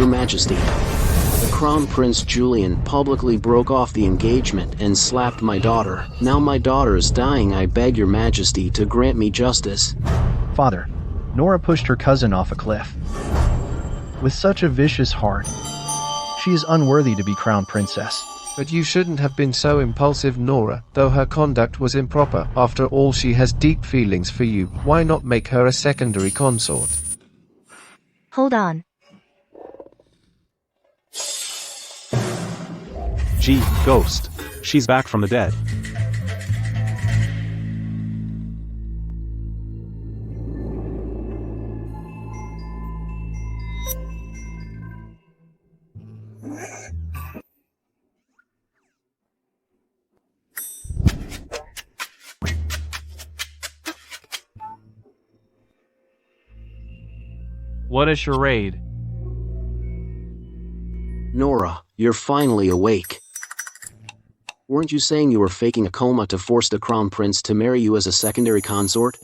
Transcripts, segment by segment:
Your Majesty. The Crown Prince Julian publicly broke off the engagement and slapped my daughter. Now my daughter is dying. I beg your Majesty to grant me justice. Father, Nora pushed her cousin off a cliff. With such a vicious heart, she is unworthy to be crown princess. But you shouldn't have been so impulsive, Nora. Though her conduct was improper, after all she has deep feelings for you. Why not make her a secondary consort? Hold on. Gee, Ghost. She's back from the dead. What a charade. Nora, you're finally awake. Weren't you saying you were faking a coma to force the Crown Prince to marry you as a secondary consort?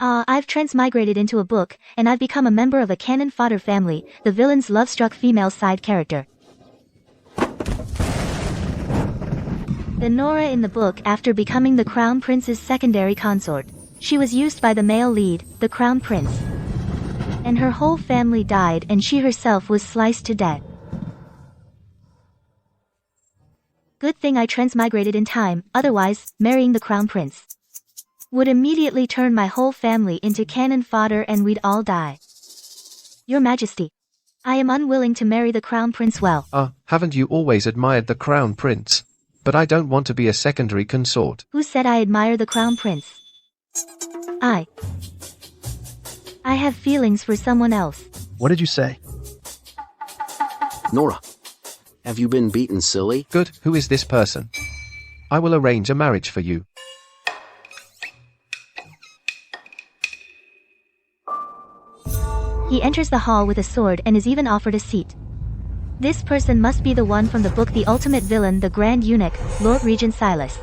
I've transmigrated into a book, and I've become a member of a cannon fodder family, the villain's love-struck female side character. The Nora in the book, after becoming the Crown Prince's secondary consort, she was used by the male lead, the Crown Prince. And her whole family died and she herself was sliced to death. Good thing I transmigrated in time, otherwise, marrying the Crown Prince would immediately turn my whole family into cannon fodder and we'd all die. Your Majesty, I am unwilling to marry the Crown Prince. Well, Haven't you always admired the Crown Prince? But I don't want to be a secondary consort. who said I admire the Crown Prince? I have feelings for someone else. What did you say? Nora, have you been beaten, silly? Good, who is this person? I will arrange a marriage for you. He enters the hall with a sword and is even offered a seat. This person must be the one from the book The Ultimate Villain, the Grand Eunuch, Lord Regent Silas.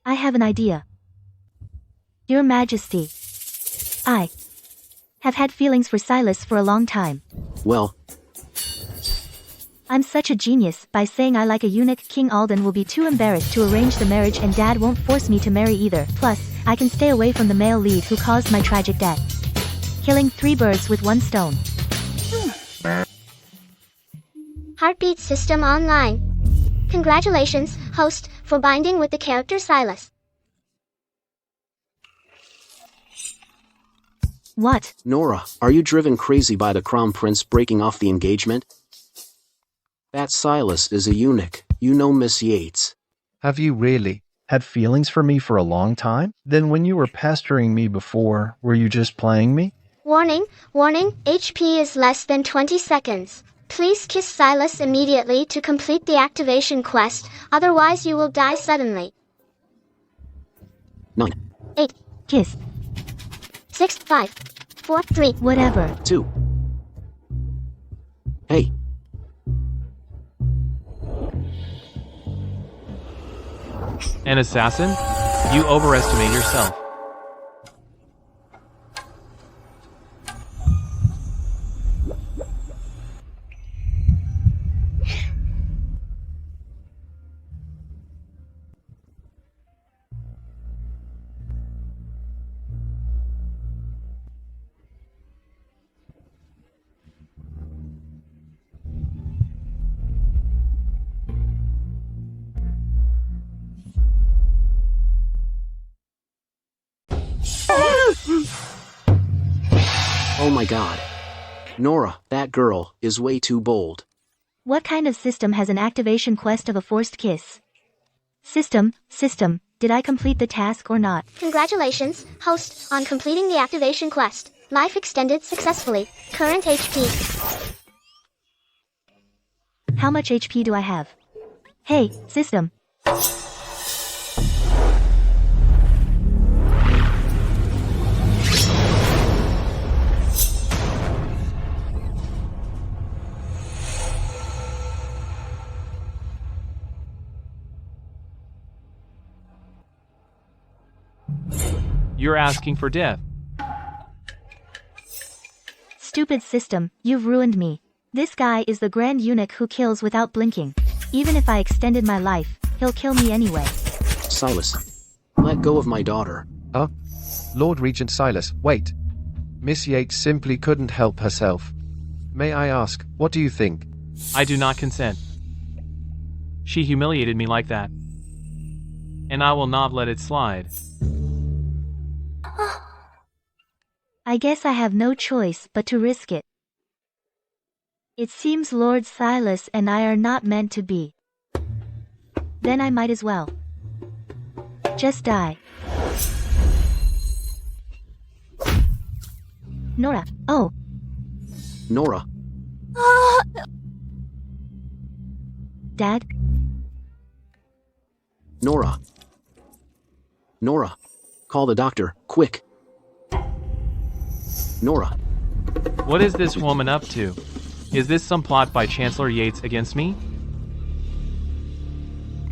I have an idea. Your Majesty, I have had feelings for Silas for a long time. Well, I'm such a genius, by saying I like a eunuch, King Alden will be too embarrassed to arrange the marriage and Dad won't force me to marry either. Plus, I can stay away from the male lead who caused my tragic death. Killing 3 birds with 1 stone. Heartbeat System Online. Congratulations, host, for binding with the character Silas. What? Nora, are you driven crazy by the Crown Prince breaking off the engagement? That Silas is a eunuch, you know, Miss Yates. Have you really? Had feelings for me for a long time? Then when you were pestering me before, were you just playing me? Warning, warning, HP is less than 20 seconds. Please kiss Silas immediately to complete the activation quest, otherwise you will die suddenly. 9, 8, Kiss. 6, 5, 4, 3, Whatever. 2. Hey. An assassin? You overestimate yourself. Oh my god. Nora, that girl is way too bold. What kind of system has an activation quest of a forced kiss? System, did I complete the task or not? Congratulations, host, on completing the activation quest. Life extended successfully. Current HP. How much HP do I have? Hey, system. You're asking for death. Stupid system, you've ruined me. This guy is the Grand Eunuch who kills without blinking. Even if I extended my life, he'll kill me anyway. Silas. Let go of my daughter. Lord Regent Silas, wait. Miss Yates simply couldn't help herself. May I ask, what do you think? I do not consent. She humiliated me like that. And I will not let it slide. I guess I have no choice but to risk it. It seems Lord Silas and I are not meant to be. Then I might as well just die. Nora, oh. Nora. Dad? Nora. Nora. Call the doctor, quick. Nora. What is this woman up to? Is this some plot by Chancellor Yates against me?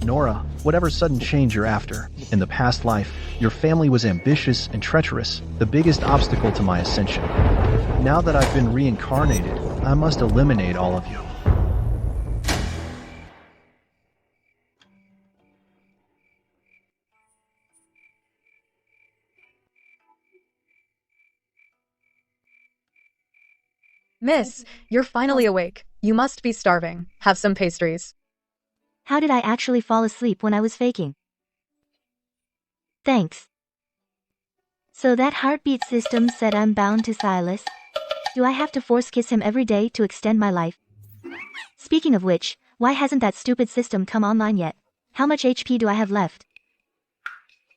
Nora, whatever sudden change you're after, in the past life, your family was ambitious and treacherous, the biggest obstacle to my ascension. Now that I've been reincarnated, I must eliminate all of you. Miss, you're finally awake. You must be starving. Have some pastries. How did I actually fall asleep when I was faking? Thanks. So that heartbeat system said I'm bound to Silas? Do I have to force kiss him every day to extend my life? Speaking of which, why hasn't that stupid system come online yet? How much HP do I have left?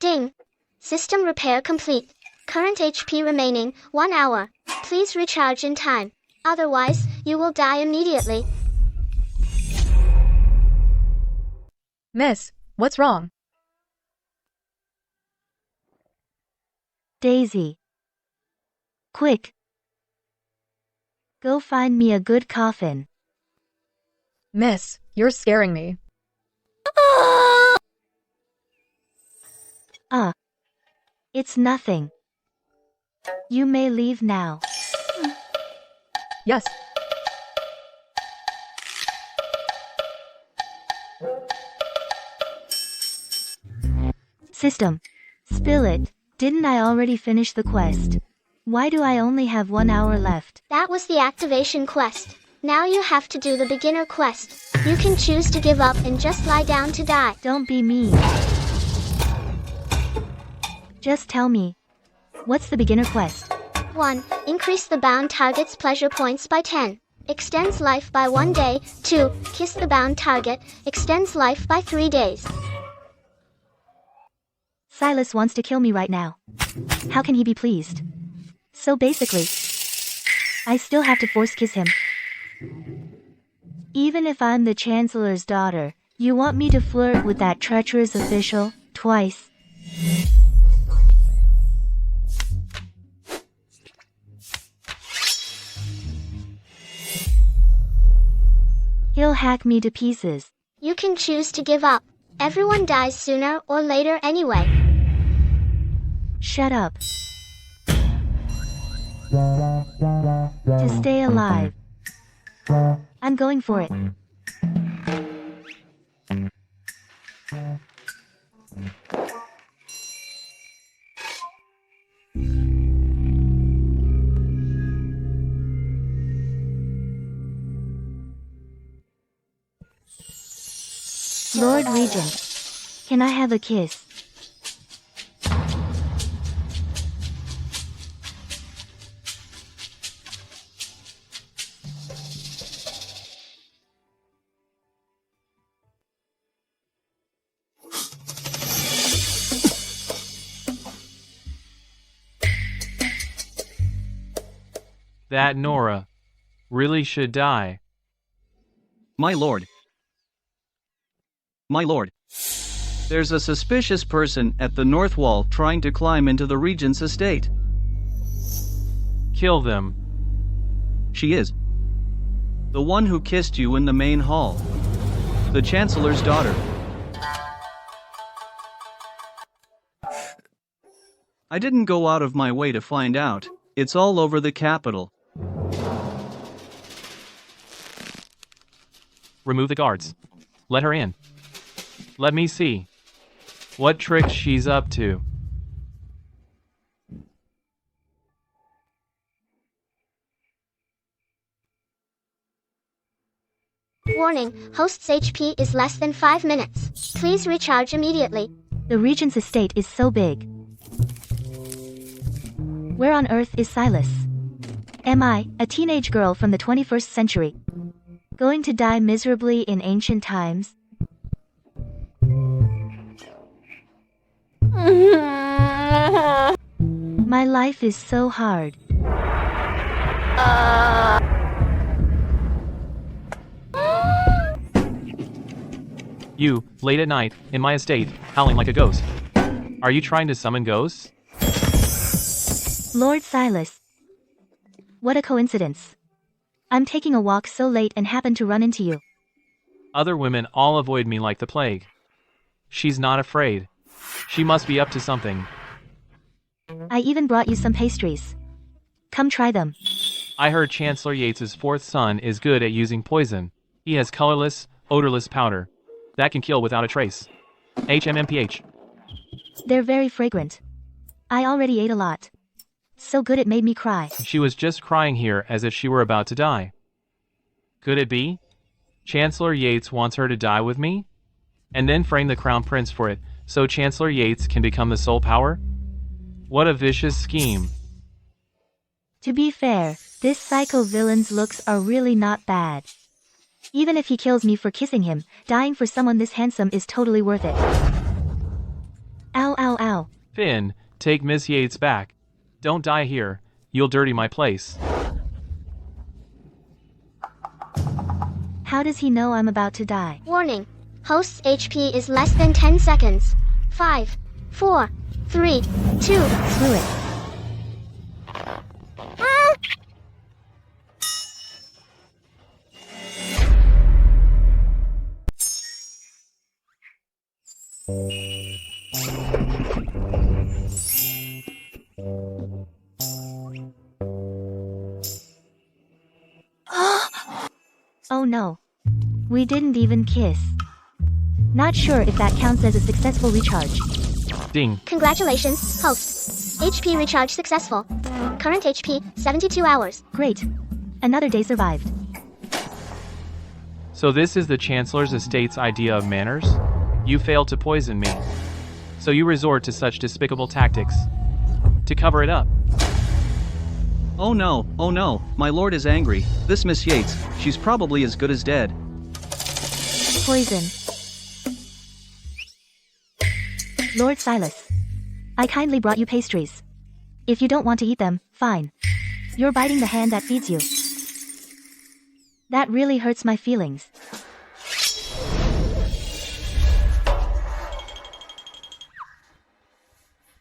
Ding. System repair complete. Current HP remaining, 1 hour. Please recharge in time. Otherwise, you will die immediately. Miss, what's wrong? Daisy. Quick. Go find me a good coffin. Miss, you're scaring me. It's nothing. You may leave now. Yes. System. Spill it. Didn't I already finish the quest? Why do I only have 1 hour left? That was the activation quest. Now you have to do the beginner quest. You can choose to give up and just lie down to die. Don't be mean. Just tell me. What's the beginner quest? 1. Increase the bound target's pleasure points by 10. Extends life by 1 day. 2. Kiss the bound target. Extends life by 3 days. Silas wants to kill me right now. How can he be pleased? So basically, I still have to force kiss him. Even if I'm the Chancellor's daughter, you want me to flirt with that treacherous official twice? He'll hack me to pieces. You can choose to give up. Everyone dies sooner or later anyway. Shut up. To stay alive. I'm going for it. Lord Regent, can I have a kiss? That Nora really should die. My lord. My lord. There's a suspicious person at the north wall trying to climb into the regent's estate. Kill them. She is. The one who kissed you in the main hall. The Chancellor's daughter. I didn't go out of my way to find out. It's all over the capital. Remove the guards. Let her in. Let me see what tricks she's up to. Warning, host's HP is less than 5 minutes. Please recharge immediately. The regent's estate is so big. Where on earth is Silas? Am I, a teenage girl from the 21st century, going to die miserably in ancient times? My life is so hard. You, late at night, in my estate, howling like a ghost. Are you trying to summon ghosts? Lord Silas. What a coincidence. I'm taking a walk so late and happen to run into you. Other women all avoid me like the plague. She's not afraid. She must be up to something. I even brought you some pastries. Come try them. I heard Chancellor Yates's fourth son is good at using poison. He has colorless, odorless powder that can kill without a trace. HMMPH. They're very fragrant. I already ate a lot. So good it made me cry. She was just crying here as if she were about to die. Could it be? Chancellor Yates wants her to die with me? And then frame the Crown Prince for it, so Chancellor Yates can become the sole power? What a vicious scheme. To be fair, this psycho villain's looks are really not bad. Even if he kills me for kissing him, dying for someone this handsome is totally worth it. Ow, ow, ow. Finn, take Miss Yates back. Don't die here. You'll dirty my place. How does he know I'm about to die? Warning, host's HP is less than 10 seconds. 5, 4, 3, 2. Screw it. Oh no. We didn't even kiss. Not sure if that counts as a successful recharge. Ding. Congratulations, host. HP recharge successful. Current HP, 72 hours. Great. Another day survived. So this is the Chancellor's estate's idea of manners? You failed to poison me. So you resort to such despicable tactics. To cover it up. Oh no, my lord is angry. This Miss Yates, she's probably as good as dead. Poison. Lord Silas. I kindly brought you pastries. If you don't want to eat them, fine. You're biting the hand that feeds you. That really hurts my feelings.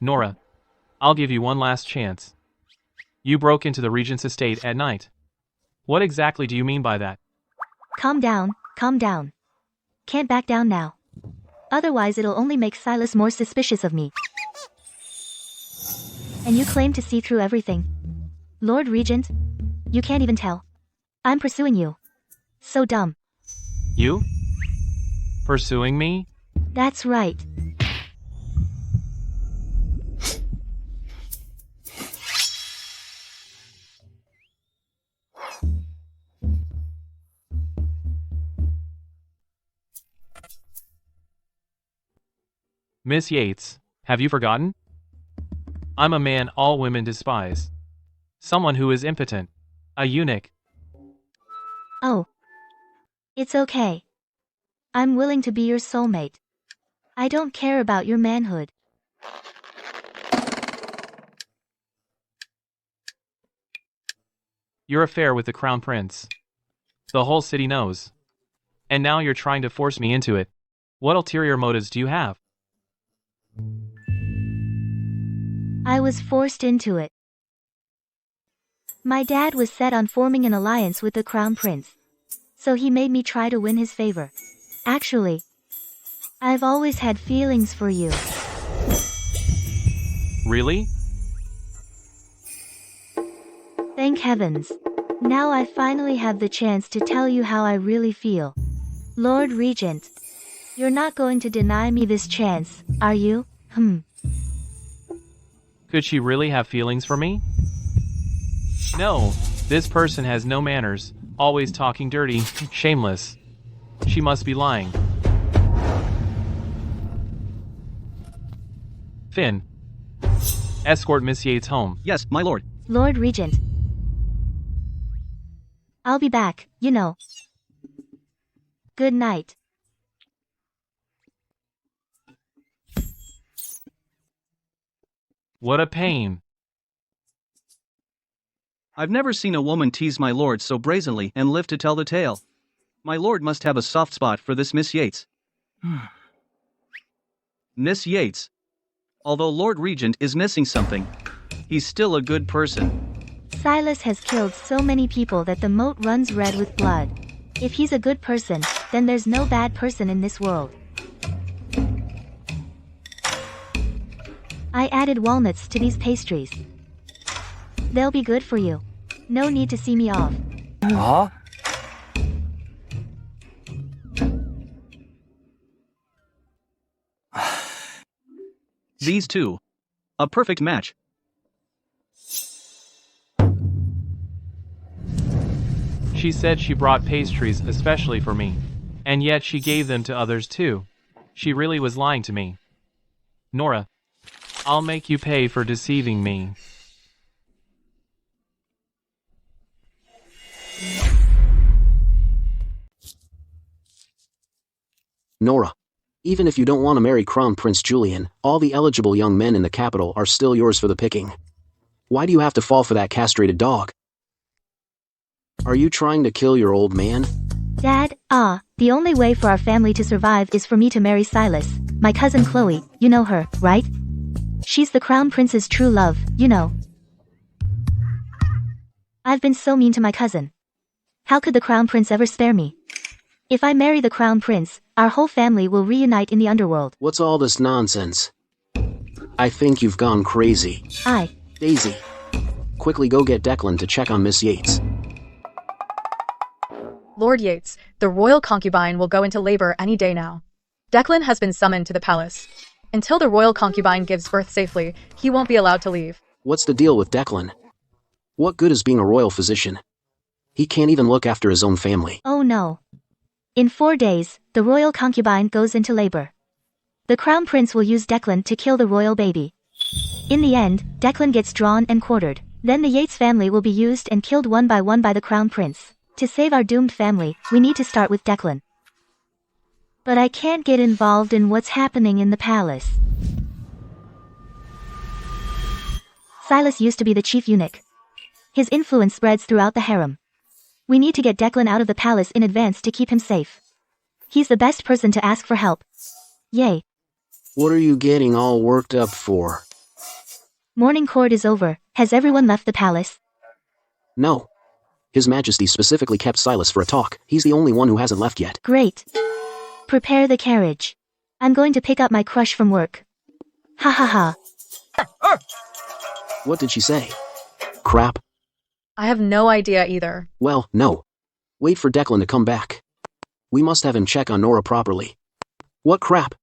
Nora, I'll give you one last chance. You broke into the Regent's estate at night. What exactly do you mean by that? Calm down, calm down. Can't back down now. Otherwise it'll only make Silas more suspicious of me. And you claim to see through everything. Lord Regent? You can't even tell. I'm pursuing you. So dumb. You? Pursuing me? That's right. Miss Yates, have you forgotten? I'm a man all women despise. Someone who is impotent. A eunuch. Oh. It's okay. I'm willing to be your soulmate. I don't care about your manhood. Your affair with the Crown Prince. The whole city knows. And now you're trying to force me into it. What ulterior motives do you have? I was forced into it. My dad was set on forming an alliance with the Crown Prince. So he made me try to win his favor. Actually, I've always had feelings for you. Really? Thank heavens. Now I finally have the chance to tell you how I really feel. Lord Regent. You're not going to deny me this chance, are you? Could she really have feelings for me? No, this person has no manners, always talking dirty, shameless. She must be lying. Finn. Escort Miss Yates home. Yes, my lord. Lord Regent. I'll be back, you know. Good night. What a pain. I've never seen a woman tease my lord so brazenly and live to tell the tale. My lord must have a soft spot for this Miss Yates. Miss Yates. Although Lord Regent is missing something, he's still a good person. Silas has killed so many people that the moat runs red with blood. If he's a good person, then there's no bad person in this world. I added walnuts to these pastries. They'll be good for you. No need to see me off. Huh? These two. A perfect match. She said she brought pastries especially for me. And yet she gave them to others too. She really was lying to me. Nora, I'll make you pay for deceiving me. Nora. Even if you don't want to marry Crown Prince Julian, all the eligible young men in the capital are still yours for the picking. Why do you have to fall for that castrated dog? Are you trying to kill your old man? Dad, the only way for our family to survive is for me to marry Silas, my cousin Chloe, you know her, right? She's the Crown Prince's true love, you know. I've been so mean to my cousin. How could the Crown Prince ever spare me? If I marry the Crown Prince, our whole family will reunite in the underworld. What's all this nonsense? I think you've gone crazy. Daisy. Quickly go get Declan to check on Miss Yates. Lord Yates, the royal concubine will go into labor any day now. Declan has been summoned to the palace. Until the royal concubine gives birth safely, he won't be allowed to leave. What's the deal with Declan? What good is being a royal physician? He can't even look after his own family. Oh no. In 4 days, the royal concubine goes into labor. The Crown Prince will use Declan to kill the royal baby. In the end, Declan gets drawn and quartered. Then the Yates family will be used and killed one by the Crown Prince. To save our doomed family, we need to start with Declan. But I can't get involved in what's happening in the palace. Silas used to be the chief eunuch. His influence spreads throughout the harem. We need to get Declan out of the palace in advance to keep him safe. He's the best person to ask for help. Yay. What are you getting all worked up for? Morning court is over. Has everyone left the palace? No. His Majesty specifically kept Silas for a talk. He's the only one who hasn't left yet. Great. Prepare the carriage. I'm going to pick up my crush from work. Ha ha ha. What did she say? Crap. I have no idea either. Well, no. Wait for Declan to come back. We must have him check on Nora properly. What crap?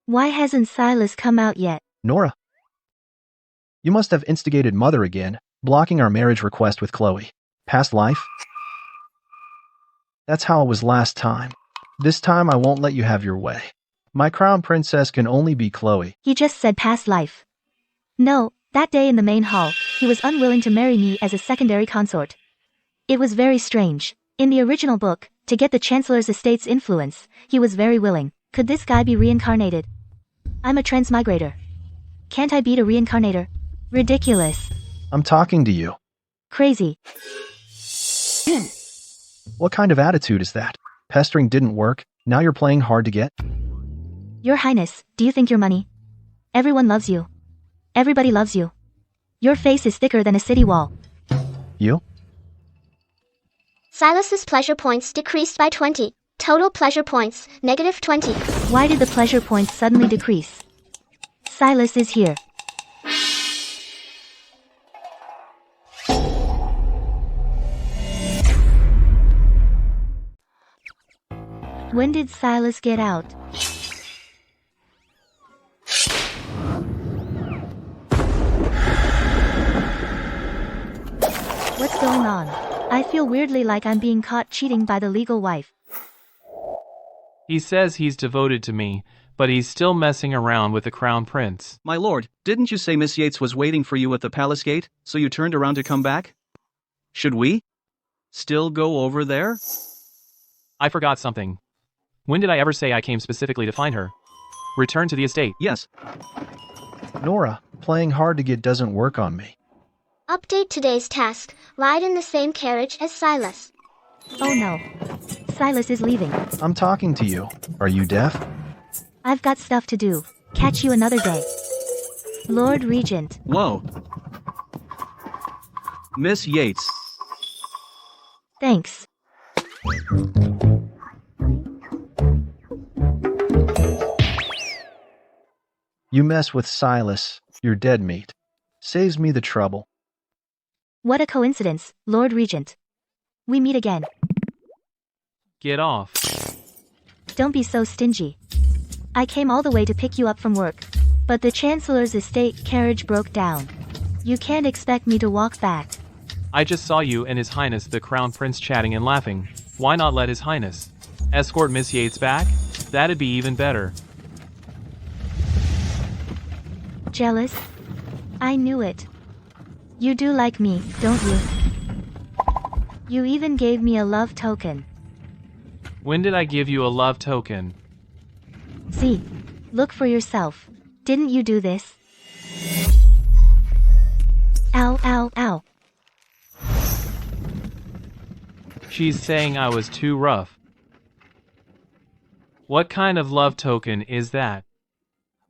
Why hasn't Silas come out yet? Nora. You must have instigated Mother again, blocking our marriage request with Chloe. Past life? That's how it was last time. This time I won't let you have your way. My crown princess can only be Chloe. He just said past life. No, that day in the main hall, he was unwilling to marry me as a secondary consort. It was very strange. In the original book, to get the Chancellor's estate's influence, he was very willing. Could this guy be reincarnated? I'm a transmigrator. Can't I beat a reincarnator? Ridiculous. I'm talking to you. Crazy. What kind of attitude is that? Pestering didn't work, now you're playing hard to get? Your Highness, do you think you're money? Everyone loves you. Everybody loves you. Your face is thicker than a city wall. You? Silas's pleasure points decreased by 20. Total pleasure points, negative 20. Why did the pleasure points suddenly decrease? Silas is here. When did Silas get out? What's going on? I feel weirdly like I'm being caught cheating by the legal wife. He says he's devoted to me, but he's still messing around with the crown prince. My lord, didn't you say Miss Yates was waiting for you at the palace gate, so you turned around to come back? Should we still go over there? I forgot something. When did I ever say I came specifically to find her? Return to the estate. Yes. Nora, playing hard to get doesn't work on me. Update today's task. Ride in the same carriage as Silas. Oh no. Silas is leaving. I'm talking to you. Are you deaf? I've got stuff to do. Catch you another day. Lord Regent. Whoa. Miss Yates. Thanks. You mess with Silas, you're dead meat. Saves me the trouble. What a coincidence, Lord Regent. We meet again. Get off. Don't be so stingy. I came all the way to pick you up from work, but the Chancellor's estate carriage broke down. You can't expect me to walk back. I just saw you and His Highness the Crown Prince chatting and laughing. Why not let His Highness escort Miss Yates back? That'd be even better. Jealous? I knew it. You do like me, don't you? You even gave me a love token. When did I give you a love token? See, look for yourself. Didn't you do this? Ow, ow, ow. She's saying I was too rough. What kind of love token is that?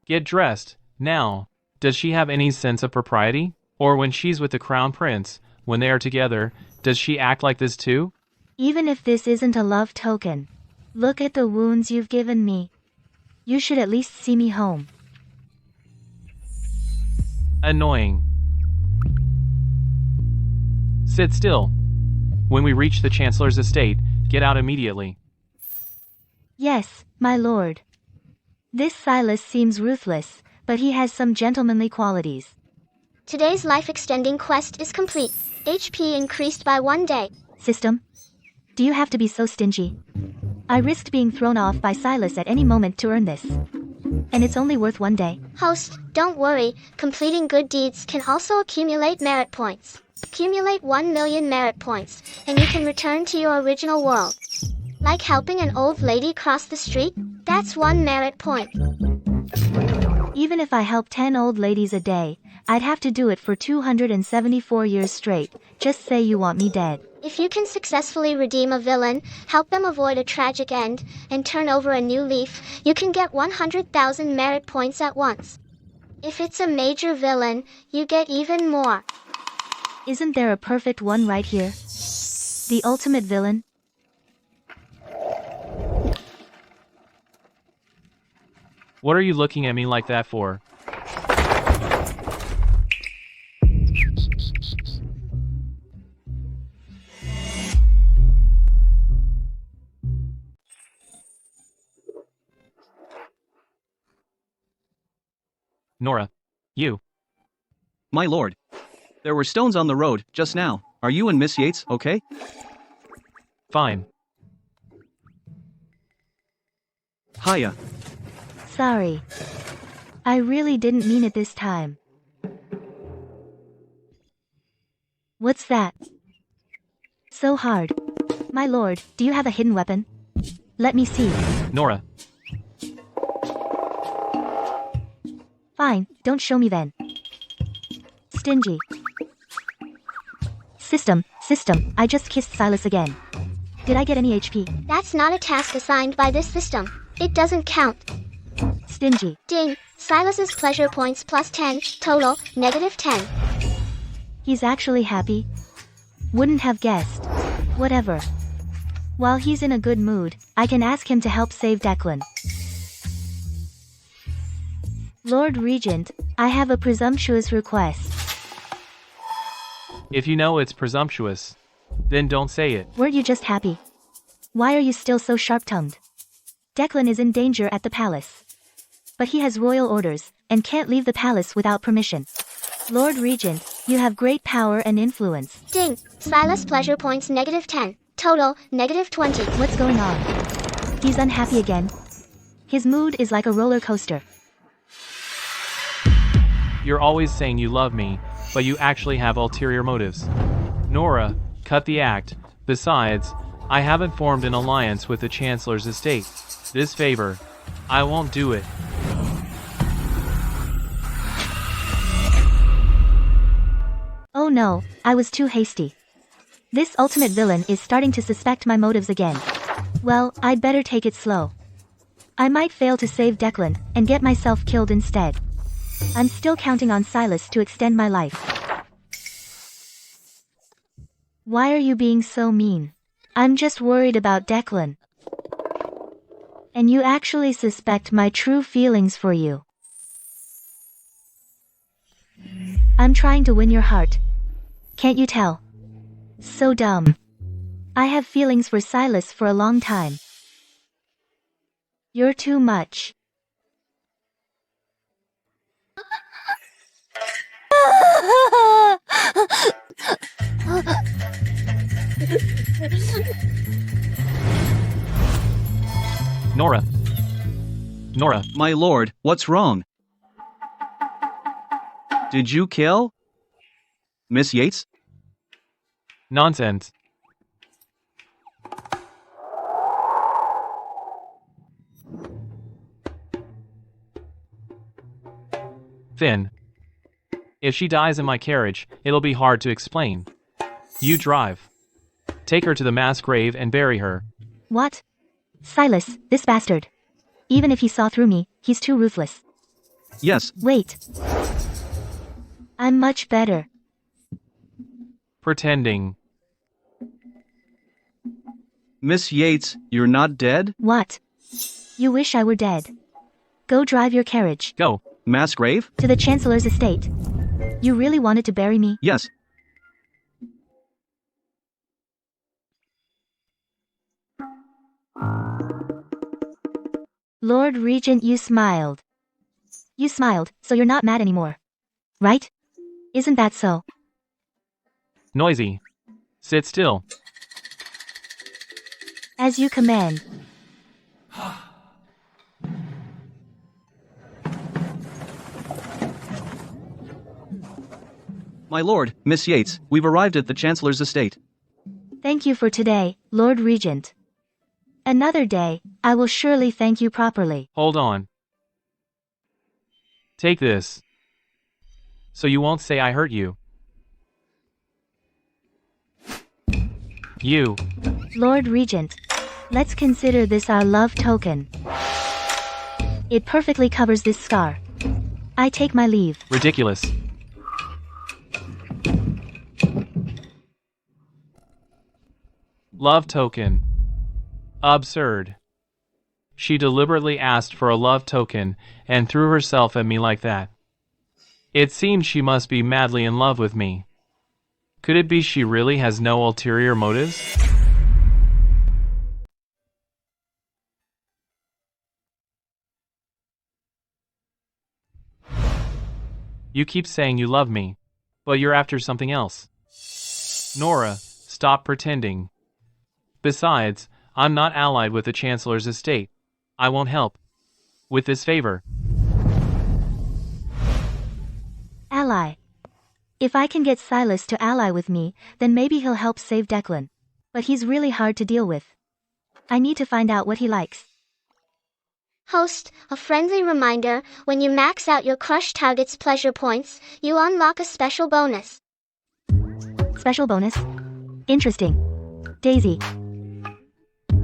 Get dressed, now. Does she have any sense of propriety? Or when she's with the Crown Prince, when they are together, does she act like this too? Even if this isn't a love token, look at the wounds you've given me. You should at least see me home. Annoying. Sit still. When we reach the Chancellor's estate, get out immediately. Yes, my lord. This Silas seems ruthless, but he has some gentlemanly qualities. Today's life-extending quest is complete. HP increased by 1 day. System? Do you have to be so stingy? I risked being thrown off by Silas at any moment to earn this. And it's only worth 1 day. Host, don't worry. Completing good deeds can also accumulate merit points. Accumulate 1 million merit points, and you can return to your original world. Like helping an old lady cross the street? That's 1 merit point. Even if I help 10 old ladies a day, I'd have to do it for 274 years straight. Just say you want me dead. If you can successfully redeem a villain, help them avoid a tragic end, and turn over a new leaf, you can get 100,000 merit points at once. If it's a major villain, you get even more. Isn't there a perfect one right here? The ultimate villain? What are you looking at me like that for? Nora. You. My lord. There were stones on the road, just now. Are you and Miss Yates okay? Fine. Hiya. Sorry. I really didn't mean it this time. What's that? So hard. My lord, do you have a hidden weapon? Let me see. Nora. Fine, don't show me then. Stingy. System, I just kissed Silas again. Did I get any HP? That's not a task assigned by this system. It doesn't count. Stingy. Ding. Silas's pleasure points plus 10, total, negative 10. He's actually happy? Wouldn't have guessed. Whatever. While he's in a good mood, I can ask him to help save Declan. Lord Regent, I have a presumptuous request. If you know it's presumptuous, then don't say it. Weren't you just happy? Why are you still so sharp-tongued? Declan is in danger at the palace. But he has royal orders, and can't leave the palace without permission. Lord Regent, you have great power and influence. Ding. Silas pleasure points -10. Total, -20. What's going on? He's unhappy again. His mood is like a roller coaster. You're always saying you love me, but you actually have ulterior motives. Nora, cut the act. Besides, I haven't formed an alliance with the Chancellor's estate. This favor, I won't do it. Oh no, I was too hasty. This ultimate villain is starting to suspect my motives again. Well, I'd better take it slow. I might fail to save Declan, and get myself killed instead. I'm still counting on Silas to extend my life. Why are you being so mean? I'm just worried about Declan. And you actually suspect my true feelings for you. I'm trying to win your heart. Can't you tell? So dumb. I have feelings for Silas for a long time. You're too much. Nora. Nora. My lord, what's wrong? Did you kill Miss Yates? Nonsense. Finn. If she dies in my carriage, it'll be hard to explain. You drive. Take her to the mass grave and bury her. What? Silas, this bastard. Even if he saw through me, he's too ruthless. Yes. Wait. I'm much better. Pretending. Miss Yates, you're not dead? What? You wish I were dead. Go drive your carriage. Go. Mass grave? To the Chancellor's estate. You really wanted to bury me? Yes. Lord Regent, you smiled. You smiled, so you're not mad anymore. Right? Isn't that so? Noisy. Sit still. As you command. My lord, Miss Yates, we've arrived at the Chancellor's estate. Thank you for today, Lord Regent. Another day, I will surely thank you properly. Hold on. Take this. So you won't say I hurt you. You. Lord Regent, let's consider this our love token. It perfectly covers this scar. I take my leave. Ridiculous. Love token. Absurd. She deliberately asked for a love token and threw herself at me like that. It seems she must be madly in love with me. Could it be she really has no ulterior motives? You keep saying you love me, but you're after something else. Nora, stop pretending. Besides, I'm not allied with the Chancellor's estate. I won't help. With this favor. Ally. If I can get Silas to ally with me, then maybe he'll help save Declan. But he's really hard to deal with. I need to find out what he likes. Host, a friendly reminder, when you max out your crush target's pleasure points, you unlock a special bonus. Special bonus? Interesting. Daisy.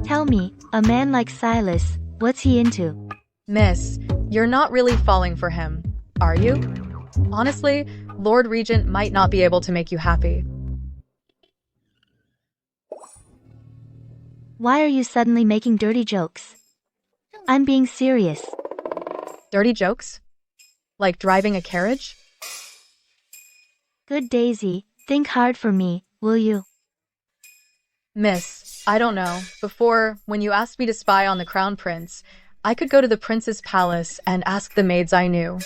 Tell me, a man like Silas, what's he into? Miss, you're not really falling for him, are you? Honestly, Lord Regent might not be able to make you happy. Why are you suddenly making dirty jokes? I'm being serious. Dirty jokes? Like driving a carriage? Good Daisy, think hard for me, will you? Miss, I don't know. Before, when you asked me to spy on the crown prince, I could go to the prince's palace and ask the maids I knew.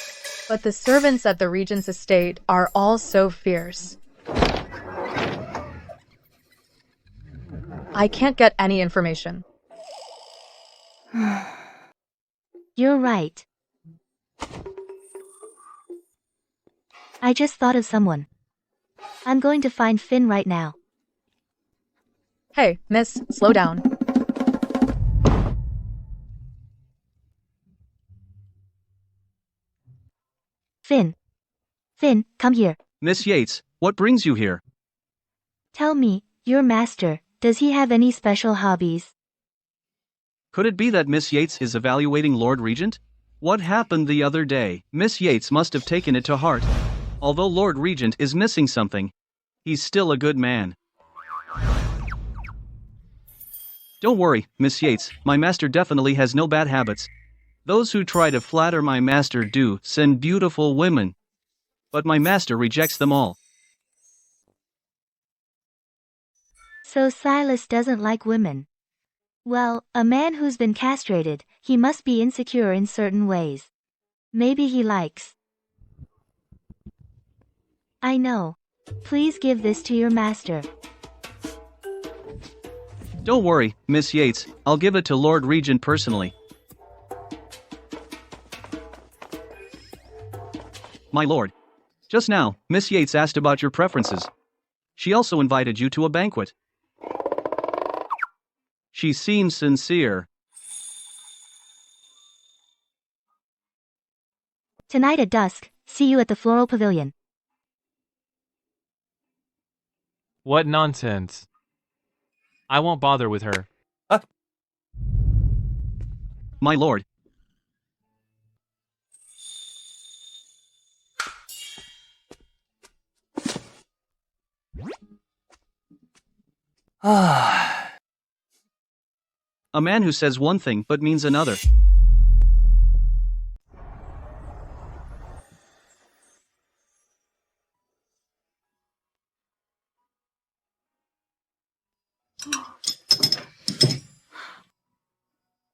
But the servants at the regent's estate are all so fierce. I can't get any information. You're right. I just thought of someone. I'm going to find Finn right now. Hey, miss, slow down. Finn. Finn, come here. Miss Yates, what brings you here? Tell me, your master, does he have any special hobbies? Could it be that Miss Yates is evaluating Lord Regent? What happened the other day? Miss Yates must have taken it to heart. Although Lord Regent is missing something, he's still a good man. Don't worry, Miss Yates, my master definitely has no bad habits. Those who try to flatter my master do send beautiful women. But my master rejects them all. So Silas doesn't like women. Well, a man who's been castrated, he must be insecure in certain ways. Maybe he likes. I know. Please give this to your master. Don't worry, Miss Yates, I'll give it to Lord Regent personally. My lord. Just now, Miss Yates asked about your preferences. She also invited you to a banquet. She seems sincere. Tonight at dusk, see you at the Floral Pavilion. What nonsense. I won't bother with her. My lord. A man who says one thing but means another.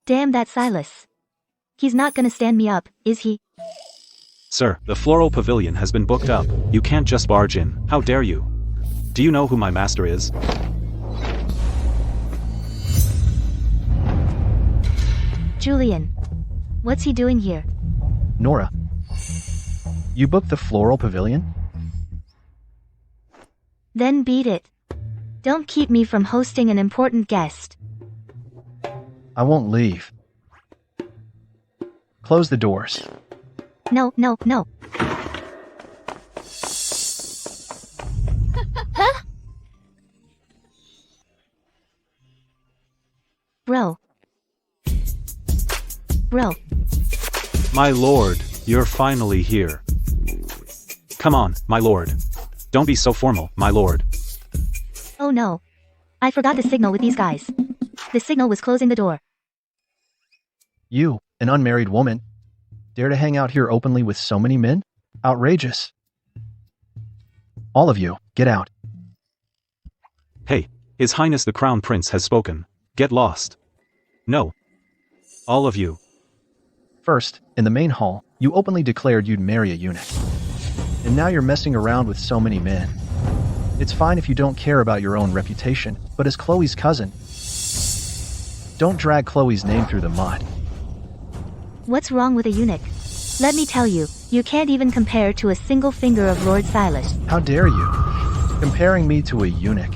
Damn that Silas. He's not gonna stand me up, is he? Sir, the floral pavilion has been booked up. You can't just barge in. How dare you? Do you know who my master is? Julian. What's he doing here? Nora, you booked the floral pavilion? Then beat it. Don't keep me from hosting an important guest. I won't leave. Close the doors. No, no, no. Bro. Bro. My lord, you're finally here. Come on, my lord. Don't be so formal, my lord. Oh no. I forgot to signal with these guys. The signal was closing the door. You, an unmarried woman, dare to hang out here openly with so many men? Outrageous. All of you, get out. Hey, His Highness the Crown Prince has spoken. Get lost. No. All of you. First, in the main hall, you openly declared you'd marry a eunuch. And now you're messing around with so many men. It's fine if you don't care about your own reputation, but as Chloe's cousin, don't drag Chloe's name through the mud. What's wrong with a eunuch? Let me tell you, you can't even compare to a single finger of Lord Silas. How dare you? Comparing me to a eunuch.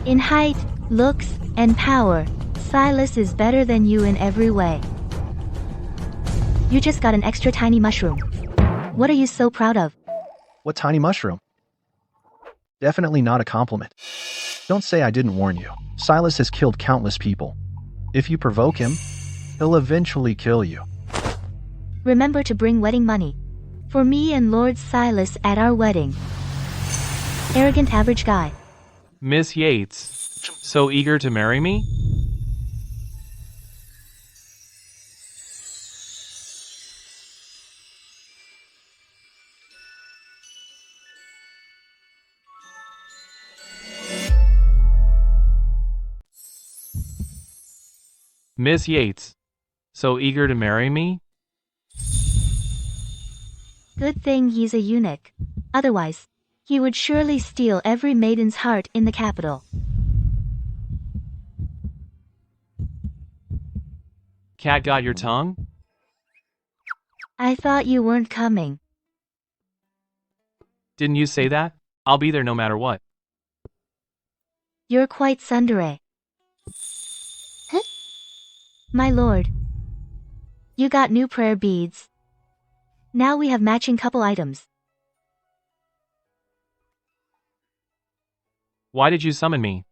In height, looks, and power, Silas is better than you in every way. You just got an extra tiny mushroom. What are you so proud of? What tiny mushroom? Definitely not a compliment. Don't say I didn't warn you. Silas has killed countless people. If you provoke him, he'll eventually kill you. Remember to bring wedding money. For me and Lord Silas at our wedding. Arrogant average guy. Miss Yates. So eager to marry me? Miss Yates. So eager to marry me? Good thing he's a eunuch. Otherwise, he would surely steal every maiden's heart in the capital. Cat got your tongue? I thought you weren't coming. Didn't you say that? I'll be there no matter what. You're quite tsundere. My lord. You got new prayer beads. Now we have matching couple items. Why did you summon me?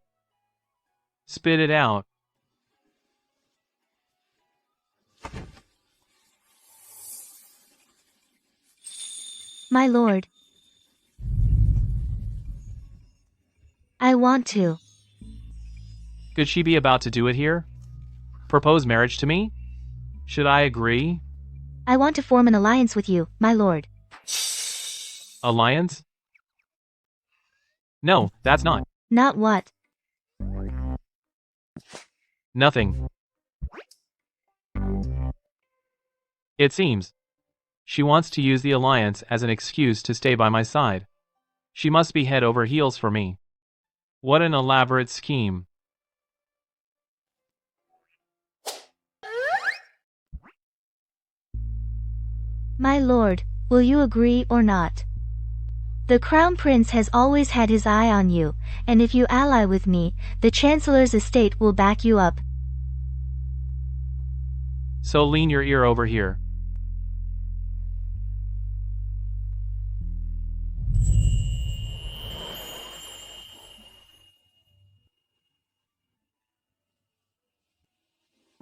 Spit it out. My lord. I want to. Could she be about to do it here? Propose marriage to me? Should I agree? I want to form an alliance with you, my lord. Alliance? No, that's not. Not what? Nothing. It seems. She wants to use the alliance as an excuse to stay by my side. She must be head over heels for me. What an elaborate scheme. My lord, will you agree or not? The Crown Prince has always had his eye on you, and if you ally with me, the Chancellor's estate will back you up. So lean your ear over here.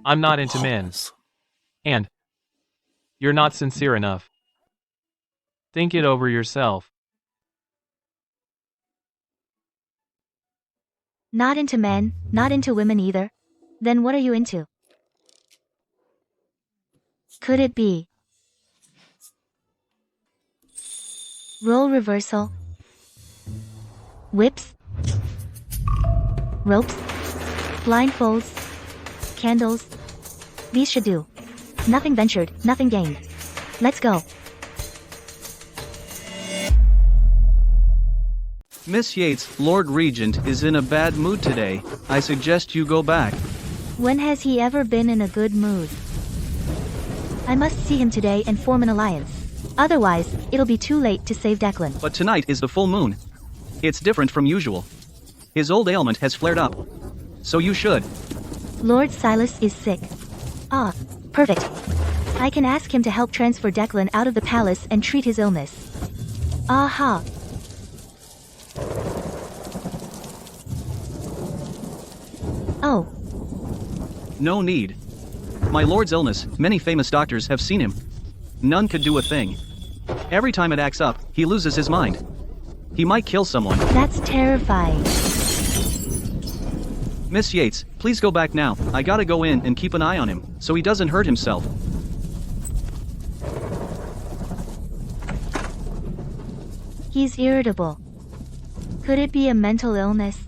I'm not into men. And you're not sincere enough. Think it over yourself. Not into men, not into women either. Then what are you into? Could it be role reversal? Whips? Ropes? Blindfolds? Candles? These should do. Nothing ventured, nothing gained. Let's go. Miss Yates, Lord Regent, is in a bad mood today. I suggest you go back. When has he ever been in a good mood? I must see him today and form an alliance. Otherwise, it'll be too late to save Declan. But tonight is the full moon. It's different from usual. His old ailment has flared up. So you should. Lord Silas is sick. Ah, perfect. I can ask him to help transfer Declan out of the palace and treat his illness. Aha. Oh. No need. My lord's illness, many famous doctors have seen him. None could do a thing. Every time it acts up, he loses his mind. He might kill someone. That's terrifying. Miss Yates, please go back now. I gotta go in and keep an eye on him, so he doesn't hurt himself. He's irritable. Could it be a mental illness?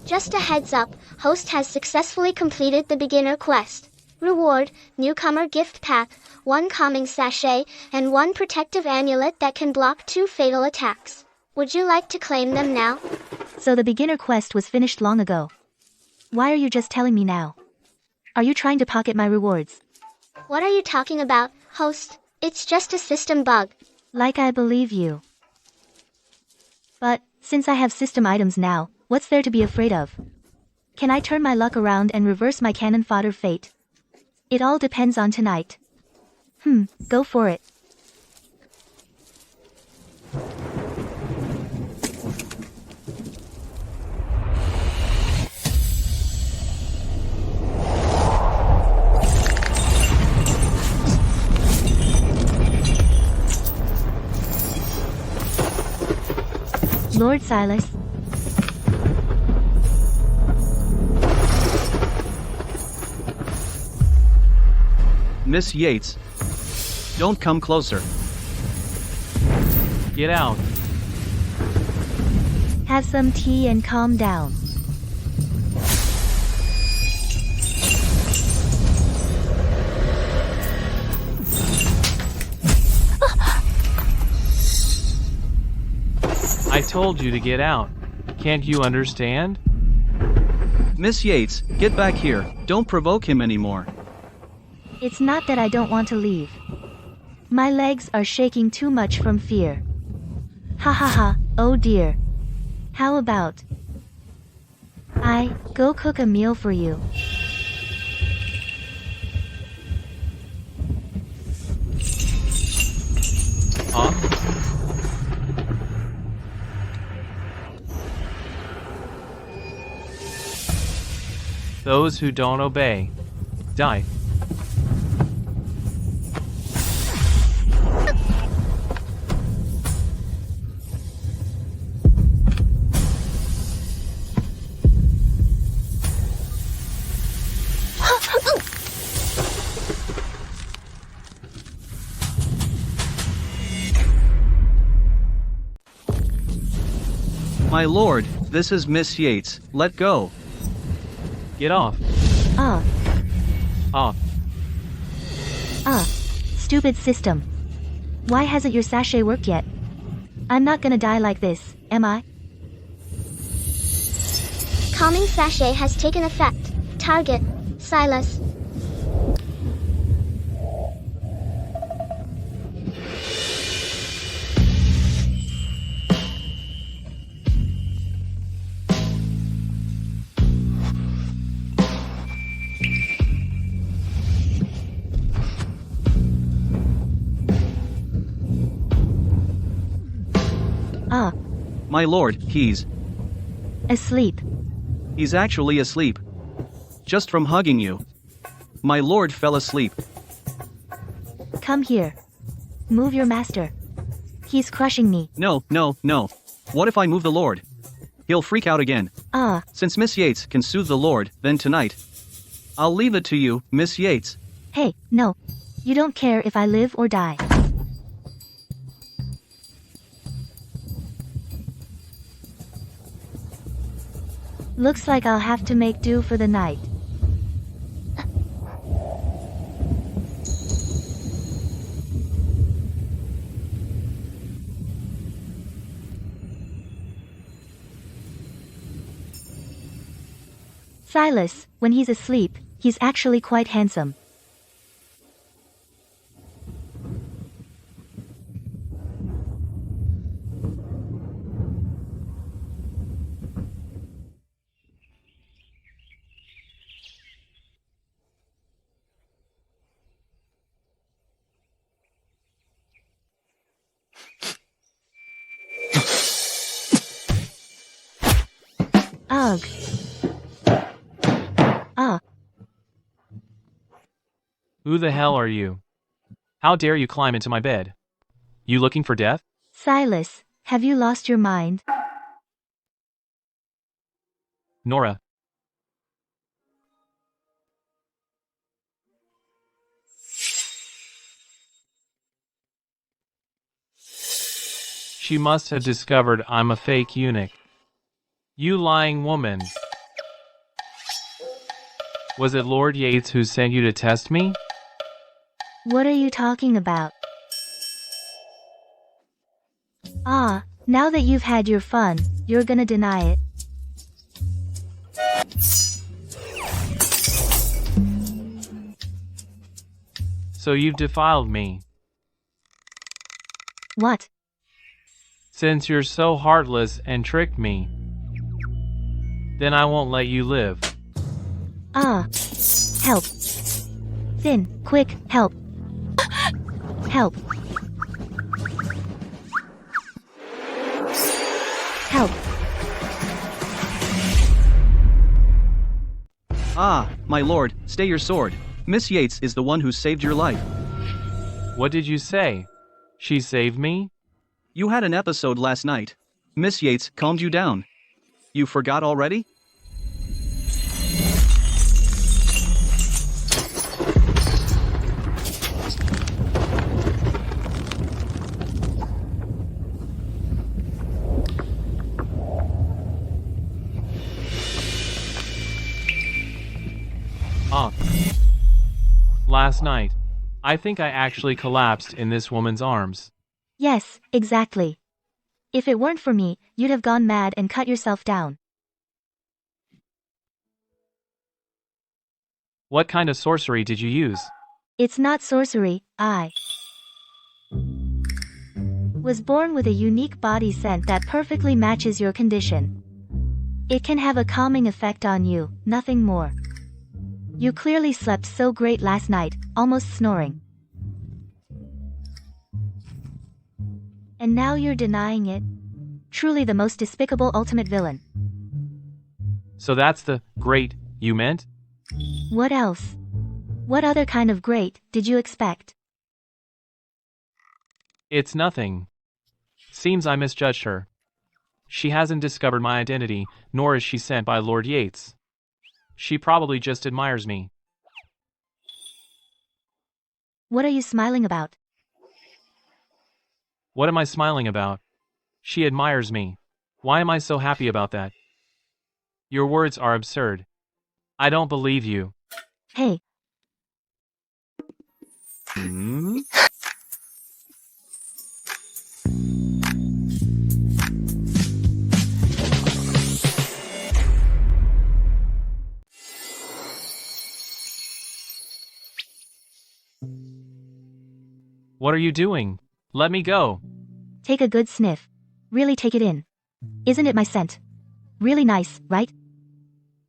Just a heads up, host has successfully completed the beginner quest. Reward, newcomer gift pack, 1 calming sachet, and 1 protective amulet that can block 2 fatal attacks. Would you like to claim them now? So the beginner quest was finished long ago. Why are you just telling me now? Are you trying to pocket my rewards? What are you talking about, host? It's just a system bug. Like I believe you. But, since I have system items now, what's there to be afraid of? Can I turn my luck around and reverse my cannon fodder fate? It all depends on tonight. Go for it. Lord Silas. Miss Yates, don't come closer. Get out. Have some tea and calm down. told you to get out. Can't you understand? Miss Yates, get back here. Don't provoke him anymore. It's not that I don't want to leave. My legs are shaking too much from fear. Ha ha ha, oh dear. How about I go cook a meal for you? Huh? Those who don't obey die. My lord, this is Miss Yates. Let go. Get off. Ah, Off. stupid system. Why hasn't your sachet worked yet? I'm not gonna die like this, am I? Calming sachet has taken effect. Target, Silas. My lord, he's Asleep. actually asleep. Just from hugging you. My lord fell asleep. Come here. Move your master. He's crushing me. No, no, no. What if I move the lord? He'll freak out again. Since Miss Yates can soothe the lord, then tonight. I'll leave it to you, Miss Yates. Hey, no. You don't care if I live or die. Looks like I'll have to make do for the night. Silas, when he's asleep, he's actually quite handsome. Ugh. Who the hell are you? How dare you climb into my bed? You looking for death? Silas, have you lost your mind? Nora. She must have discovered I'm a fake eunuch. You lying woman. Was it Lord Yates who sent you to test me? What are you talking about? Now that you've had your fun, you're gonna deny it. So you've defiled me. What? Since you're so heartless and tricked me, then I won't let you live. Help. Finn, quick, help. Help. Help. My lord, stay your sword. Miss Yates is the one who saved your life. What did you say? She saved me? You had an episode last night. Miss Yates calmed you down. You forgot already? Last night, I think I actually collapsed in this woman's arms. Yes, exactly. If it weren't for me, you'd have gone mad and cut yourself down. What kind of sorcery did you use? It's not sorcery, I was born with a unique body scent that perfectly matches your condition. It can have a calming effect on you, nothing more. You clearly slept so great last night, almost snoring. And now you're denying it? Truly the most despicable ultimate villain. So that's the great you meant? What else? What other kind of great did you expect? It's nothing. Seems I misjudged her. She hasn't discovered my identity, nor is she sent by Lord Yates. She probably just admires me. What are you smiling about? What am I smiling about? She admires me. Why am I so happy about that? Your words are absurd. I don't believe you. Hey. What are you doing? Let me go. Take a good sniff. Really take it in. Isn't it my scent? Really nice, right?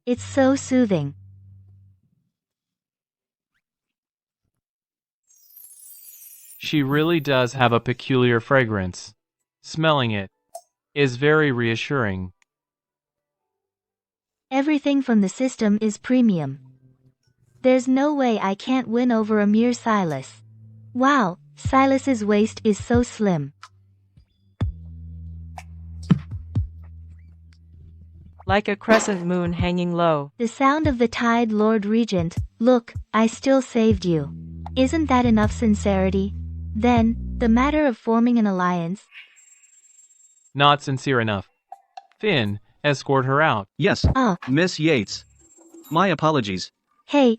It's so soothing. She really does have a peculiar fragrance. Smelling it is very reassuring. Everything from the system is premium. There's no way I can't win over a mere Silas. Wow, Silas's waist is so slim. Like a crescent moon hanging low. The sound of the tide, Lord Regent. Look, I still saved you. Isn't that enough sincerity? Then, the matter of forming an alliance. Not sincere enough. Finn, escort her out. Yes, Miss Yates. My apologies. Hey.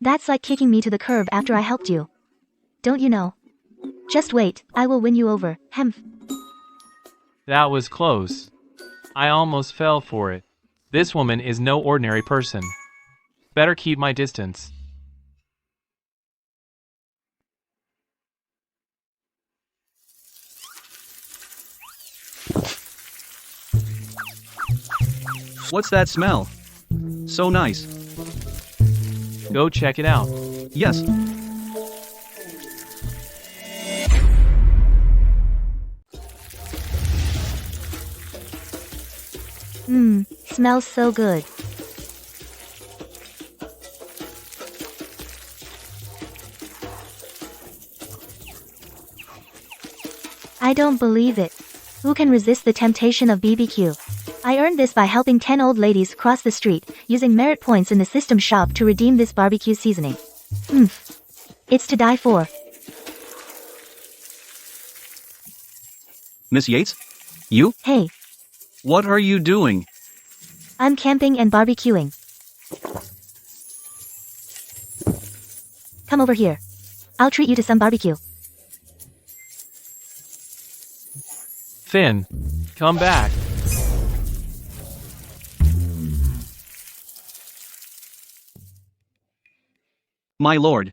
That's like kicking me to the curb after I helped you. Don't you know? Just wait, I will win you over, hemph. That was close. I almost fell for it. This woman is no ordinary person. Better keep my distance. What's that smell? So nice. Go check it out. Yes. Smells so good. I don't believe it. Who can resist the temptation of BBQ? I earned this by helping 10 old ladies cross the street, using merit points in the system shop to redeem this barbecue seasoning. It's to die for. Miss Yates? You? Hey. What are you doing? I'm camping and barbecuing. Come over here. I'll treat you to some barbecue. Finn, come back. My lord.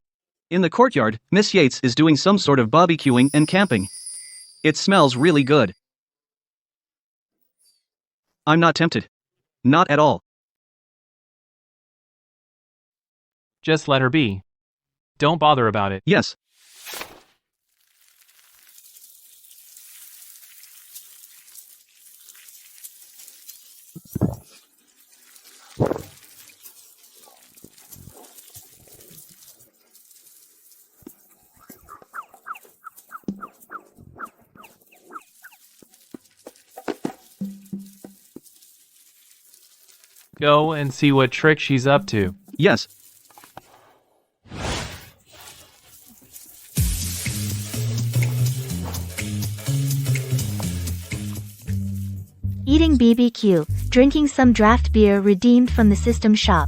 In the courtyard, Miss Yates is doing some sort of barbecuing and camping. It smells really good. I'm not tempted. Not at all. Just let her be. Don't bother about it. Yes. Go and see what trick she's up to. Yes. Eating BBQ, drinking some draft beer redeemed from the system shop.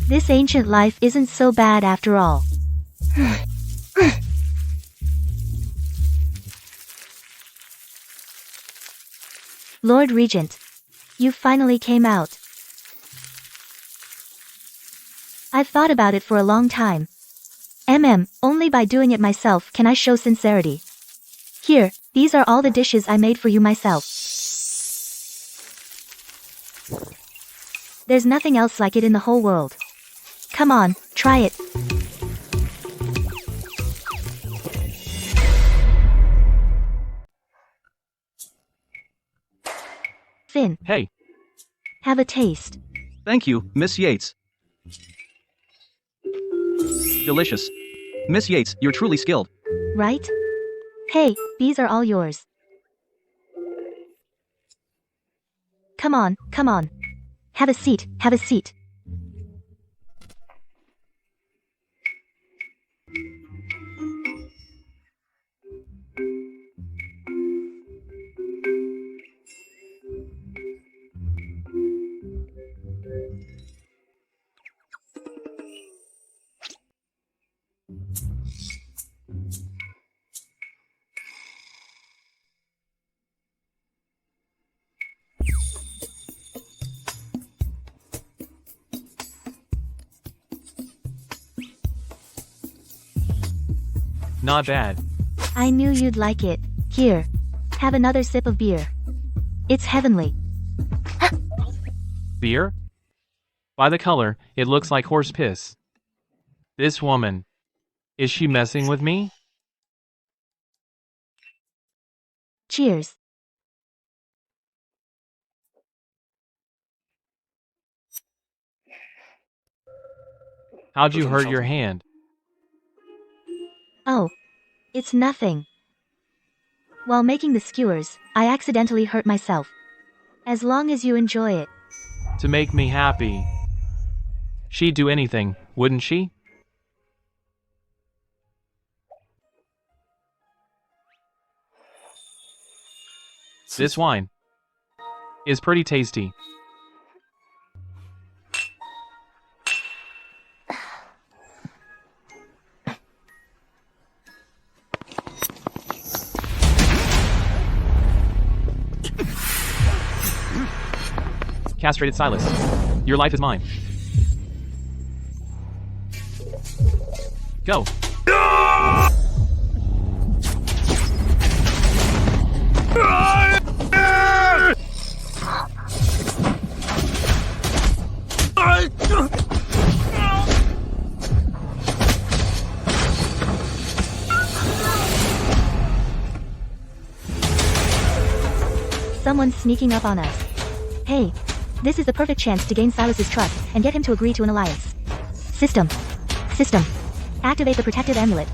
This ancient life isn't so bad after all. Lord Regent. You finally came out. I've thought about it for a long time. Only by doing it myself can I show sincerity. Here, these are all the dishes I made for you myself. There's nothing else like it in the whole world. Come on, try it. Finn, Hey, have a taste. Thank you, Miss Yates. Delicious. Miss Yates, you're truly skilled. Right? Hey, these are all yours. Come on, come on. Have a seat, have a seat. not bad. I knew you'd like it. Here. Have another sip of beer. It's heavenly. Beer? By the color, it looks like horse piss. This woman. Is she messing with me? Cheers. How'd you hurt your hand? Oh. It's nothing. While making the skewers, I accidentally hurt myself. As long as you enjoy it. To make me happy. She'd do anything, wouldn't she? This wine is pretty tasty. Castrated Silas. Your life is mine. Go. Someone's sneaking up on us. Hey. This is the perfect chance to gain Silas's trust and get him to agree to an alliance. System. Activate the protective amulet.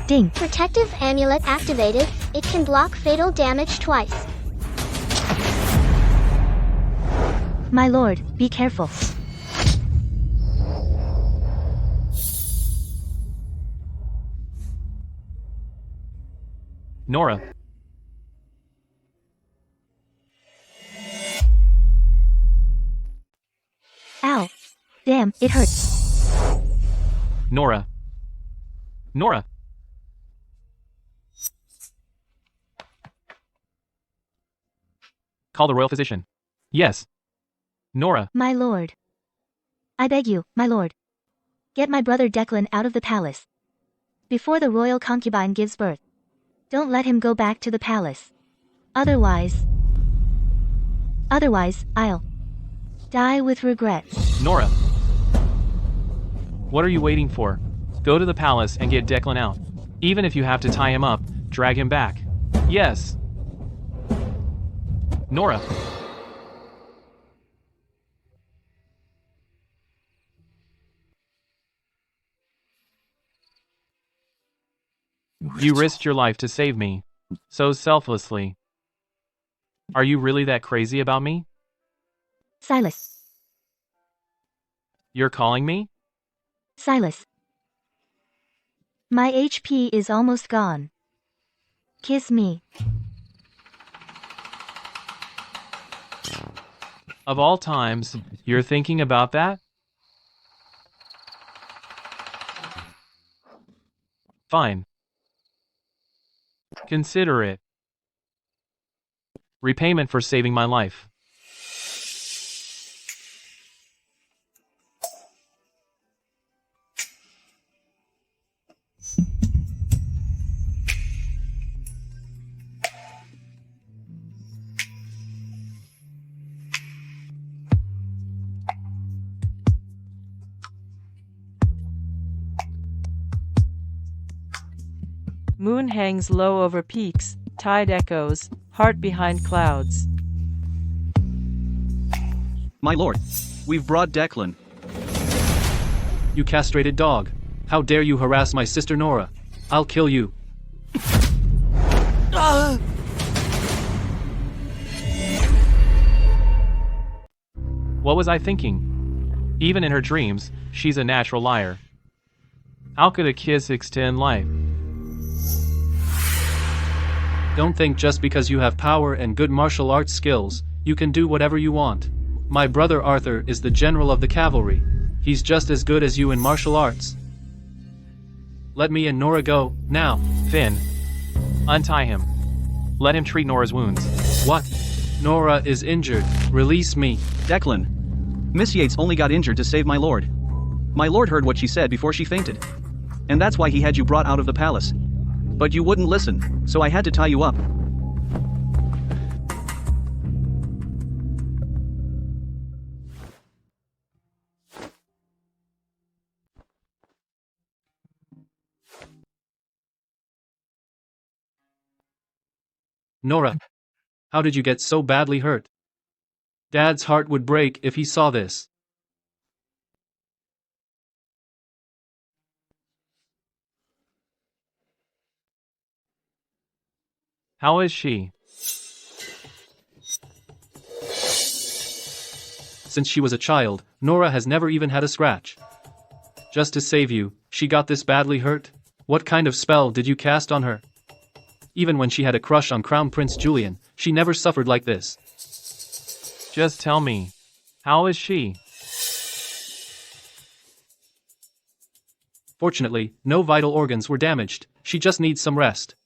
Ding. Protective amulet activated. It can block fatal damage twice. My lord, be careful. Nora. Ow. Damn, it hurts. Nora. Call the royal physician. Yes. Nora. My lord. I beg you, my lord. Get my brother Declan out of the palace. Before the royal concubine gives birth. Don't let him go back to the palace. Otherwise, I'll die with regret. Nora. What are you waiting for? Go to the palace and get Declan out. Even if you have to tie him up, drag him back. Yes. Nora. You risked your life to save me. So selflessly. Are you really that crazy about me? Silas. You're calling me? Silas. My HP is almost gone. Kiss me. Of all times, you're thinking about that? Fine. Consider it. Repayment for saving my life. Moon hangs low over peaks, tide echoes, heart behind clouds. My lord, we've brought Declan. You castrated dog. How dare you harass my sister Nora? I'll kill you. What was I thinking? Even in her dreams, she's a natural liar. How could a kiss extend life? Don't think just because you have power and good martial arts skills, you can do whatever you want. My brother Arthur is the general of the cavalry. He's just as good as you in martial arts. Let me and Nora go, now. Finn. Untie him. Let him treat Nora's wounds. What? Nora is injured. Release me. Declan. Miss Yates only got injured to save my lord. My lord heard what she said before she fainted. And that's why he had you brought out of the palace. But you wouldn't listen, so I had to tie you up. Nora, how did you get so badly hurt? Dad's heart would break if he saw this. How is she? Since she was a child, Nora has never even had a scratch. Just to save you, she got this badly hurt? What kind of spell did you cast on her? Even when she had a crush on Crown Prince Julian, she never suffered like this. Just tell me. How is she? Fortunately, no vital organs were damaged. She just needs some rest.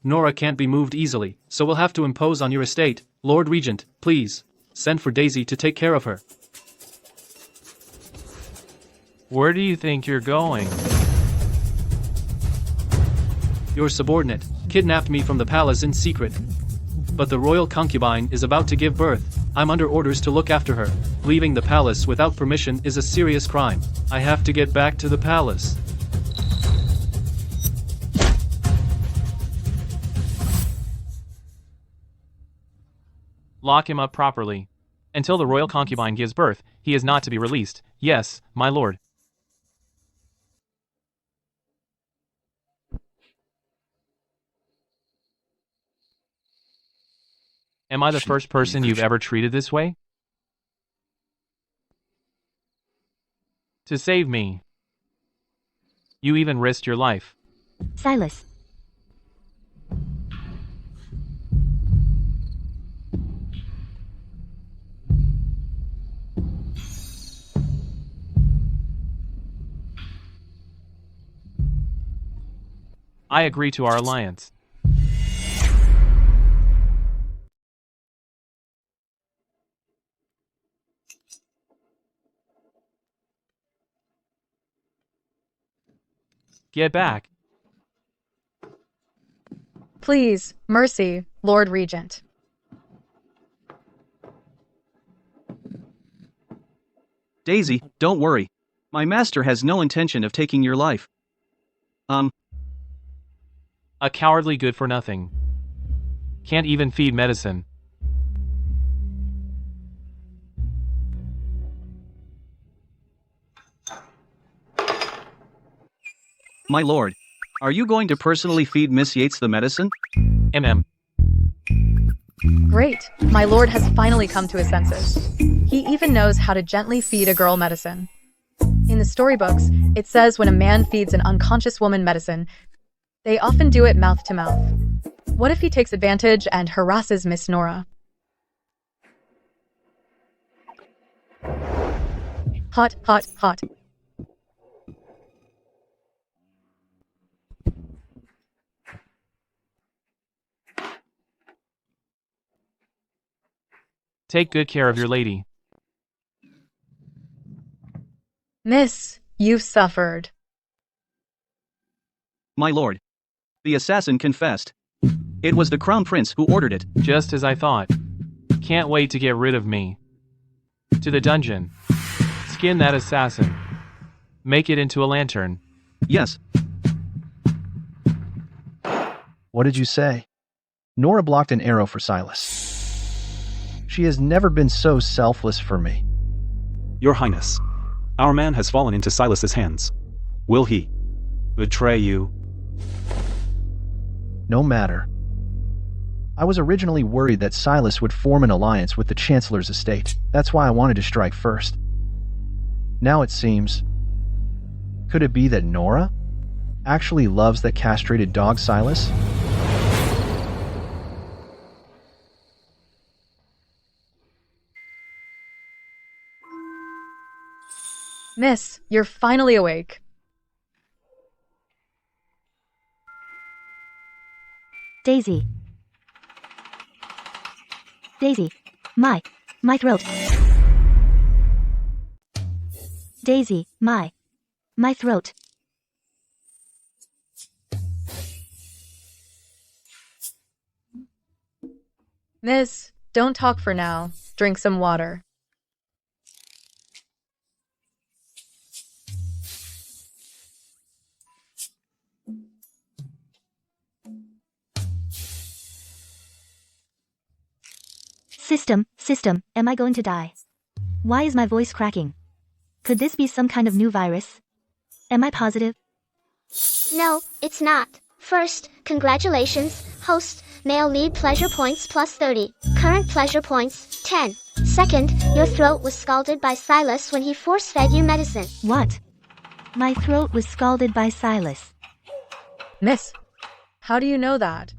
Nora can't be moved easily, so we'll have to impose on your estate. Lord Regent, please, send for Daisy to take care of her. Where do you think you're going? Your subordinate kidnapped me from the palace in secret. But the royal concubine is about to give birth. I'm under orders to look after her. Leaving the palace without permission is a serious crime. I have to get back to the palace. Lock him up properly. Until the royal concubine gives birth, he is not to be released. Yes, my lord. Am I the first person you've ever treated this way? To save me. You even risked your life. Silas. I agree to our alliance. Get back. Please, mercy, Lord Regent. Daisy, don't worry. My master has no intention of taking your life. A cowardly good-for-nothing. Can't even feed medicine. My lord, are you going to personally feed Miss Yates the medicine? Great. My lord has finally come to his senses. He even knows how to gently feed a girl medicine. In the storybooks, it says when a man feeds an unconscious woman medicine, they often do it mouth to mouth. What if he takes advantage and harasses Miss Nora? Hot, hot, hot. Take good care of your lady. Miss, you've suffered. My lord. The assassin confessed. It was the crown prince who ordered it. Just as I thought. Can't wait to get rid of me. To the dungeon. Skin that assassin. Make it into a lantern. Yes. What did you say? Nora blocked an arrow for Silas. She has never been so selfless for me. Your Highness, our man has fallen into Silas's hands. Will he betray you? No matter. I was originally worried that Silas would form an alliance with the Chancellor's estate. That's why I wanted to strike first. Now it seems... Could it be that Nora actually loves that castrated dog Silas? Miss, you're finally awake. Daisy. Daisy. My throat. Daisy, my throat. Miss, don't talk for now. Drink some water. System, am I going to die? Why is my voice cracking? Could this be some kind of new virus? Am I positive? No, it's not. First, congratulations, host, male lead pleasure points plus 30, current pleasure points, 10. Second, your throat was scalded by Silas when he force-fed you medicine. What? My throat was scalded by Silas. Miss, how do you know that?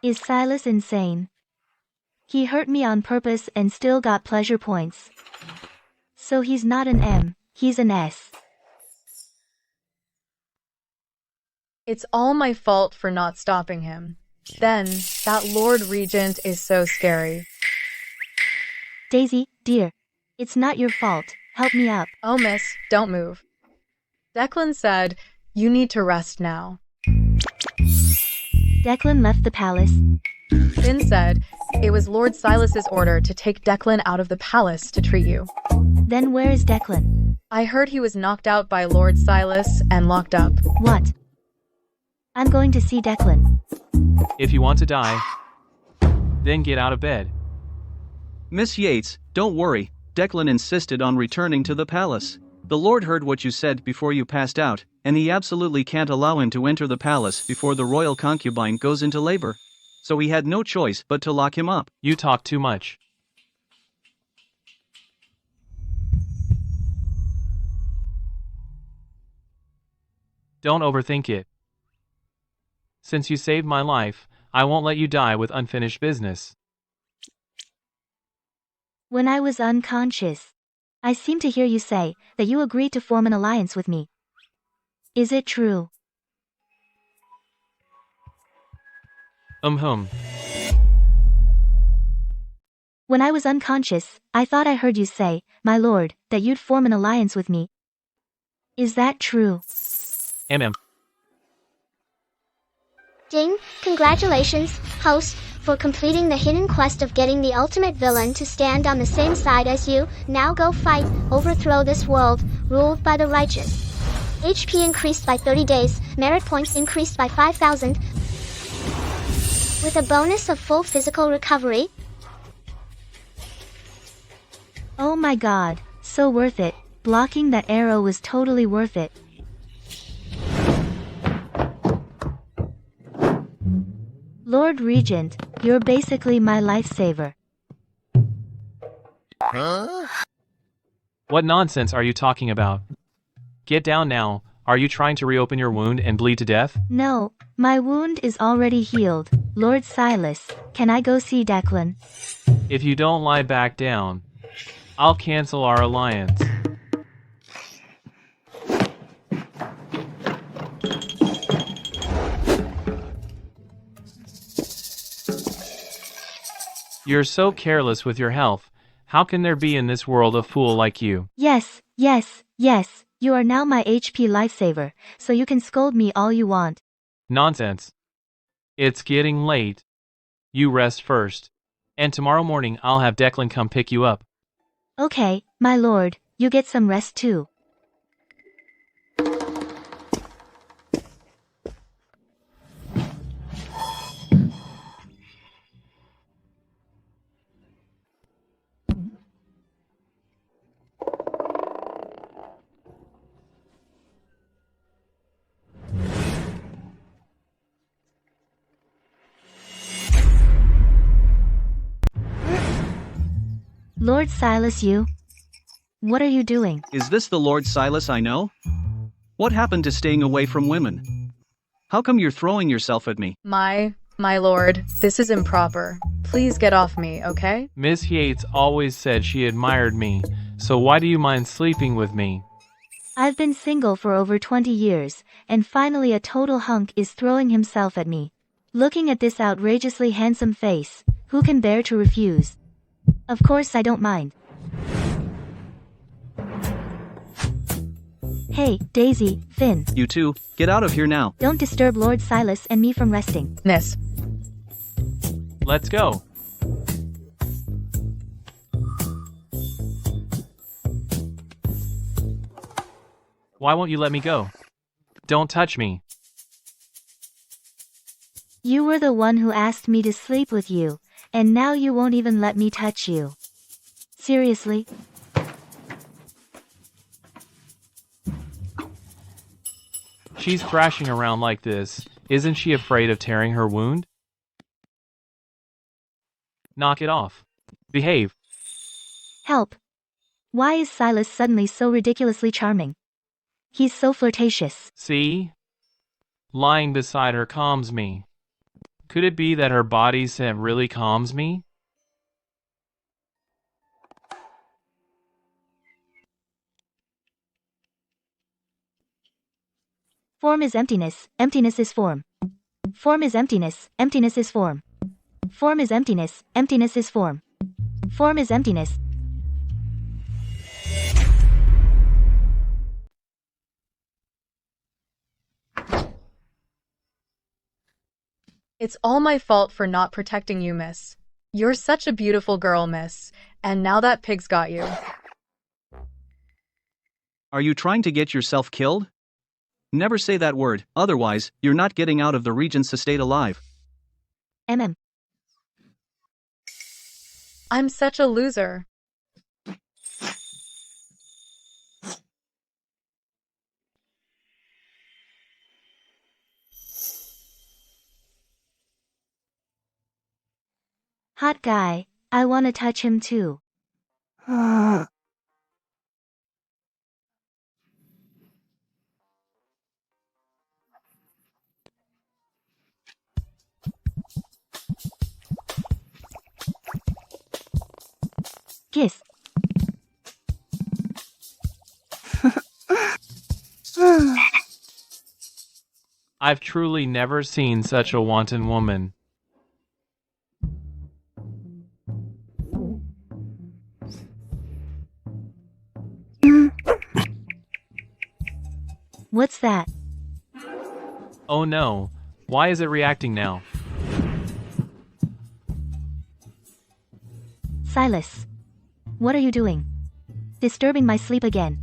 Is Silas insane? He hurt me on purpose and still got pleasure points. So he's not an M, he's an S. It's all my fault for not stopping him. Then, that Lord Regent is so scary. Daisy, dear, it's not your fault. Help me up. Oh, miss, don't move. Declan said, you need to rest now. Declan left the palace. Finn said, it was Lord Silas's order to take Declan out of the palace to treat you. Then where is Declan? I heard he was knocked out by Lord Silas and locked up. What? I'm going to see Declan. If you want to die, then get out of bed. Miss Yates, don't worry. Declan insisted on returning to the palace. The Lord heard what you said before you passed out, and he absolutely can't allow him to enter the palace before the royal concubine goes into labor. So he had no choice but to lock him up. You talk too much. Don't overthink it. Since you saved my life, I won't let you die with unfinished business. When I was unconscious, I seem to hear you say that you agreed to form an alliance with me. Is it true? When I was unconscious, I thought I heard you say, my lord, that you'd form an alliance with me. Is that true? Ding, congratulations, host, for completing the hidden quest of getting the ultimate villain to stand on the same side as you. Now go fight, overthrow this world, ruled by the righteous. HP increased by 30 days, merit points increased by 5,000, with a bonus of full physical recovery. Oh my god, so worth it. Blocking that arrow was totally worth it. Lord Regent, you're basically my lifesaver. What nonsense are you talking about? Get down now. Are you trying to reopen your wound and bleed to death? No, my wound is already healed. Lord Silas, can I go see Declan? If you don't lie back down, I'll cancel our alliance. You're so careless with your health. How can there be in this world a fool like you? Yes, yes, yes, you are now my HP lifesaver, so you can scold me all you want. Nonsense. It's getting late. You rest first. And tomorrow morning I'll have Declan come pick you up. Okay, my lord, you get some rest too. Lord Silas, you? What are you doing? Is this the Lord Silas I know? What happened to staying away from women? How come you're throwing yourself at me? My lord, this is improper. Please get off me, okay? Miss Yates always said she admired me, so why do you mind sleeping with me? I've been single for over 20 years, and finally a total hunk is throwing himself at me. Looking at this outrageously handsome face, who can bear to refuse? Of course I don't mind. Hey, Daisy, Finn. You two, get out of here now. Don't disturb Lord Silas and me from resting. Miss. Let's go. Why won't you let me go? Don't touch me. You were the one who asked me to sleep with you, and now you won't even let me touch you. Seriously? She's thrashing around like this. Isn't she afraid of tearing her wound? Knock it off. Behave. Help. Why is Silas suddenly so ridiculously charming? He's so flirtatious. See? Lying beside her calms me. Could it be that her body scent really calms me? Form is emptiness, emptiness is form. Form is emptiness, emptiness is form. Form is emptiness, emptiness is form. Form is emptiness. It's all my fault for not protecting you, miss. You're such a beautiful girl, miss. And now that pig's got you. Are you trying to get yourself killed? Never say that word, otherwise, you're not getting out of the Regent's estate alive. I'm such a loser. Hot guy, I wanna touch him too. Kiss. I've truly never seen such a wanton woman. What's that? Oh no, why is it reacting now? Silas. What are you doing? Disturbing my sleep again.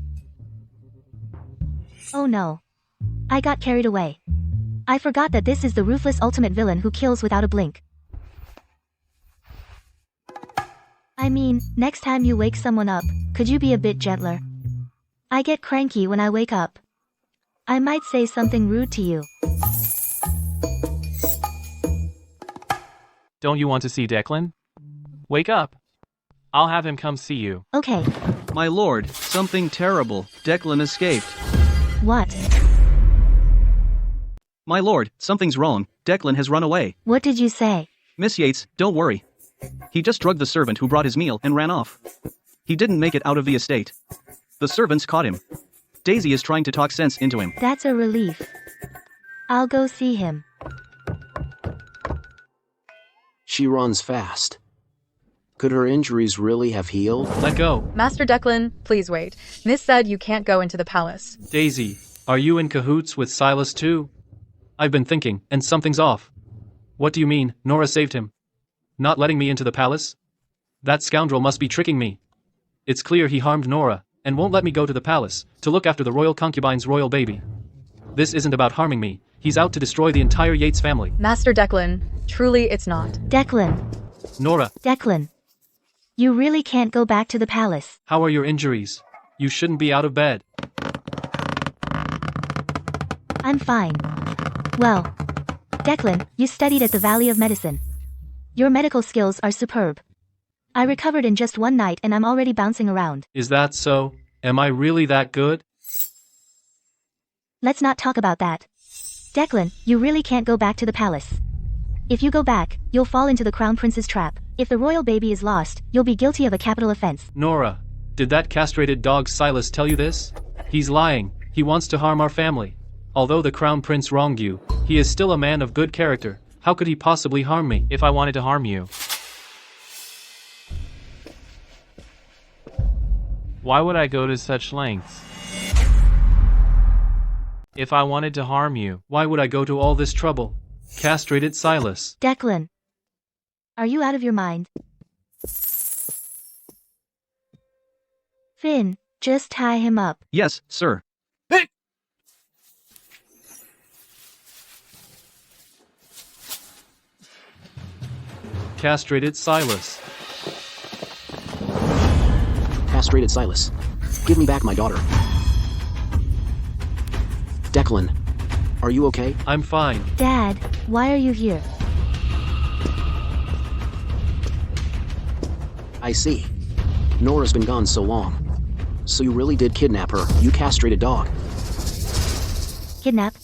Oh no. I got carried away. I forgot that this is the ruthless ultimate villain who kills without a blink. I mean, next time you wake someone up, could you be a bit gentler? I get cranky when I wake up. I might say something rude to you. Don't you want to see Declan? Wake up. I'll have him come see you. Okay. My lord, something terrible. Declan escaped. What? My lord, something's wrong. Declan has run away. What did you say? Miss Yates, don't worry. He just drugged the servant who brought his meal and ran off. He didn't make it out of the estate. The servants caught him. Daisy is trying to talk sense into him. That's a relief. I'll go see him. She runs fast. Could her injuries really have healed? Let go. Master Declan, please wait. Miss said you can't go into the palace. Daisy, are you in cahoots with Silas too? I've been thinking, and something's off. What do you mean, Nora saved him? Not letting me into the palace? That scoundrel must be tricking me. It's clear he harmed Nora, and won't let me go to the palace, to look after the royal concubine's royal baby. This isn't about harming me, he's out to destroy the entire Yates family. Master Declan, truly it's not. Declan. Nora, Declan. You really can't go back to the palace. how are your injuries? You shouldn't be out of bed. I'm fine. Well, Declan, you studied at the Valley of Medicine. Your medical skills are superb. I recovered in just one night and I'm already bouncing around. Is that so? Am I really that good? Let's not talk about that. Declan, you really can't go back to the palace. If you go back, you'll fall into the Crown Prince's trap. If the royal baby is lost, you'll be guilty of a capital offense. Nora, did that castrated dog Silas tell you this? He's lying, he wants to harm our family. Although the Crown Prince wronged you, he is still a man of good character. How could he possibly harm me? If I wanted to harm you, why would I go to such lengths? If I wanted to harm you, Why would I go to all this trouble? Castrated Silas. Declan. Are you out of your mind? Finn, just tie him up. Yes, sir. Castrated Silas. Castrated Silas. Give me back my daughter. Declan, are you okay? I'm fine. Dad, why are you here? I see. Nora's been gone so long. So you really did kidnap her, you castrated dog. Kidnap?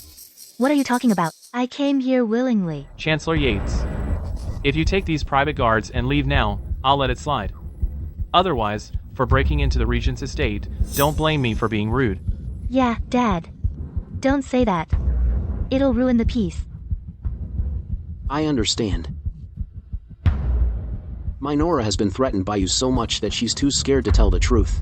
What are you talking about? I came here willingly. Chancellor Yates, if you take these private guards and leave now, I'll let it slide. Otherwise, for breaking into the Regent's estate, don't blame me for being rude. Yeah, Dad. Don't say that. It'll ruin the peace. I understand. My Nora has been threatened by you so much that she's too scared to tell the truth.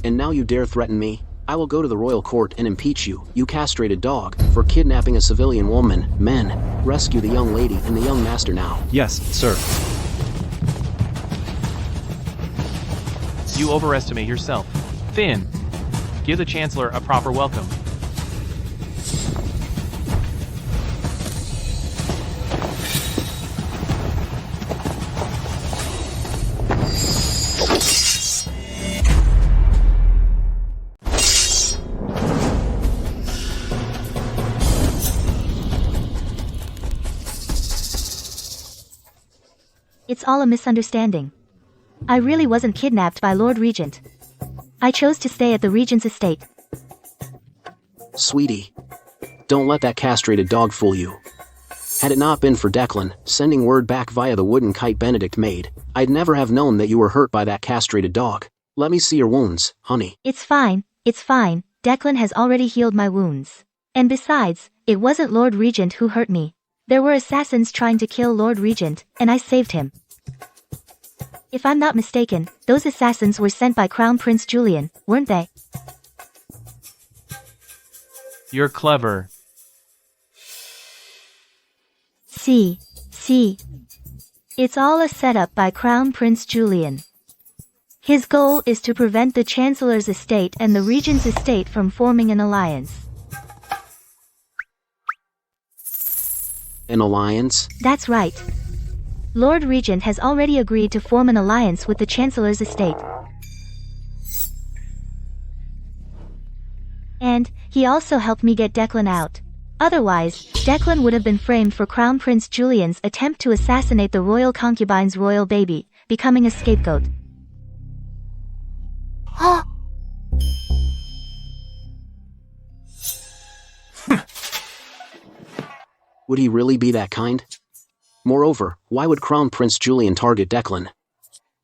And now you dare threaten me? I will go to the royal court and impeach you, you castrated dog, for kidnapping a civilian woman. Men, rescue the young lady and the young master now. Yes, sir. You overestimate yourself. Finn, give the Chancellor a proper welcome. It's all a misunderstanding. I really wasn't kidnapped by Lord Regent. I chose to stay at the Regent's estate. Sweetie, don't let that castrated dog fool you. Had it not been for Declan sending word back via the wooden kite Benedict made, I'd never have known that you were hurt by that castrated dog. Let me see your wounds, honey. It's fine, it's fine. Declan has already healed my wounds. And besides, it wasn't Lord Regent who hurt me. There were assassins trying to kill Lord Regent, and I saved him. If I'm not mistaken, those assassins were sent by Crown Prince Julian, weren't they? You're clever. See. It's all a setup by Crown Prince Julian. His goal is to prevent the Chancellor's estate and the Regent's estate from forming an alliance. An alliance? That's right. Lord Regent has already agreed to form an alliance with the Chancellor's estate. And he also helped me get Declan out. Otherwise, Declan would have been framed for Crown Prince Julian's attempt to assassinate the royal concubine's royal baby, becoming a scapegoat. Would he really be that kind? Moreover, why would Crown Prince Julian target Declan?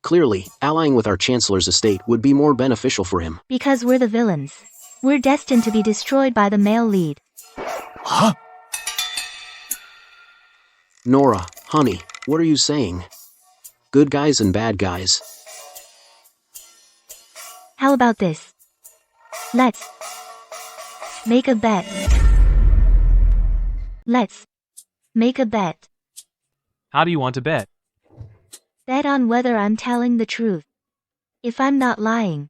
Clearly, allying with our Chancellor's estate would be more beneficial for him. Because we're the villains. We're destined to be destroyed by the male lead. Huh? Nora, honey, what are you saying? Good guys and bad guys. How about this? Let's make a bet. Let's make a bet. How do you want to bet? Bet on whether I'm telling the truth. If I'm not lying,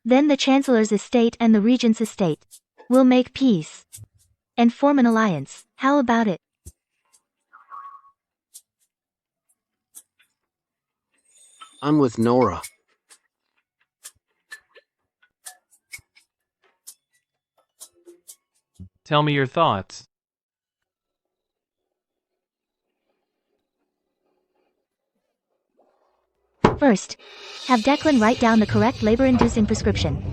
then the Chancellor's estate and the Regent's estate will make peace and form an alliance. How about it? I'm with Nora. Tell me your thoughts. First, have Declan write down the correct labor-inducing prescription.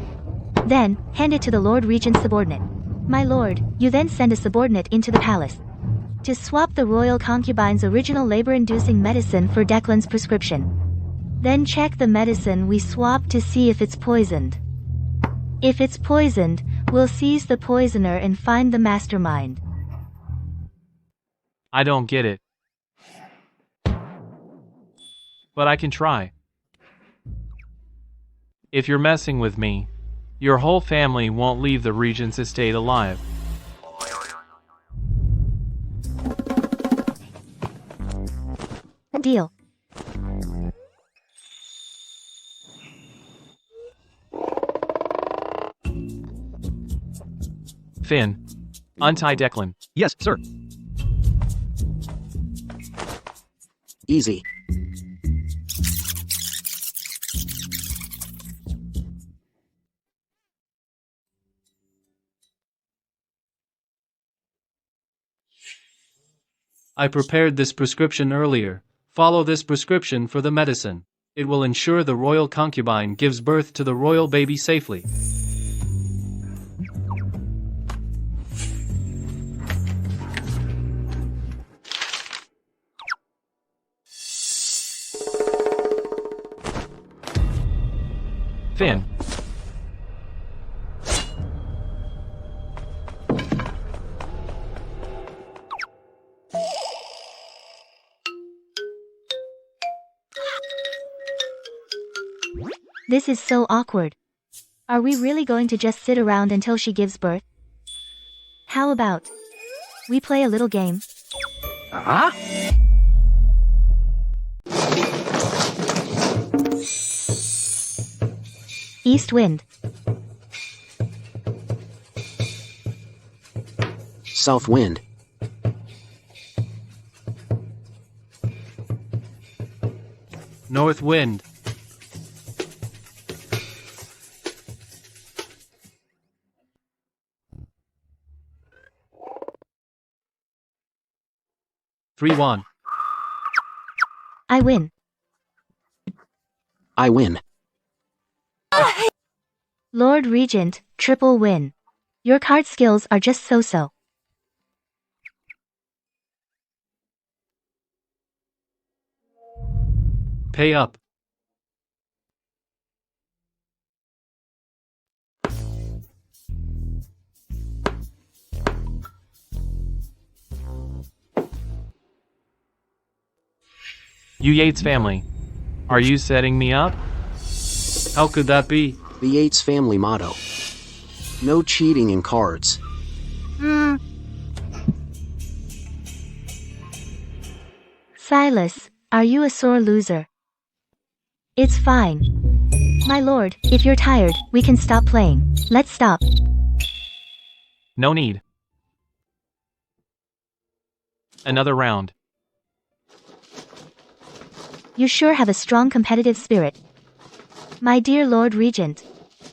Then, hand it to the Lord Regent's subordinate. My lord, you then send a subordinate into the palace to swap the royal concubine's original labor-inducing medicine for Declan's prescription. Then check the medicine we swapped to see if it's poisoned. If it's poisoned, we'll seize the poisoner and find the mastermind. I don't get it. But I can try. If you're messing with me, your whole family won't leave the Regent's estate alive. Deal. Finn, untie Declan. Yes, sir. Easy. I prepared this prescription earlier. Follow this prescription for the medicine. It will ensure the royal concubine gives birth to the royal baby safely. Finn. This is so awkward. Are we really going to just sit around until she gives birth? How about we play a little game? East wind. South wind. North wind. Three one. I win. I win. Lord Regent, triple win. Your card skills are just so-so. Pay up. You Yates family. Are you setting me up? How could that be? The Yates family motto. No cheating in cards. Silas, are you a sore loser? It's fine. My lord, if you're tired, we can stop playing. Let's stop. No need. Another round. You sure have a strong competitive spirit. My dear Lord Regent.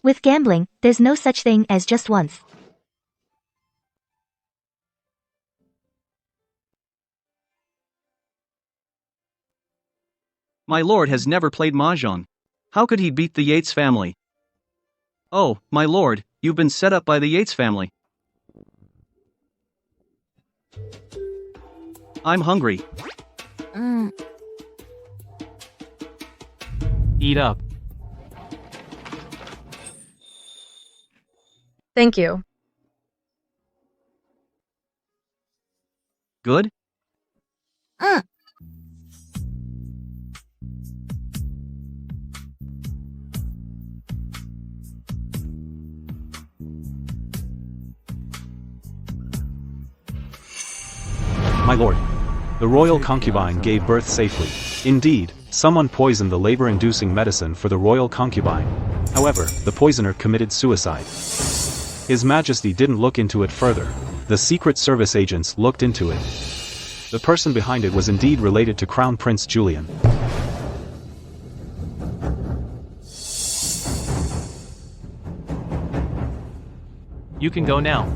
With gambling, there's no such thing as just once. My lord has never played mahjong. How could he beat the Yates family? Oh, my lord, you've been set up by the Yates family. I'm hungry. Eat up. Thank you. Good? My lord, the royal concubine gave birth safely. Indeed, someone poisoned the labor-inducing medicine for the royal concubine. However, the poisoner committed suicide. His Majesty didn't look into it further. The Secret Service agents looked into it. The person behind it was indeed related to Crown Prince Julian. You can go now.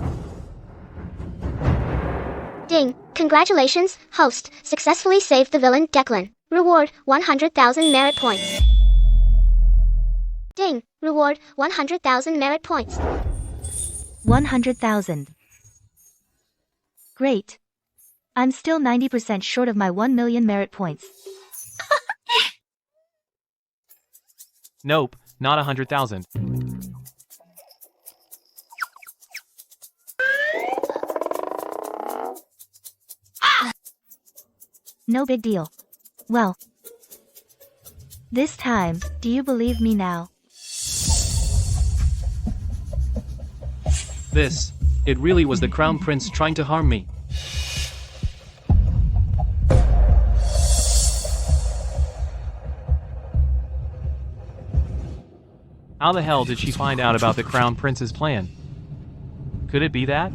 Ding. Congratulations, host. Successfully saved the villain, Declan. Reward, 100,000 merit points. Ding. Reward, 100,000 merit points. 100,000. Great. I'm still 90% short of my 1 million merit points. Nope, not 100,000. No big deal. Well, this time, do you believe me now? It really was the Crown Prince trying to harm me. How the hell did she find out about the Crown Prince's plan? Could it be that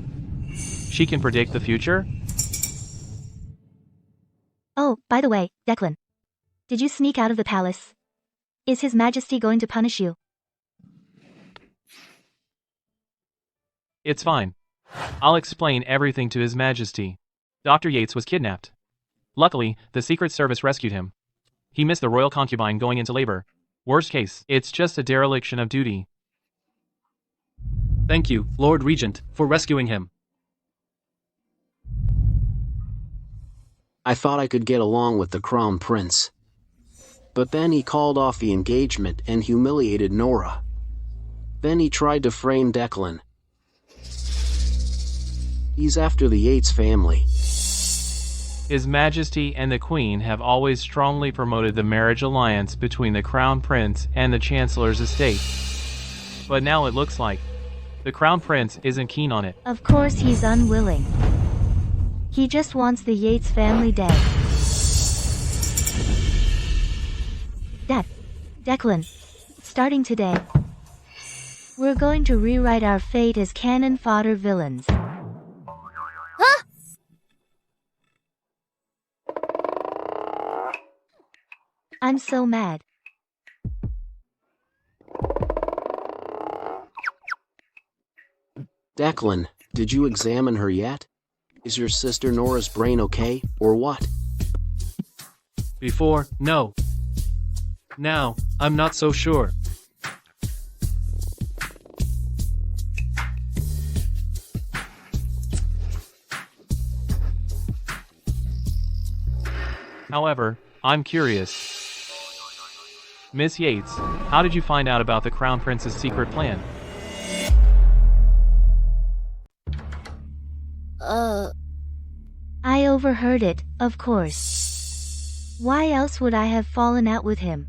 she can predict the future? Oh, by the way, Declan. Did you sneak out of the palace? Is His Majesty going to punish you? It's fine. I'll explain everything to His Majesty. Dr. Yates was kidnapped. Luckily, the Secret Service rescued him. He missed the royal concubine going into labor. Worst case, it's just a dereliction of duty. Thank you, Lord Regent, for rescuing him. I thought I could get along with the Crown Prince. But then he called off the engagement and humiliated Nora. Then he tried to frame Declan. He's after the Yates family. His Majesty and the Queen have always strongly promoted the marriage alliance between the Crown Prince and the Chancellor's estate. But now it looks like the Crown Prince isn't keen on it. Of course he's unwilling. He just wants the Yates family dead. Declan, starting today, we're going to rewrite our fate as cannon fodder villains. Huh? I'm so mad. Declan, did you examine her yet? Is your sister Nora's brain okay, or what? Before, no. Now, I'm not so sure. However, I'm curious. Miss Yates, how did you find out about the Crown Prince's secret plan? I overheard it, of course. Why else would I have fallen out with him?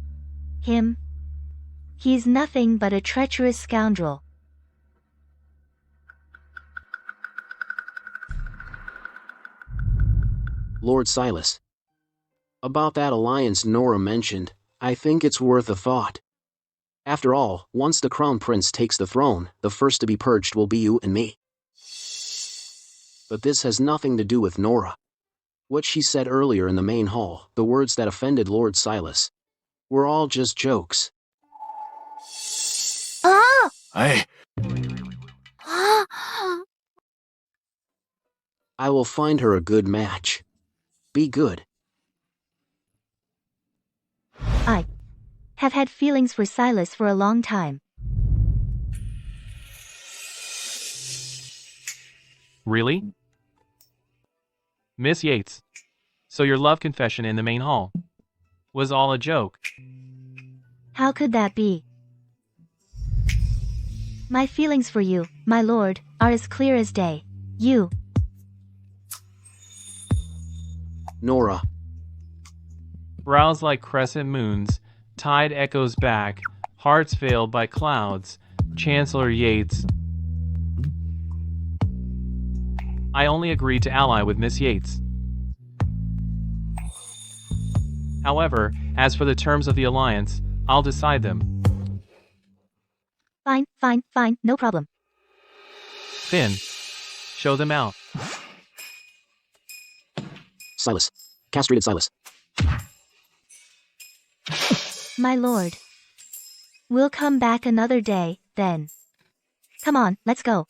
He's nothing but a treacherous scoundrel. Lord Silas. About that alliance Nora mentioned, I think it's worth a thought. After all, once the Crown Prince takes the throne, the first to be purged will be you and me. But this has nothing to do with Nora. What she said earlier in the main hall, the words that offended Lord Silas, were all just jokes. I will find her a good match. Be good. I have had feelings for Silas for a long time. Really? Miss Yates, so your love confession in the main hall was all a joke? How could that be? My feelings for you, my lord, are as clear as day. You. Nora. Brows like crescent moons, tide echoes back, hearts veiled by clouds, Chancellor Yates. I only agreed to ally with Miss Yates. However, as for the terms of the alliance, I'll decide them. Fine, no problem. Finn, show them out. Silas. Castrated Silas. My lord. We'll come back another day, then. Come on, let's go.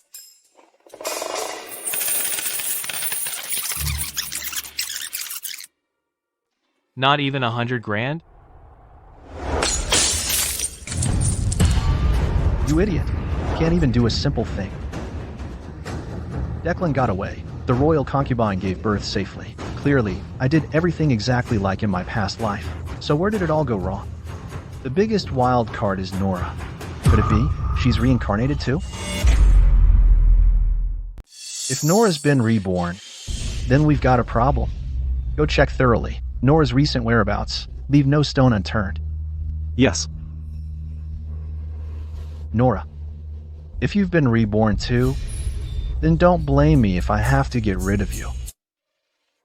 Not even 100 grand? You idiot. Can't even do a simple thing. Declan got away. The royal concubine gave birth safely. Clearly, I did everything exactly like in my past life. So where did it all go wrong? The biggest wild card is Nora. Could it be she's reincarnated too? If Nora's been reborn, then we've got a problem. Go check thoroughly. Nora's recent whereabouts. Leave no stone unturned. Yes. Nora, if you've been reborn too, then don't blame me if I have to get rid of you.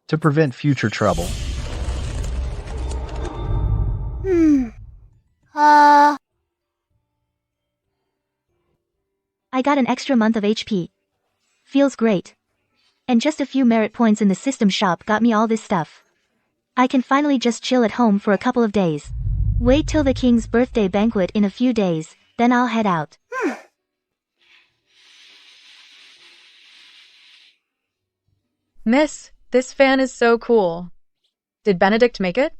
To prevent future trouble. I got an extra month of HP. Feels great. And just a few merit points in the system shop got me all this stuff. I can finally just chill at home for a couple of days. Wait till the king's birthday banquet in a few days, then I'll head out. Miss, this fan is so cool. Did Benedict make it?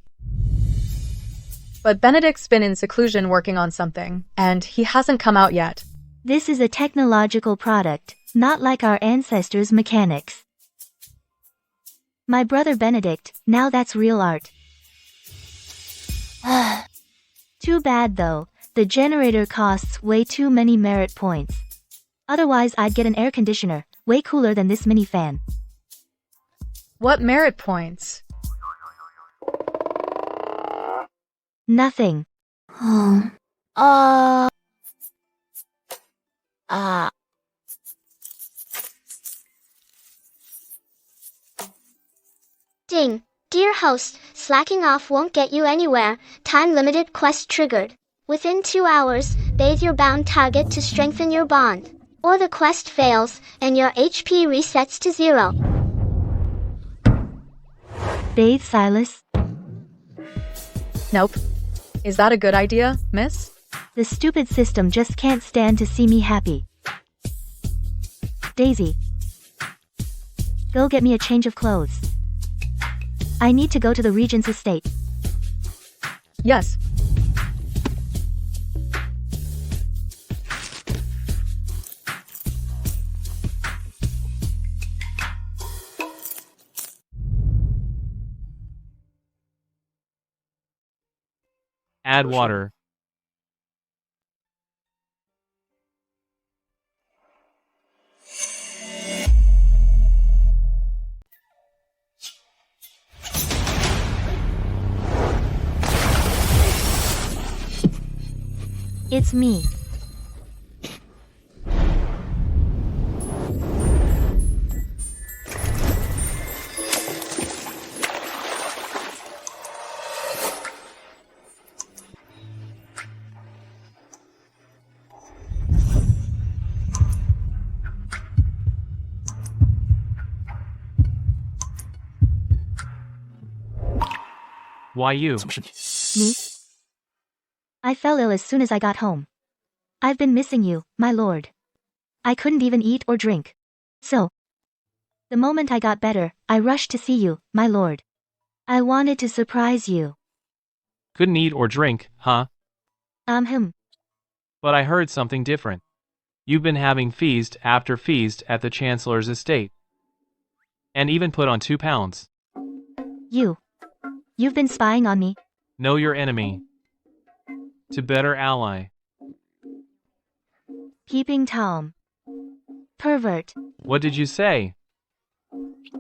But Benedict's been in seclusion working on something, and he hasn't come out yet. This is a technological product, not like our ancestors' mechanics. My brother Benedict, now that's real art. Too bad though, the generator costs way too many merit points. Otherwise I'd get an air conditioner, way cooler than this mini fan. What merit points? Nothing. Ding. Dear host, slacking off won't get you anywhere. Time-limited quest triggered. Within 2 hours, bathe your bound target to strengthen your bond. Or the quest fails, and your HP resets to 0. Bathe Silas? Nope. Is that a good idea, miss? The stupid system just can't stand to see me happy. Daisy. Go get me a change of clothes. I need to go to the Regent's estate. Yes. Add water. It's me. Why you? Me? I fell ill as soon as I got home. I've been missing you, my lord. I couldn't even eat or drink. So, the moment I got better, I rushed to see you, my lord. I wanted to surprise you. Couldn't eat or drink, huh? But I heard something different. You've been having feast after feast at the Chancellor's estate. And even put on 2 pounds. You've been spying on me? Know your enemy. To better ally. Peeping Tom. Pervert. What did you say?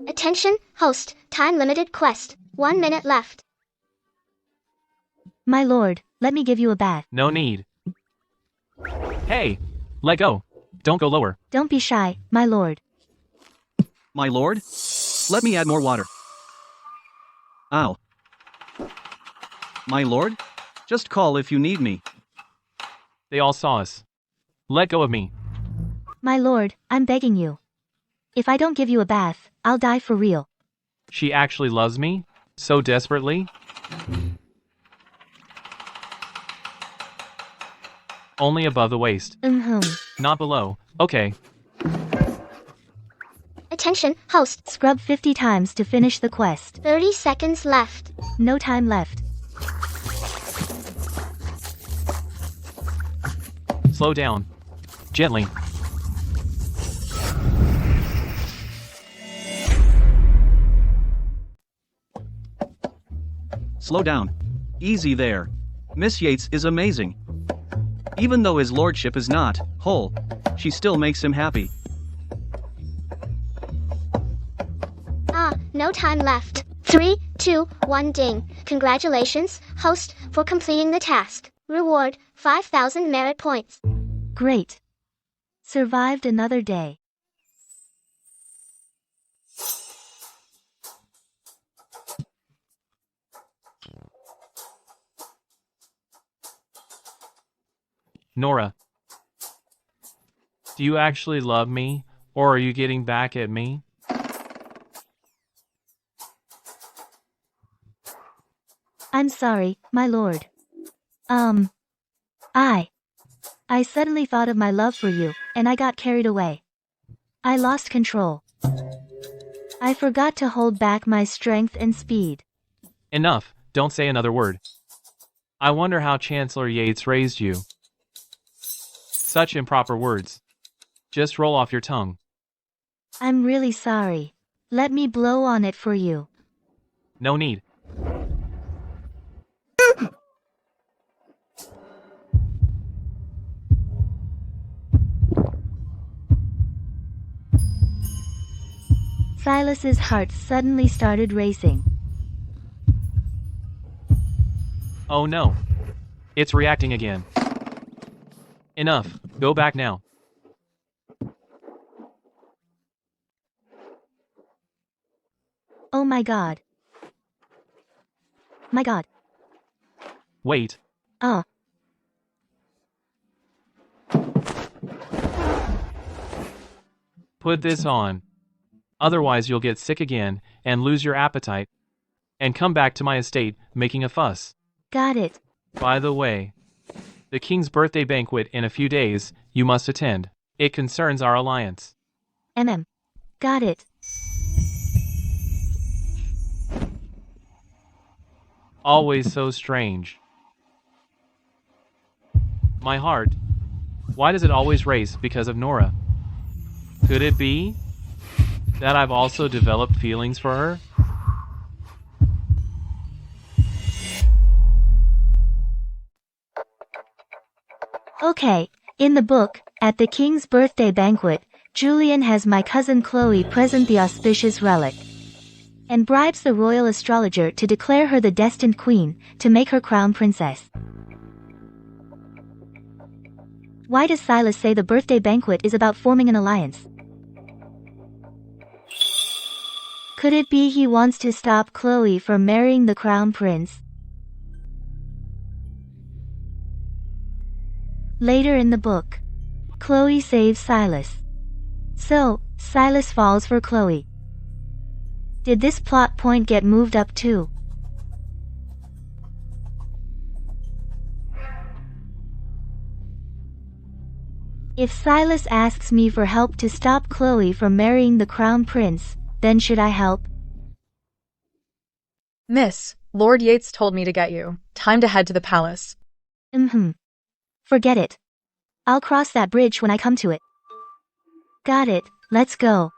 Attention, host, time-limited quest. 1 minute left. My lord, let me give you a bath. No need. Hey! Let go. Don't go lower. Don't be shy, my lord. My lord? Let me add more water. Ow. My lord? Just call if you need me. They all saw us. Let go of me. My lord, I'm begging you. If I don't give you a bath, I'll die for real. She actually loves me? So desperately? Only above the waist. Not below. Okay. Attention, host. Scrub 50 times to finish the quest. 30 seconds left. No time left. Slow down. Gently. Slow down. Easy there. Miss Yates is amazing. Even though his lordship is not whole, she still makes him happy. No time left. 3, 2, 1 ding. Congratulations, host, for completing the task. Reward, 5,000 merit points. Great. Survived another day. Nora. Do you actually love me, or are you getting back at me? I'm sorry, my lord. I suddenly thought of my love for you, and I got carried away. I lost control. I forgot to hold back my strength and speed. Enough, don't say another word. I wonder how Chancellor Yates raised you. Such improper words. Just roll off your tongue. I'm really sorry. Let me blow on it for you. No need. Silas's heart suddenly started racing. Oh no. It's reacting again. Enough. Go back now. Oh my god. My god. Wait. Put this on. Otherwise you'll get sick again and lose your appetite. And come back to my estate making a fuss. Got it. By the way, the king's birthday banquet in a few days, you must attend. It concerns our alliance. Got it. Always so strange. My heart. Why does it always race because of Nora? Could it be that I've also developed feelings for her? Okay, in the book, at the king's birthday banquet, Julian has my cousin Chloe present the auspicious relic and bribes the royal astrologer to declare her the destined queen, to make her crown princess. Why does Silas say the birthday banquet is about forming an alliance? Could it be he wants to stop Chloe from marrying the crown prince? Later in the book, Chloe saves Silas. So, Silas falls for Chloe. Did this plot point get moved up too? If Silas asks me for help to stop Chloe from marrying the crown prince, then should I help? Miss, Lord Yates told me to get you. Time to head to the palace. Forget it. I'll cross that bridge when I come to it. Got it, let's go.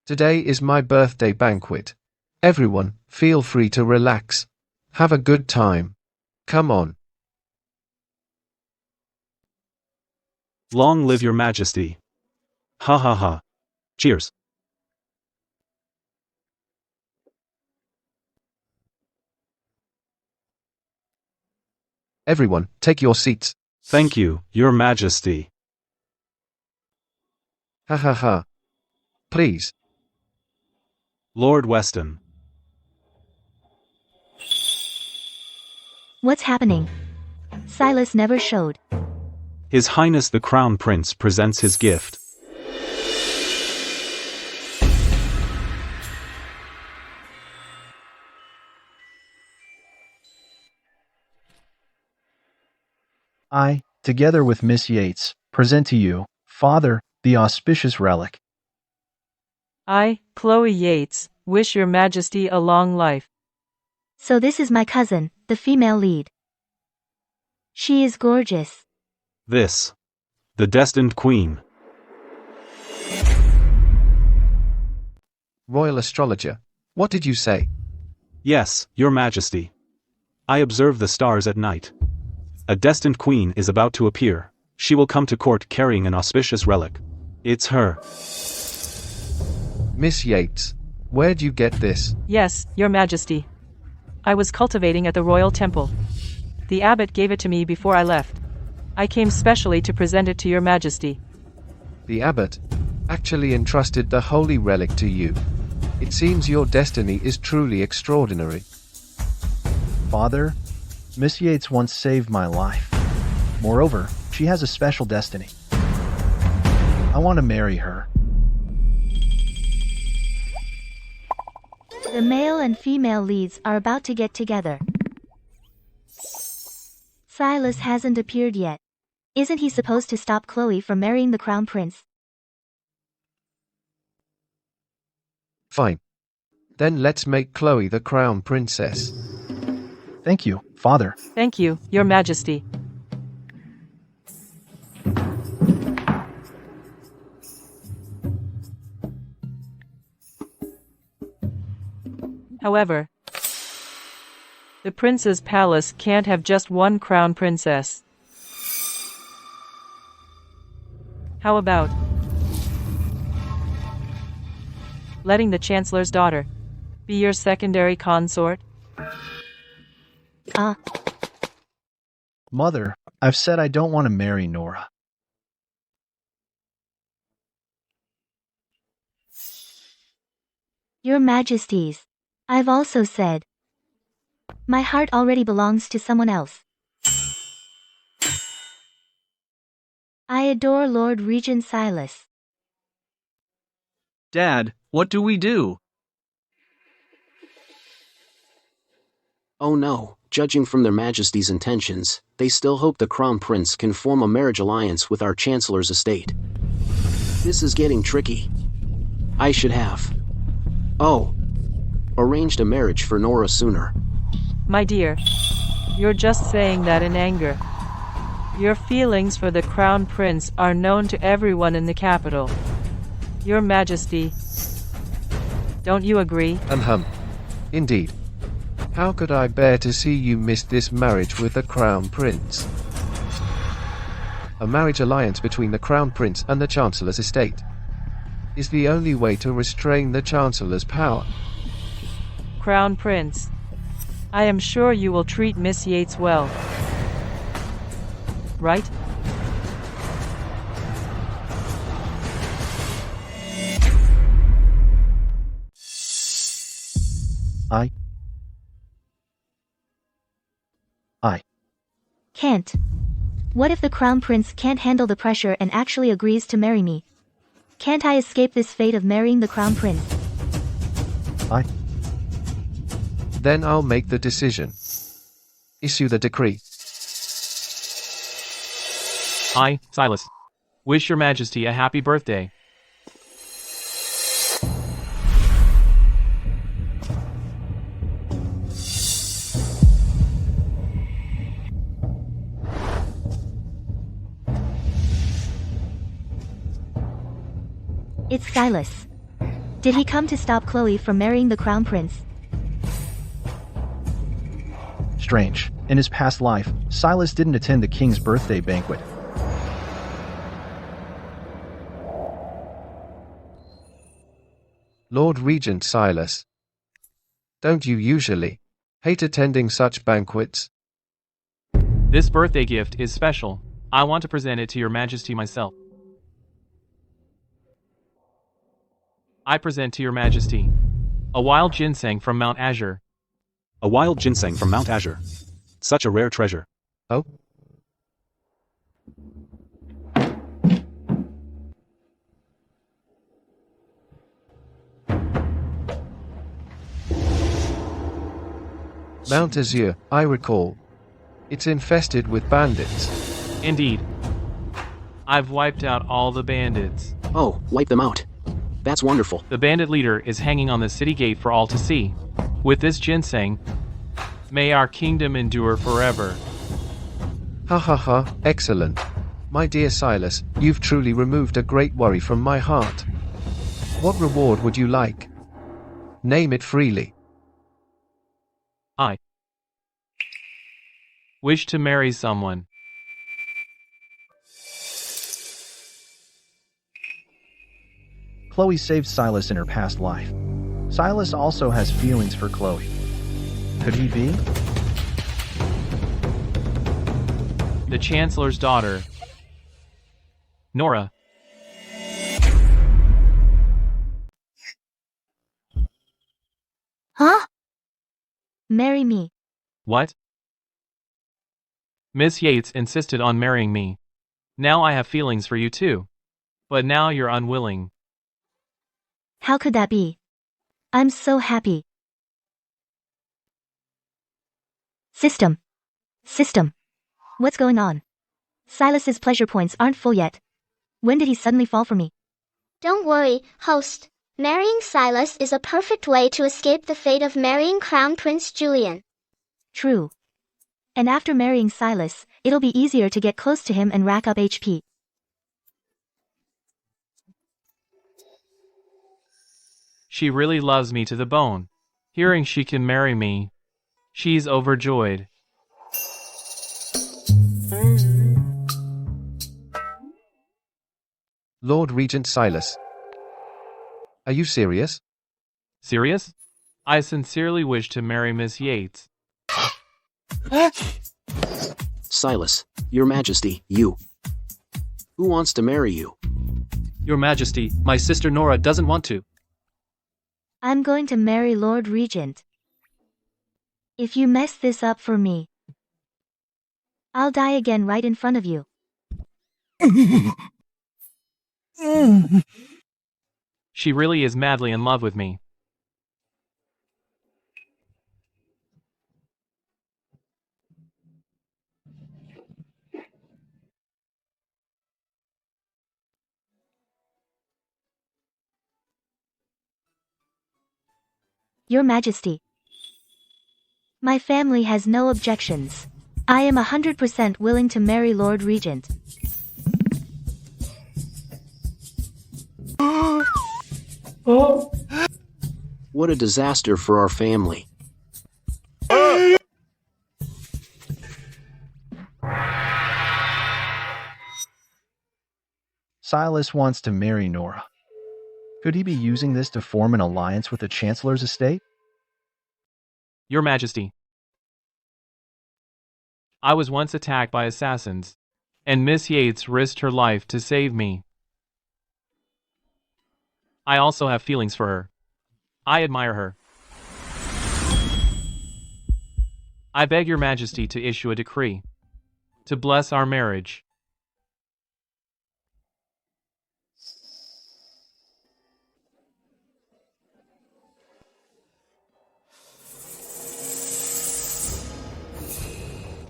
Today is my birthday banquet. Everyone, feel free to relax. Have a good time. Come on. Long live your majesty. Ha ha ha. Cheers. Everyone, take your seats. Thank you, your majesty. Ha ha ha. Please. Lord Weston. What's happening? Silas never showed. His Highness the Crown Prince presents his gift. I, together with Miss Yates, present to you, Father, the auspicious relic. I, Chloe Yates, wish your majesty a long life. So this is my cousin, the female lead. She is gorgeous. This. The destined queen. Royal astrologer, what did you say? Yes, your majesty. I observe the stars at night. A destined queen is about to appear. She will come to court carrying an auspicious relic. It's her. Miss Yates, where'd you get this? Yes, your majesty. I was cultivating at the royal temple. The abbot gave it to me before I left. I came specially to present it to your majesty. The abbot actually entrusted the holy relic to you. It seems your destiny is truly extraordinary. Father, Miss Yates once saved my life. Moreover, she has a special destiny. I want to marry her. The male and female leads are about to get together. Silas hasn't appeared yet. Isn't he supposed to stop Chloe from marrying the crown prince? Fine. Then let's make Chloe the crown princess. Thank you, Father. Thank you, your majesty. However, the prince's palace can't have just one crown princess. How about letting the chancellor's daughter be your secondary consort? Mother, I've said I don't want to marry Nora. Your Majesties, I've also said. My heart already belongs to someone else. I adore Lord Regent Silas. Dad, what do we do? Oh no, judging from their majesties' intentions, they still hope the crown prince can form a marriage alliance with our chancellor's estate. This is getting tricky. I should have arranged a marriage for Nora sooner. My dear, you're just saying that in anger. Your feelings for the crown prince are known to everyone in the capital. Your Majesty, don't you agree? Indeed. How could I bear to see you miss this marriage with the crown prince? A marriage alliance between the crown prince and the chancellor's estate is the only way to restrain the chancellor's power. Crown Prince, I am sure you will treat Miss Yates well. Right? I Can't. What if the crown prince can't handle the pressure and actually agrees to marry me? Can't I escape this fate of marrying the crown prince? Then I'll make the decision. Issue the decree. I, Silas, wish your majesty a happy birthday. It's Silas. Did he come to stop Chloe from marrying the crown prince? Strange. In his past life, Silas didn't attend the king's birthday banquet. Lord Regent Silas, don't you usually hate attending such banquets? This birthday gift is special. I want to present it to your majesty myself. I present to your majesty A wild ginseng from Mount Azure. A wild ginseng from Mount Azure. Such a rare treasure. Oh? Mount Azure, I recall. It's infested with bandits. Indeed. I've wiped out all the bandits. Oh, wipe them out. That's wonderful. The bandit leader is hanging on the city gate for all to see. With this ginseng, may our kingdom endure forever. Ha ha ha, excellent. My dear Silas, you've truly removed a great worry from my heart. What reward would you like? Name it freely. I wish to marry someone. Chloe saved Silas in her past life. Silas also has feelings for Chloe. Could he be? The Chancellor's daughter, Nora. Huh? Marry me. What? Miss Yates insisted on marrying me. Now I have feelings for you too. But now you're unwilling. How could that be? I'm so happy. System. What's going on? Silas's pleasure points aren't full yet. When did he suddenly fall for me? Don't worry, host. Marrying Silas is a perfect way to escape the fate of marrying Crown Prince Julian. True. And after marrying Silas, it'll be easier to get close to him and rack up HP. She really loves me to the bone. Hearing she can marry me, she's overjoyed. Lord Regent Silas. Are you serious? Serious? I sincerely wish to marry Miss Yates. Silas, Your Majesty, you. Who wants to marry you? Your Majesty, my sister Nora doesn't want to. I'm going to marry Lord Regent. If you mess this up for me, I'll die again right in front of you. She really is madly in love with me. Your Majesty. My family has no objections. I am 100% willing to marry Lord Regent. What a disaster for our family. Silas wants to marry Nora. Could he be using this to form an alliance with the Chancellor's estate? Your Majesty. I was once attacked by assassins, and Miss Yates risked her life to save me. I also have feelings for her. I admire her. I beg Your Majesty to issue a decree to bless our marriage.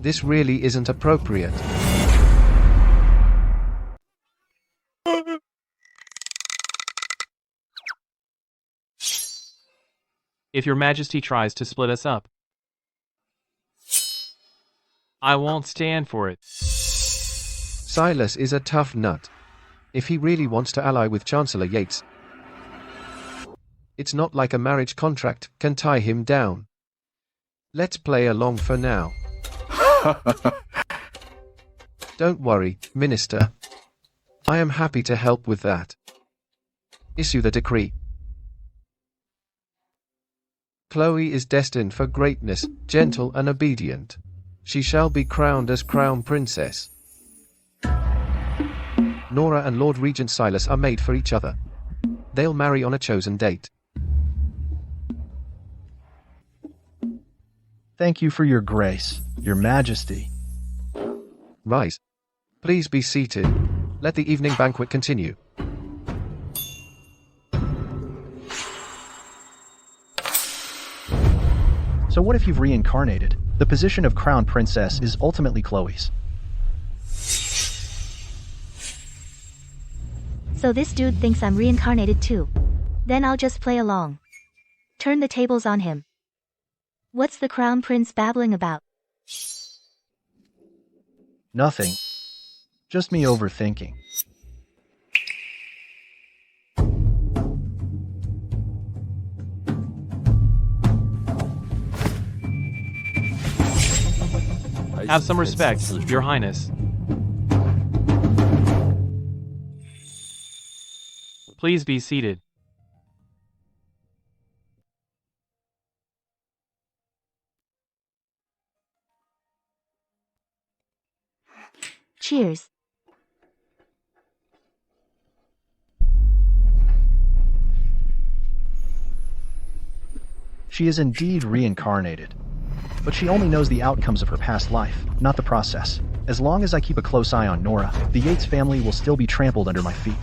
This really isn't appropriate. If Your Majesty tries to split us up, I won't stand for it. Silas is a tough nut. If he really wants to ally with Chancellor Yates, it's not like a marriage contract can tie him down. Let's play along for now. Don't worry, Minister. I am happy to help with that. Issue the decree. Chloe is destined for greatness, gentle and obedient. She shall be crowned as Crown Princess. Nora and Lord Regent Silas are made for each other. They'll marry on a chosen date. Thank you for your grace, your majesty. Rise. Please be seated. Let the evening banquet continue. So what if you've reincarnated? The position of crown princess is ultimately Chloe's. So this dude thinks I'm reincarnated too. Then I'll just play along. Turn the tables on him. What's the crown prince babbling about? Nothing. Just me overthinking. Have some respect, Your Highness. Please be seated. Cheers. She is indeed reincarnated. But she only knows the outcomes of her past life, not the process. As long as I keep a close eye on Nora, the Yates family will still be trampled under my feet.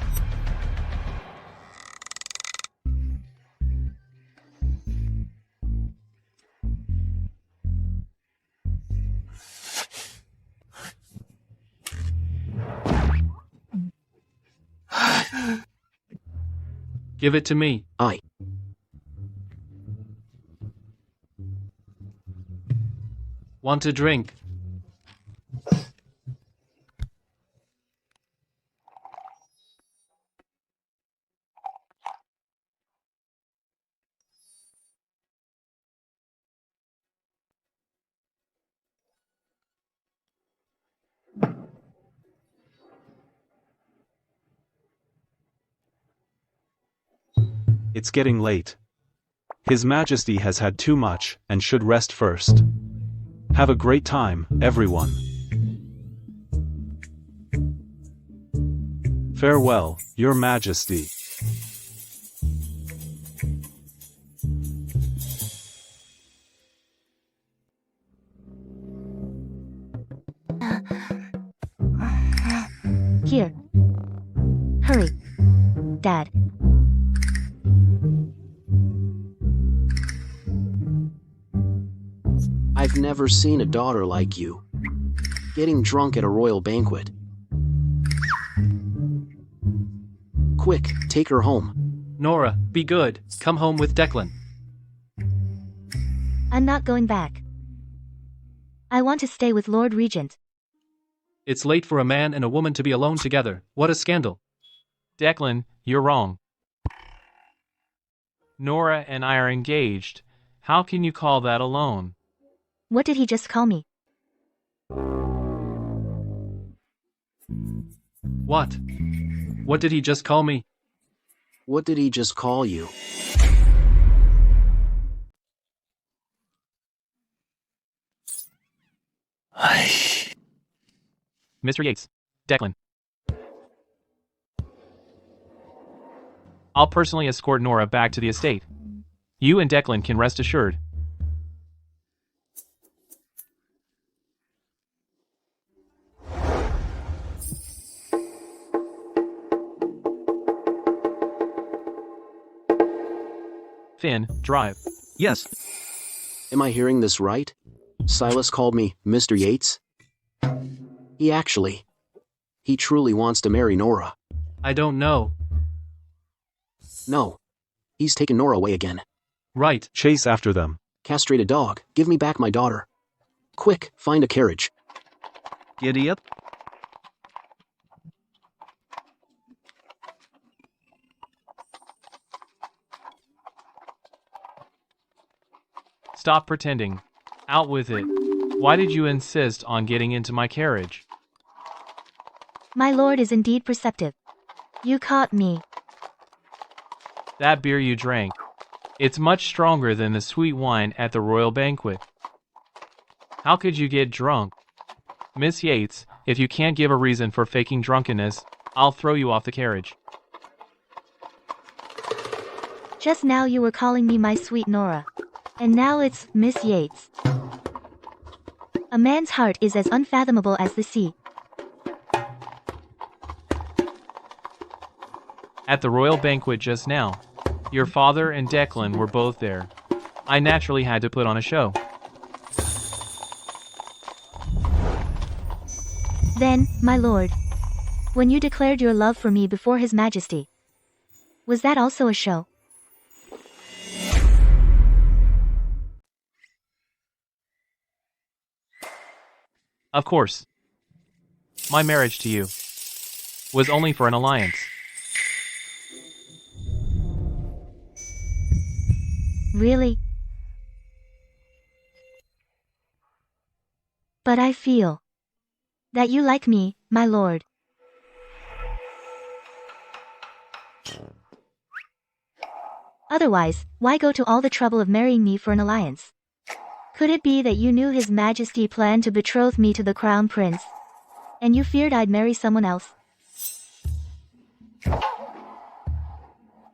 Give it to me. Aye. Want a drink? It's getting late. His Majesty has had too much and should rest first. Have a great time, everyone. Farewell, Your Majesty. Here. Hurry. Dad. I've never seen a daughter like you. Getting drunk at a royal banquet. Quick, take her home. Nora, be good. Come home with Declan. I'm not going back. I want to stay with Lord Regent. It's late for a man and a woman to be alone together. What a scandal. Declan, you're wrong. Nora and I are engaged. How can you call that alone? What did he just call me? What? What did he just call me? What did he just call you? Mr. Yates. Declan. I'll personally escort Nora back to the estate. You and Declan can rest assured. Finn, drive. Yes. Am I hearing this right? Silas called me Mr. Yates? He truly wants to marry Nora. I don't know. No. He's taken Nora away again. Right. Chase after them. Castrated dog, give me back my daughter. Quick, find a carriage. Giddy up. Stop pretending. Out with it. Why did you insist on getting into my carriage? My lord is indeed perceptive. You caught me. That beer you drank. It's much stronger than the sweet wine at the royal banquet. How could you get drunk? Miss Yates, if you can't give a reason for faking drunkenness, I'll throw you off the carriage. Just now you were calling me my sweet Nora. And now it's Miss Yates. A man's heart is as unfathomable as the sea. At the royal banquet just now, your father and Declan were both there. I naturally had to put on a show. Then, my lord, when you declared your love for me before His Majesty, was that also a show? Of course. My marriage to you was only for an alliance. Really? But I feel that you like me, my lord. Otherwise, why go to all the trouble of marrying me for an alliance? Could it be that you knew His Majesty planned to betroth me to the Crown Prince, and you feared I'd marry someone else?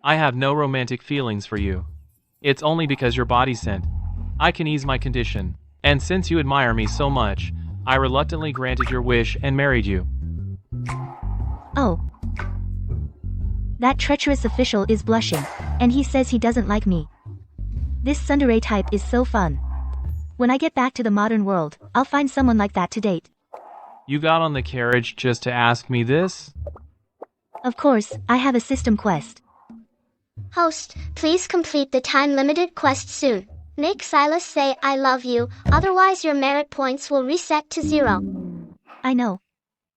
I have no romantic feelings for you. It's only because your body sent. I can ease my condition, and since you admire me so much, I reluctantly granted your wish and married you. Oh. That treacherous official is blushing, and he says he doesn't like me. This tsundere type is so fun. When I get back to the modern world, I'll find someone like that to date. You got on the carriage just to ask me this? Of course, I have a system quest. Host, please complete the time-limited quest soon. Make Silas say I love you, otherwise your merit points will reset to 0. I know.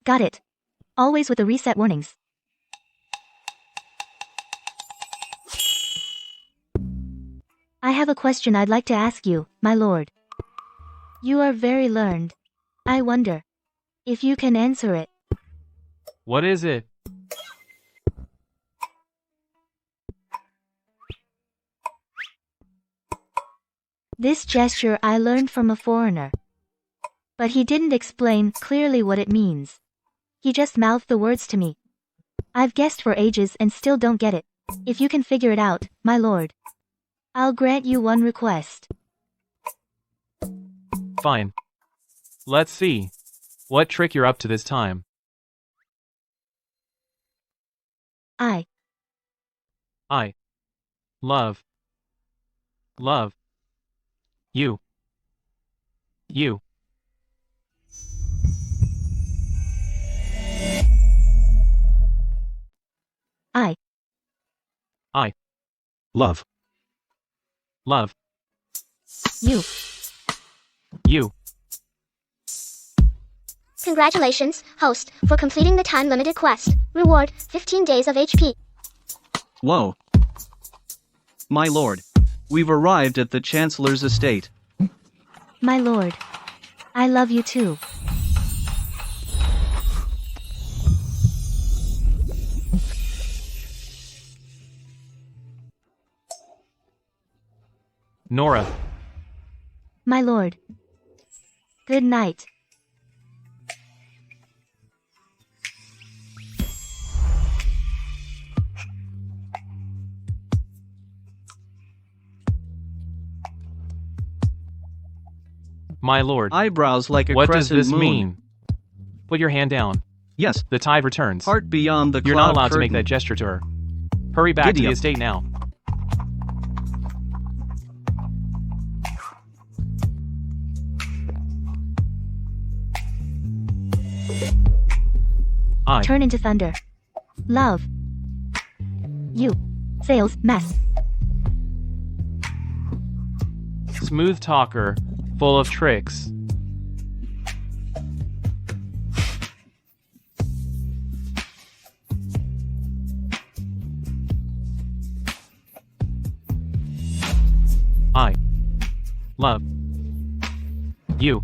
Got it. Always with the reset warnings. I have a question I'd like to ask you, my lord. You are very learned. I wonder if you can answer it. What is it? This gesture I learned from a foreigner. But he didn't explain clearly what it means. He just mouthed the words to me. I've guessed for ages and still don't get it. If you can figure it out, my lord, I'll grant you one request. Fine. Let's see what trick you're up to this time. I love you. Love. Love you. Congratulations, host, for completing the time-limited quest. Reward, 15 days of HP. Whoa. My lord. We've arrived at the Chancellor's estate. My lord, I love you too. Nora. My lord. Good night. My lord. Eyebrows like a What does crescent this moon. mean? Put your hand down. Yes. The tide returns. Heart beyond the You're cloud not allowed to make curtain. that gesture to her. Hurry back Giddy to the up. estate now. I Turn into thunder. Love. You. Sails, mast. smooth talker, full of tricks. I love you.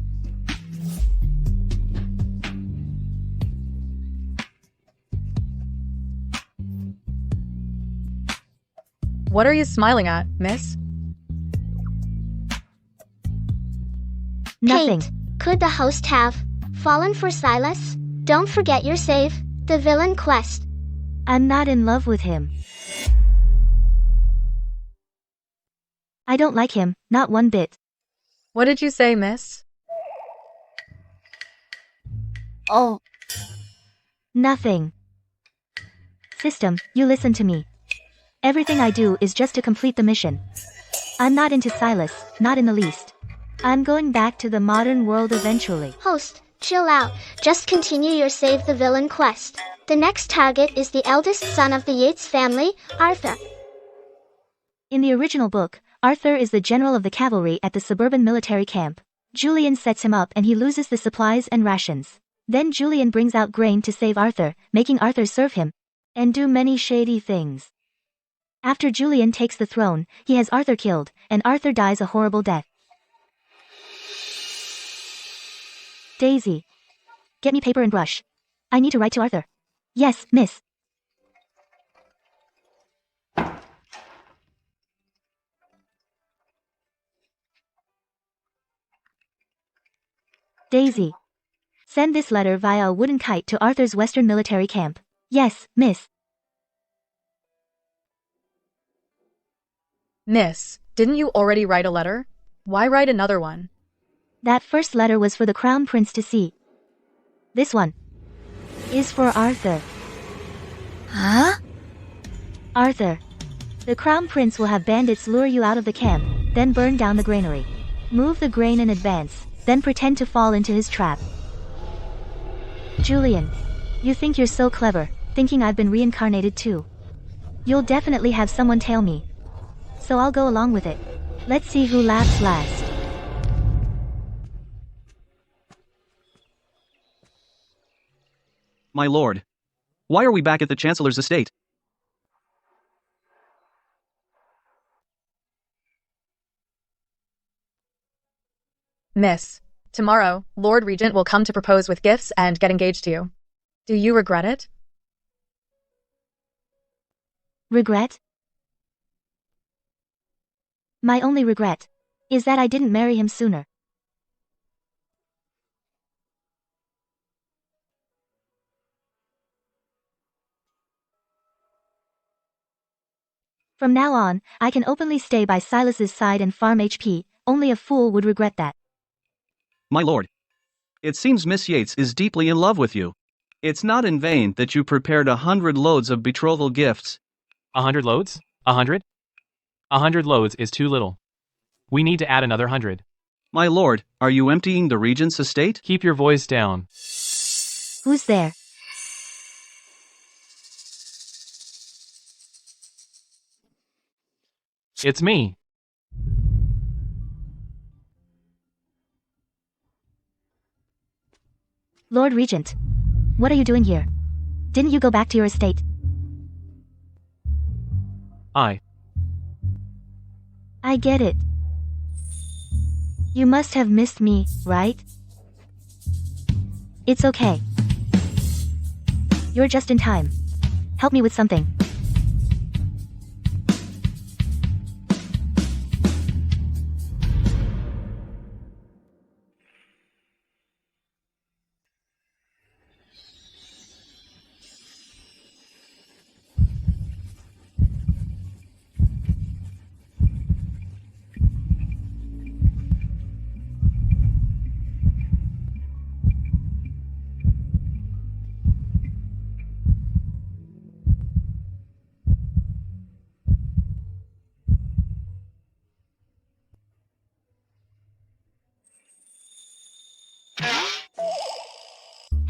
What are you smiling at, miss? Nothing. Kate, could the host have fallen for Silas? Don't forget your save, the villain quest. I'm not in love with him. I don't like him, not one bit. What did you say, miss? Oh. Nothing. System, you listen to me. Everything I do is just to complete the mission. I'm not into Silas, not in the least. I'm going back to the modern world eventually. Host, chill out. Just continue your save the villain quest. The next target is the eldest son of the Yates family, Arthur. In the original book, Arthur is the general of the cavalry at the suburban military camp. Julian sets him up and he loses the supplies and rations. Then Julian brings out grain to save Arthur, making Arthur serve him and do many shady things. After Julian takes the throne, he has Arthur killed, and Arthur dies a horrible death. Daisy. Get me paper and brush. I need to write to Arthur. Yes, miss. Daisy. Send this letter via a wooden kite to Arthur's Western military camp. Yes, miss. Miss, didn't you already write a letter? Why write another one? That first letter was for the Crown Prince to see. This one is for Arthur. Huh? Arthur. The Crown Prince will have bandits lure you out of the camp, then burn down the granary. Move the grain in advance, then pretend to fall into his trap. Julian. You think you're so clever, thinking I've been reincarnated too. You'll definitely have someone tail me. So I'll go along with it. Let's see who laughs last. My lord. Why are we back at the Chancellor's estate? Miss, tomorrow, Lord Regent will come to propose with gifts and get engaged to you. Do you regret it? Regret? My only regret is that I didn't marry him sooner. From now on, I can openly stay by Silas's side and farm HP, only a fool would regret that. My lord. It seems Miss Yates is deeply in love with you. It's not in vain that you prepared 100 loads of betrothal gifts. 100 loads? 100? 100 loads is too little. We need to add another 100. My lord, are you emptying the regent's estate? Keep your voice down. Who's there? It's me. Lord Regent. What are you doing here? Didn't you go back to your estate? I get it. You must have missed me, right? It's okay. You're just in time. Help me with something.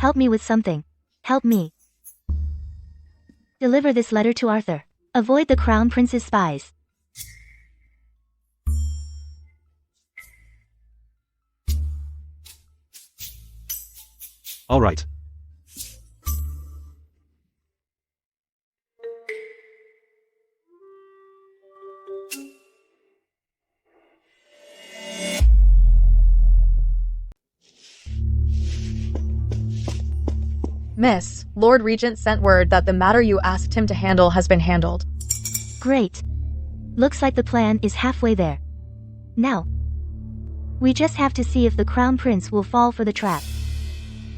Help me with something. Help me. Deliver this letter to Arthur. Avoid the Crown Prince's spies. All right. Miss, Lord Regent sent word that the matter you asked him to handle has been handled. Great. Looks like the plan is halfway there. Now, we just have to see if the Crown Prince will fall for the trap.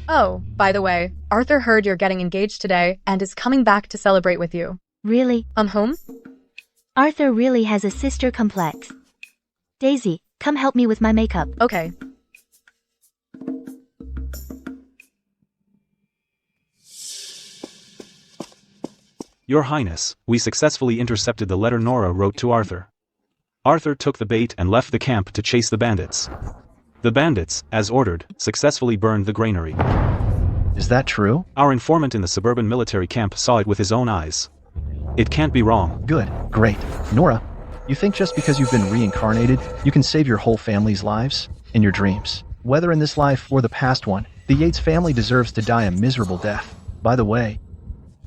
Oh, by the way, Arthur heard you're getting engaged today and is coming back to celebrate with you. Really? Whom? Arthur really has a sister complex. Daisy, come help me with my makeup. Okay. Your Highness, we successfully intercepted the letter Nora wrote to Arthur. Arthur took the bait and left the camp to chase the bandits. The bandits, as ordered, successfully burned the granary. Is that true? Our informant in the suburban military camp saw it with his own eyes. It can't be wrong. Good. Great. Nora, you think just because you've been reincarnated, you can save your whole family's lives? In your dreams. Whether in this life or the past one, the Yates family deserves to die a miserable death. By the way,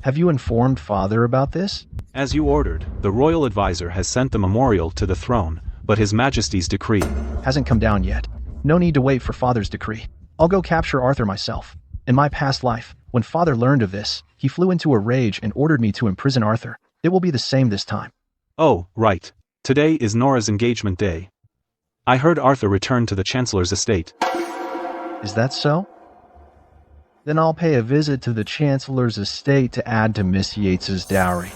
have you informed Father about this? As you ordered, the royal advisor has sent the memorial to the throne, but His Majesty's decree hasn't come down yet. No need to wait for Father's decree. I'll go capture Arthur myself. In my past life, when Father learned of this, he flew into a rage and ordered me to imprison Arthur. It will be the same this time. Oh, right. Today is Nora's engagement day. I heard Arthur returned to the Chancellor's estate. Is that so? Then I'll pay a visit to the Chancellor's estate to add to Miss Yates's dowry.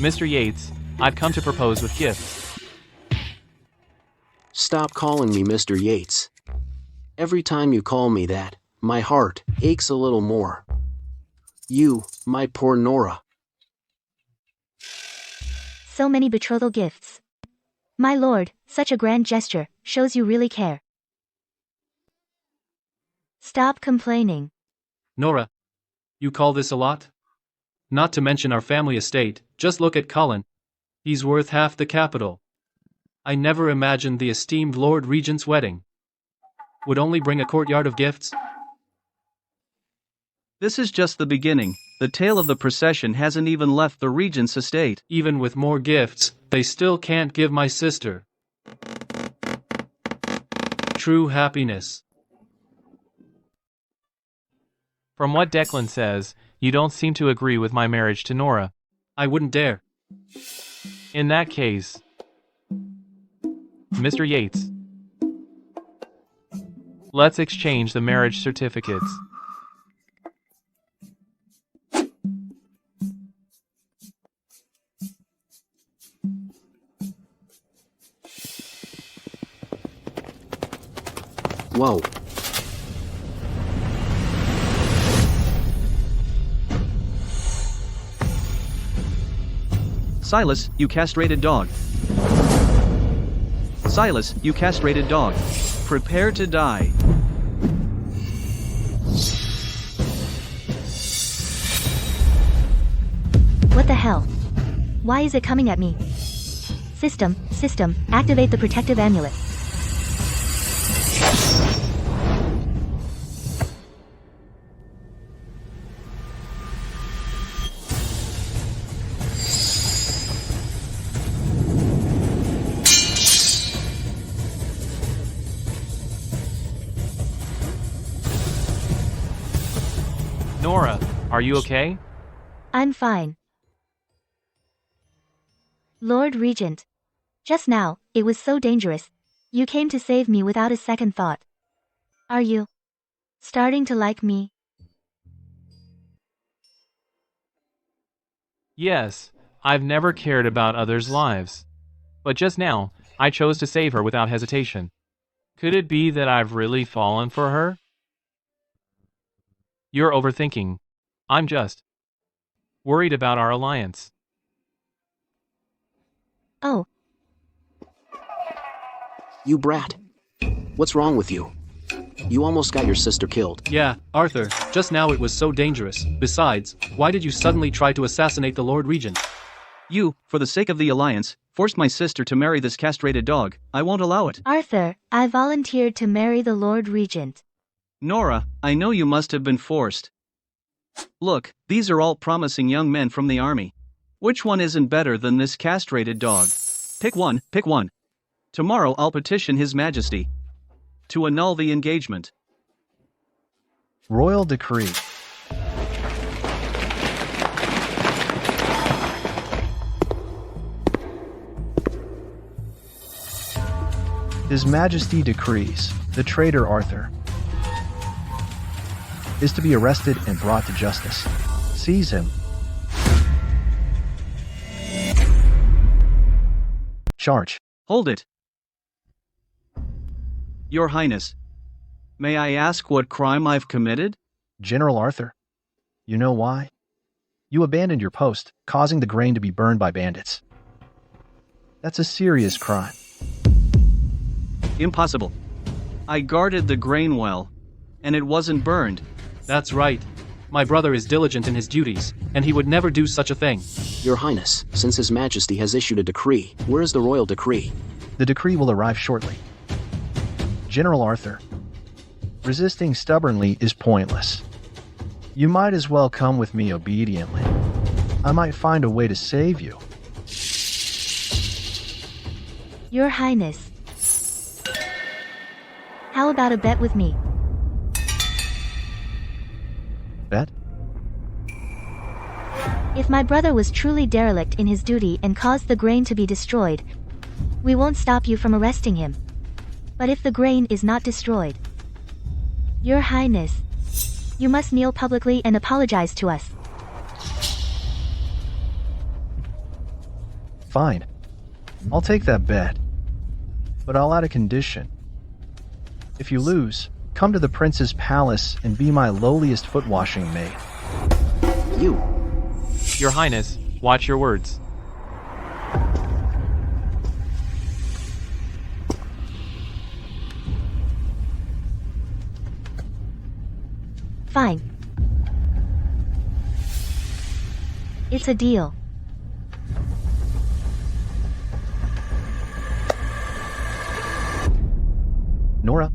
Mr. Yates, I've come to propose with gifts. Stop calling me Mr. Yates. Every time you call me that, my heart aches a little more. You, my poor Nora. So many betrothal gifts. My lord, such a grand gesture, shows you really care. Stop complaining. Nora, you call this a lot? Not to mention our family estate, just look at Cullen. He's worth half the capital. I never imagined the esteemed Lord Regent's wedding would only bring a courtyard of gifts. This is just the beginning. The tail of the procession hasn't even left the Regent's estate. Even with more gifts, they still can't give my sister true happiness. From what Declan says, you don't seem to agree with my marriage to Nora. I wouldn't dare. In that case, Mr. Yates, let's exchange the marriage certificates. Whoa. Silas, you castrated dog. Silas, you castrated dog. Prepare to die. What the hell? Why is it coming at me? System, activate the protective amulet. Nora, are you okay? I'm fine. Lord Regent. Just now, it was so dangerous. You came to save me without a second thought. Are you starting to like me? Yes, I've never cared about others' lives. But just now, I chose to save her without hesitation. Could it be that I've really fallen for her? You're overthinking. I'm just worried about our alliance. Oh. You brat. What's wrong with you? You almost got your sister killed. Yeah, Arthur, just now it was so dangerous. Besides, why did you suddenly try to assassinate the Lord Regent? You, for the sake of the alliance, forced my sister to marry this castrated dog. I won't allow it. Arthur, I volunteered to marry the Lord Regent. Nora, I know you must have been forced. Look, these are all promising young men from the army. Which one isn't better than this castrated dog? Pick one, pick one. Tomorrow I'll petition His Majesty to annul the engagement. Royal decree. His Majesty decrees the traitor Arthur is to be arrested and brought to justice. Seize him. Charge. Hold it. Your Highness, may I ask what crime I've committed? General Arthur. You know why? You abandoned your post, causing the grain to be burned by bandits. That's a serious crime. Impossible. I guarded the grain well, and it wasn't burned. That's right. My brother is diligent in his duties, and he would never do such a thing. Your Highness, since His Majesty has issued a decree, where is the royal decree? The decree will arrive shortly. General Arthur, resisting stubbornly is pointless. You might as well come with me obediently. I might find a way to save you. Your Highness. How about a bet with me? Bet? If my brother was truly derelict in his duty and caused the grain to be destroyed, we won't stop you from arresting him. But if the grain is not destroyed, Your Highness, you must kneel publicly and apologize to us. Fine. I'll take that bet. But I'll add a condition. If you lose, come to the prince's palace and be my lowliest foot-washing maid. You. Your Highness, watch your words. Fine. It's a deal. Nora,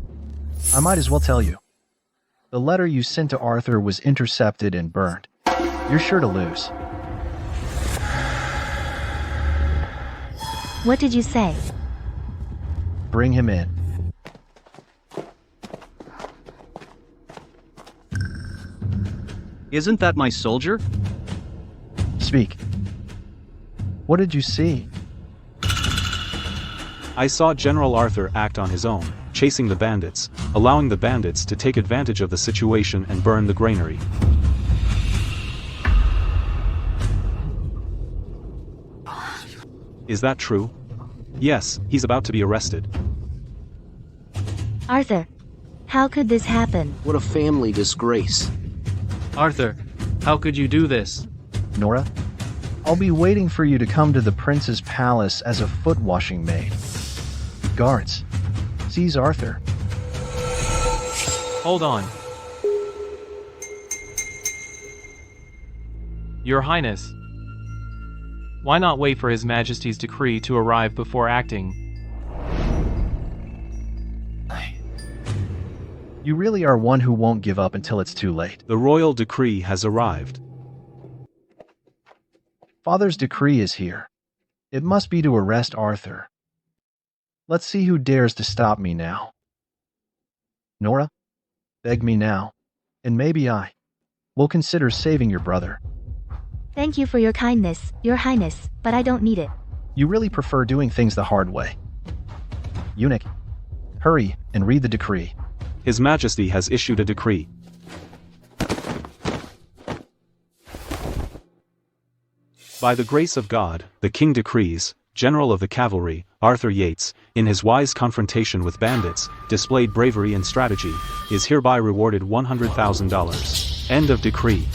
I might as well tell you. The letter you sent to Arthur was intercepted and burned. You're sure to lose. What did you say? Bring him in. Isn't that my soldier? Speak. What did you see? I saw General Arthur act on his own, chasing the bandits, allowing the bandits to take advantage of the situation and burn the granary. Is that true? Yes, he's about to be arrested. Arthur, how could this happen? What a family disgrace. Arthur, how could you do this? Nora, I'll be waiting for you to come to the prince's palace as a foot-washing maid. Guards, seize Arthur. Hold on. Your Highness, why not wait for His Majesty's decree to arrive before acting? You really are one who won't give up until it's too late. The royal decree has arrived. Father's decree is here. It must be to arrest Arthur. Let's see who dares to stop me now. Nora, beg me now, and maybe I will consider saving your brother. Thank you for your kindness, Your Highness, but I don't need it. You really prefer doing things the hard way. Eunuch, hurry and read the decree. His Majesty has issued a decree. By the grace of God, the King decrees, General of the Cavalry, Arthur Yates, in his wise confrontation with bandits, displayed bravery and strategy, is hereby rewarded $100,000. End of decree.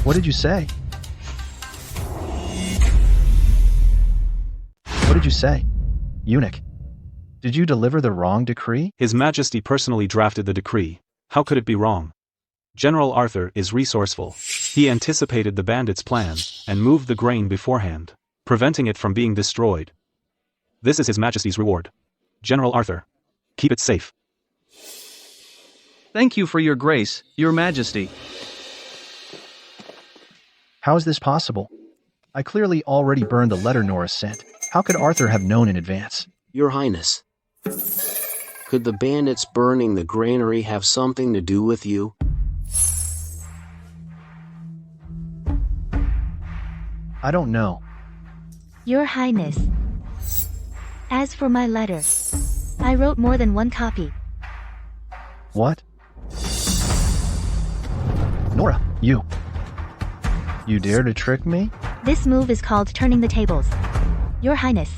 What did you say? What did you say? Eunuch, did you deliver the wrong decree? His Majesty personally drafted the decree. How could it be wrong? General Arthur is resourceful. He anticipated the bandits' plan, and moved the grain beforehand, preventing it from being destroyed. This is His Majesty's reward. General Arthur, keep it safe. Thank you for your grace, Your Majesty. How is this possible? I clearly already burned the letter Nora sent. How could Arthur have known in advance? Your Highness, could the bandits burning the granary have something to do with you? I don't know. Your Highness. As for my letter, I wrote more than one copy. What? Nora, you dare to trick me? This move is called turning the tables. Your Highness.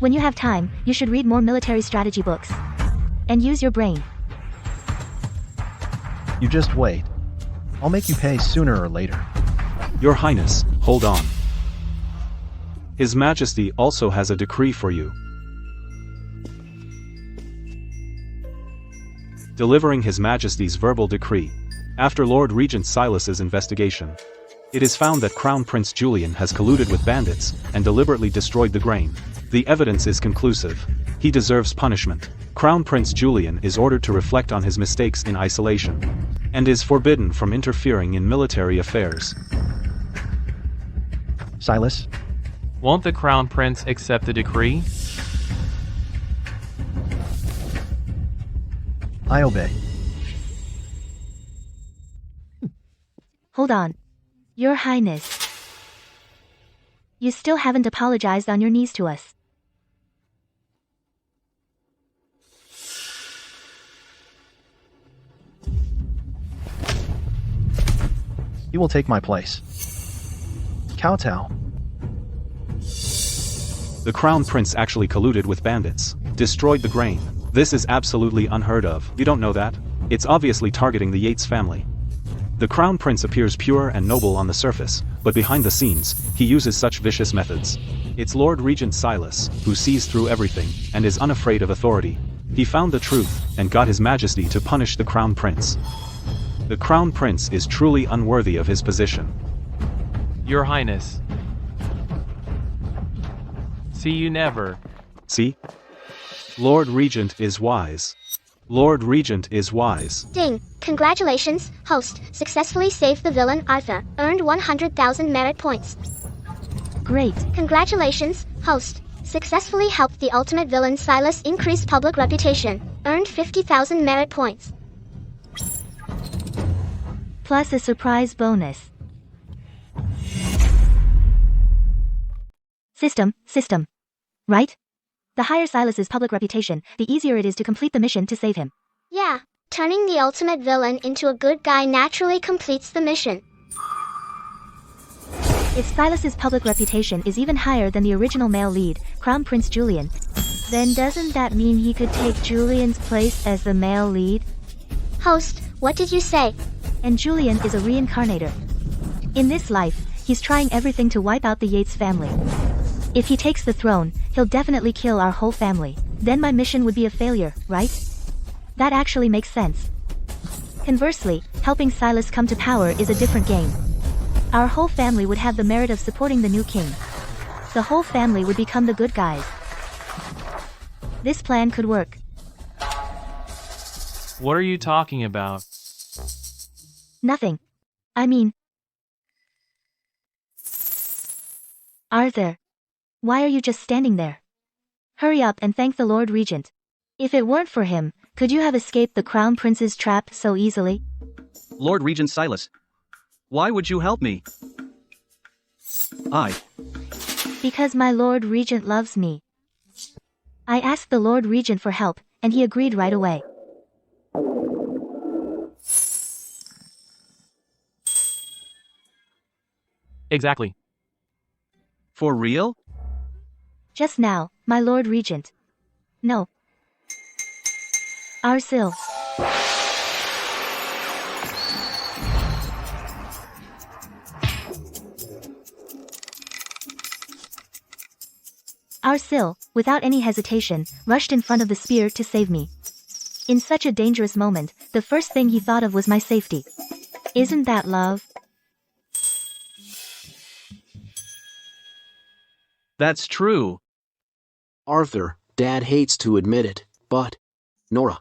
When you have time, you should read more military strategy books. And use your brain. You just wait. I'll make you pay sooner or later. Your Highness, hold on. His Majesty also has a decree for you. Delivering His Majesty's verbal decree. After Lord Regent Silas's investigation, it is found that Crown Prince Julian has colluded with bandits and deliberately destroyed the grain. The evidence is conclusive. He deserves punishment. Crown Prince Julian is ordered to reflect on his mistakes in isolation, and is forbidden from interfering in military affairs. Silas? Won't the Crown Prince accept the decree? I obey. Hold on. Your Highness. You still haven't apologized on your knees to us. He will take my place. Kowtow. The Crown Prince actually colluded with bandits, destroyed the grain. This is absolutely unheard of. You don't know that? It's obviously targeting the Yates family. The Crown Prince appears pure and noble on the surface, but behind the scenes, he uses such vicious methods. It's Lord Regent Silas, who sees through everything, and is unafraid of authority. He found the truth, and got His Majesty to punish the Crown Prince. The Crown Prince is truly unworthy of his position. Your Highness. See you never. See? Lord Regent is wise. Lord Regent is wise. Ding! Congratulations, host. Successfully saved the villain Arthur. Earned 100,000 merit points. Great. Congratulations, host. Successfully helped the ultimate villain Silas increase public reputation. Earned 50,000 merit points. Plus a surprise bonus. System. Right? The higher Silas's public reputation, the easier it is to complete the mission to save him. Yeah, turning the ultimate villain into a good guy naturally completes the mission. If Silas's public reputation is even higher than the original male lead, Crown Prince Julian, then doesn't that mean he could take Julian's place as the male lead? Host, what did you say? And Julian is a reincarnator. In this life, he's trying everything to wipe out the Yates family. If he takes the throne, he'll definitely kill our whole family. Then my mission would be a failure, right? That actually makes sense. Conversely, helping Silas come to power is a different game. Our whole family would have the merit of supporting the new king. The whole family would become the good guys. This plan could work. What are you talking about? Nothing. I mean... Arthur. Why are you just standing there? Hurry up and thank the Lord Regent. If it weren't for him, could you have escaped the Crown Prince's trap so easily? Lord Regent Silas. Why would you help me? Because my Lord Regent loves me. I asked the Lord Regent for help, and he agreed right away. Exactly. For real? Just now, my Lord Regent. No. Arsil. Arsil, without any hesitation, rushed in front of the spear to save me. In such a dangerous moment, the first thing he thought of was my safety. Isn't that love? That's true. Arthur, Dad hates to admit it, but Nora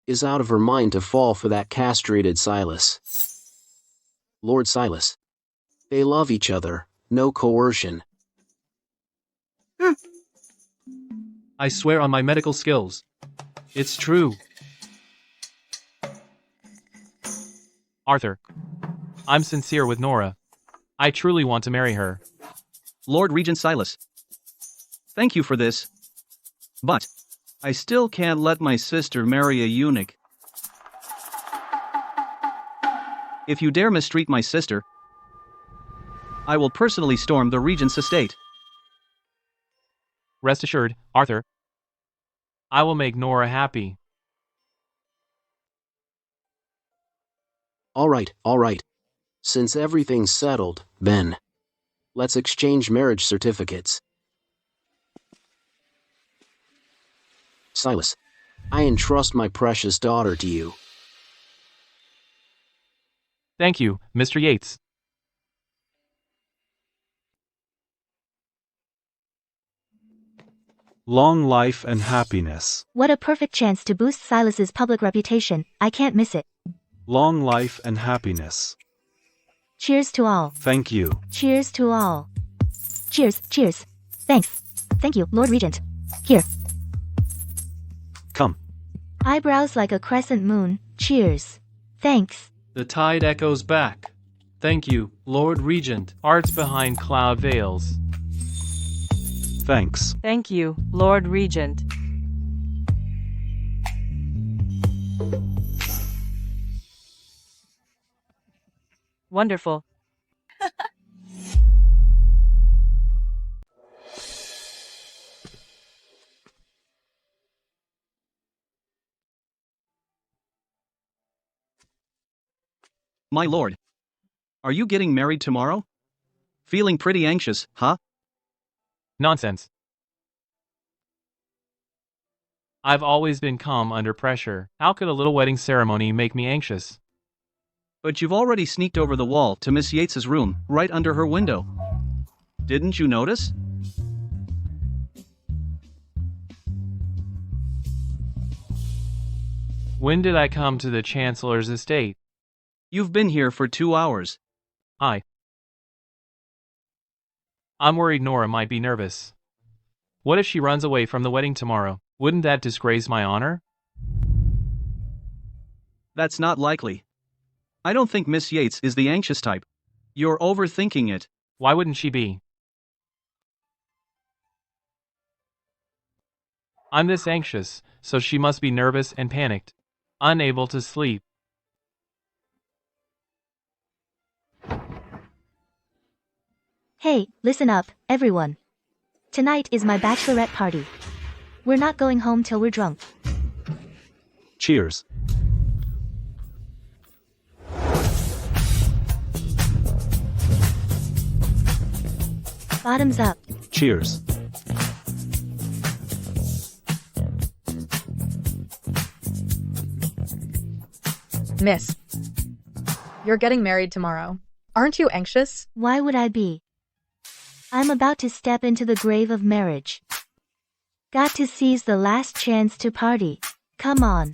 is out of her mind to fall for that castrated Silas. Lord Silas. They love each other, no coercion. I swear on my medical skills. It's true. Arthur. I'm sincere with Nora. I truly want to marry her. Lord Regent Silas. Thank you for this. But I still can't let my sister marry a eunuch. If you dare mistreat my sister, I will personally storm the regent's estate. Rest assured, Arthur. I will make Nora happy. All right. Since everything's settled, then let's exchange marriage certificates. Silas, I entrust my precious daughter to you. Thank you, Mr. Yates. Long life and happiness. What a perfect chance to boost Silas's public reputation. I can't miss it. Long life and happiness. Cheers to all. Thank you. Cheers to all. Cheers. Thanks. Thank you, Lord Regent. Here. Come. Eyebrows like a crescent moon. Cheers. Thanks. The tide echoes back. Thank you, Lord Regent. Arts behind cloud veils. Thanks. Thank you, Lord Regent. Wonderful. My lord. Are you getting married tomorrow? Feeling pretty anxious, huh? Nonsense. I've always been calm under pressure. How could a little wedding ceremony make me anxious? But you've already sneaked over the wall to Miss Yates's room, right under her window. Didn't you notice? When did I come to the Chancellor's estate? You've been here for 2 hours. I'm worried Nora might be nervous. What if she runs away from the wedding tomorrow? Wouldn't that disgrace my honor? That's not likely. I don't think Miss Yates is the anxious type. You're overthinking it. Why wouldn't she be? I'm this anxious, so she must be nervous and panicked. Unable to sleep. Hey, listen up, everyone. Tonight is my bachelorette party. We're not going home till we're drunk. Cheers. Bottoms up. Cheers. Miss, you're getting married tomorrow. Aren't you anxious? Why would I be? I'm about to step into the grave of marriage. Got to seize the last chance to party. Come on.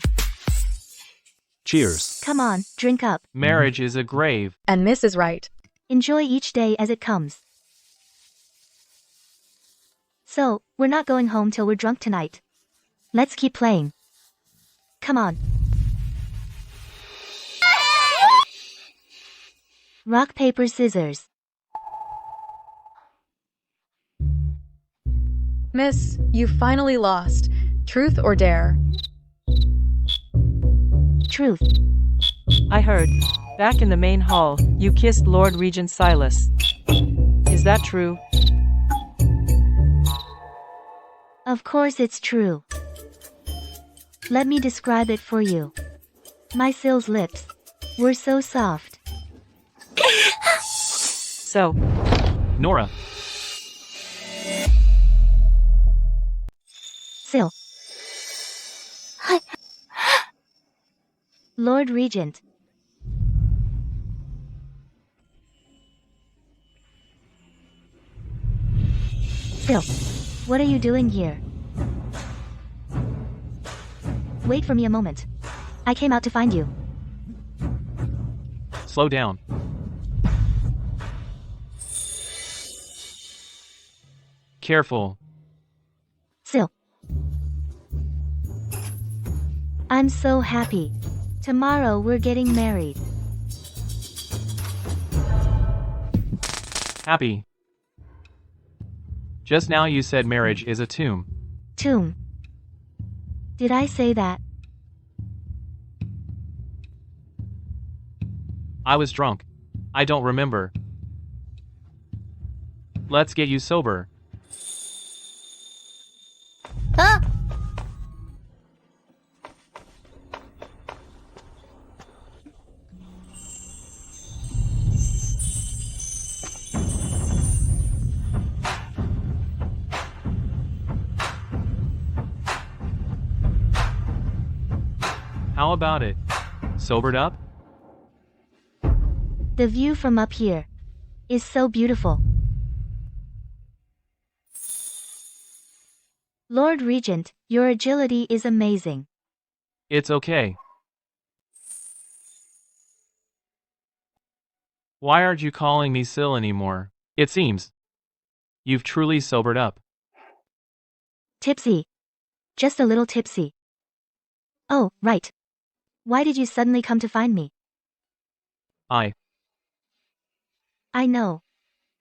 Cheers. Come on, drink up. Marriage is a grave. And Miss is right. Enjoy each day as it comes. So, we're not going home till we're drunk tonight. Let's keep playing. Come on. Rock, paper, scissors. Miss, you finally lost. Truth or dare? Truth. I heard. Back in the main hall, you kissed Lord Regent Silas. Is that true? Of course it's true. Let me describe it for you. My Syl's lips were so soft. So, Nora. Syl. Lord Regent. Syl, what are you doing here? Wait for me a moment. I came out to find you. Slow down. Careful. Syl. I'm so happy. Tomorrow we're getting married. Happy. Just now you said marriage is a tomb. Tomb. Did I say that? I was drunk. I don't remember. Let's get you sober. Ah! How about it? Sobered up? The view from up here is so beautiful. Lord Regent, your agility is amazing. It's okay. Why aren't you calling me Sil anymore? It seems you've truly sobered up. Tipsy. Just a little tipsy. Oh, right. Why did you suddenly come to find me? I know.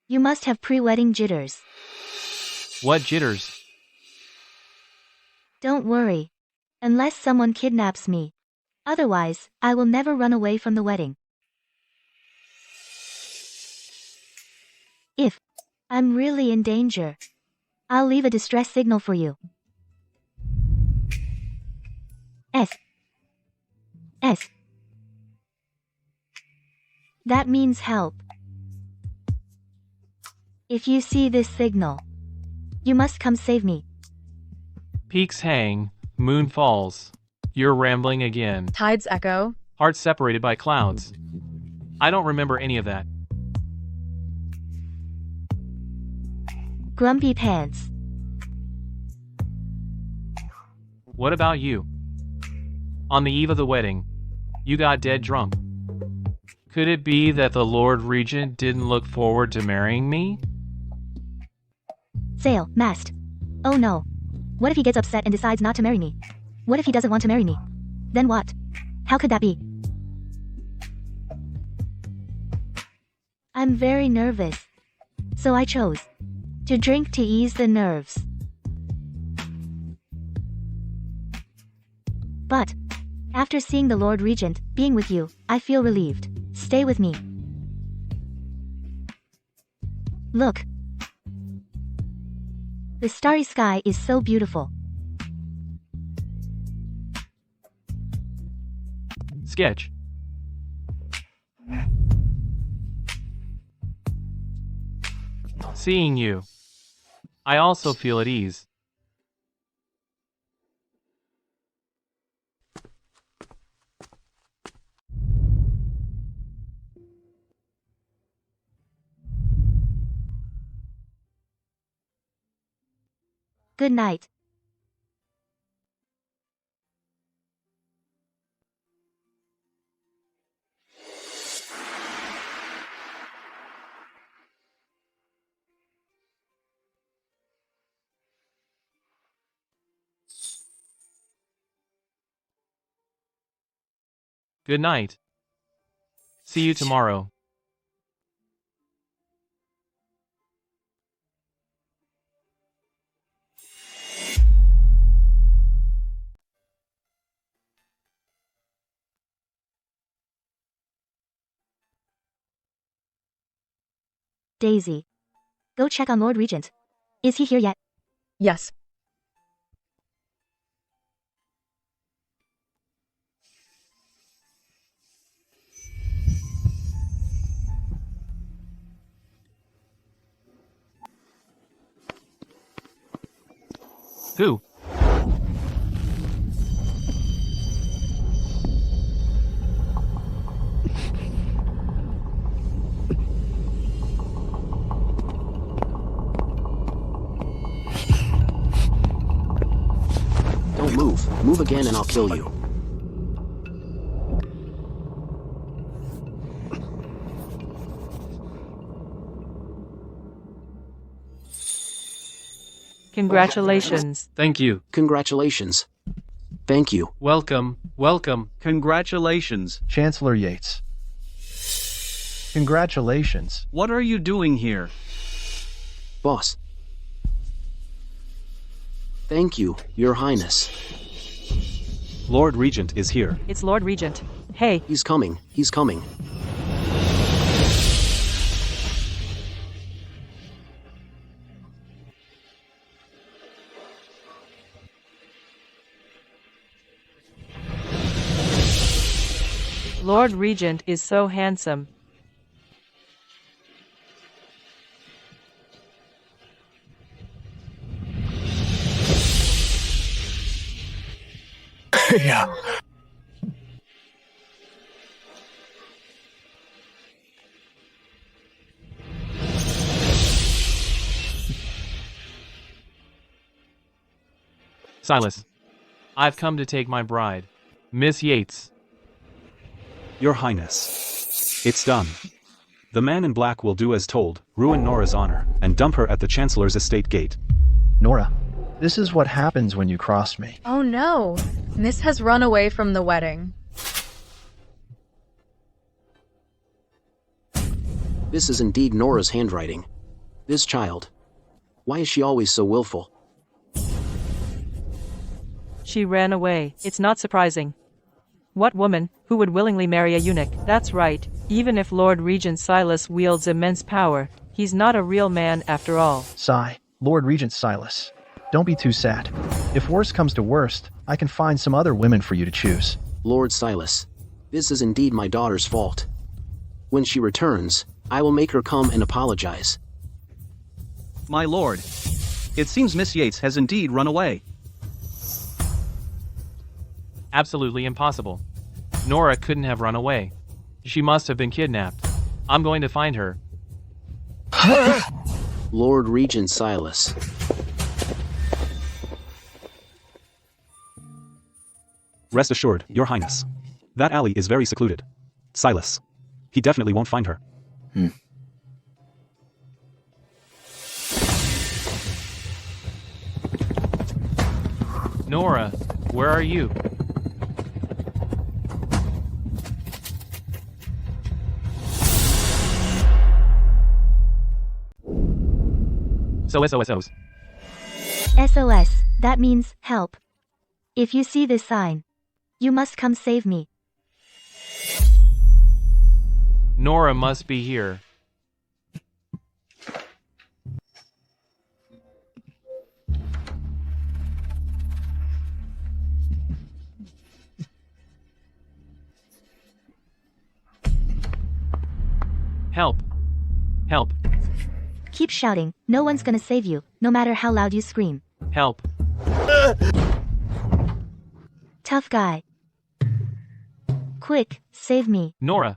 You must have pre-wedding jitters. What jitters? Don't worry. Unless someone kidnaps me. Otherwise, I will never run away from the wedding. If I'm really in danger, I'll leave a distress signal for you. S. That means help. If you see this signal, you must come save me. Peaks hang, moon falls. You're rambling again. Tides echo. Hearts separated by clouds. I don't remember any of that. Grumpy pants. What about you? On the eve of the wedding, you got dead drunk. Could it be that the Lord Regent didn't look forward to marrying me? Sail, mast. Oh no. What if he gets upset and decides not to marry me? What if he doesn't want to marry me? Then what? How could that be? I'm very nervous. So I chose to drink to ease the nerves. But after seeing the Lord Regent being with you, I feel relieved. Stay with me. Look. The starry sky is so beautiful. Sketch. Seeing you, I also feel at ease. Good night. Good night. See you tomorrow. Daisy. Go check on Lord Regent. Is he here yet? Yes. Who? Don't move. Move again and I'll kill you. Congratulations. Thank you. Congratulations. Thank you. Welcome, welcome. Congratulations. Chancellor Yates. Congratulations. What are you doing here? Boss. Thank you, Your Highness. Lord Regent is here. It's Lord Regent. Hey, He's coming. He's coming. Lord Regent is so handsome. Yeah. Silas. I've come to take my bride. Miss Yates. Your Highness. It's done. The man in black will do as told, ruin Nora's honor, and dump her at the Chancellor's estate gate. Nora, this is what happens when you cross me. Oh no! Miss has run away from the wedding. This is indeed Nora's handwriting. This child. Why is she always so willful? She ran away. It's not surprising. What woman, who would willingly marry a eunuch? That's right, even if Lord Regent Silas wields immense power, he's not a real man after all. Sigh, Lord Regent Silas. Don't be too sad. If worst comes to worst, I can find some other women for you to choose. Lord Silas, this is indeed my daughter's fault. When she returns, I will make her come and apologize. My lord. It seems Miss Yates has indeed run away. Absolutely impossible. Nora couldn't have run away. She must have been kidnapped. I'm going to find her. Lord Regent Silas. Rest assured, Your Highness. That alley is very secluded. Silas. He definitely won't find her. Nora, where are you? SOS. SOS, that means, help. If you see this sign, you must come save me. Nora must be here. Help. Help. Keep shouting, no one's gonna save you, no matter how loud you scream. Help. Tough guy. Quick, save me. Nora,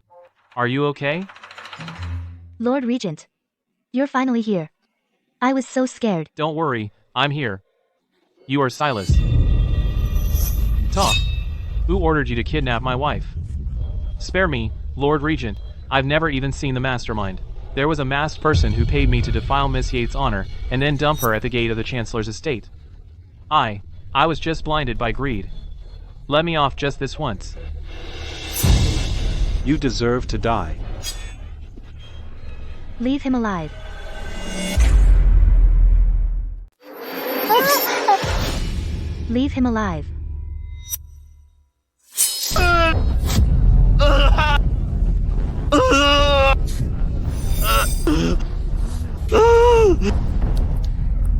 are you okay? Lord Regent. You're finally here. I was so scared. Don't worry, I'm here. You are Silas. Talk. Who ordered you to kidnap my wife? Spare me, Lord Regent. I've never even seen the mastermind. There was a masked person who paid me to defile Miss Yates' honor and then dump her at the gate of the Chancellor's estate. I was just blinded by greed. Let me off just this once. You deserve to die. Leave him alive. Leave him alive.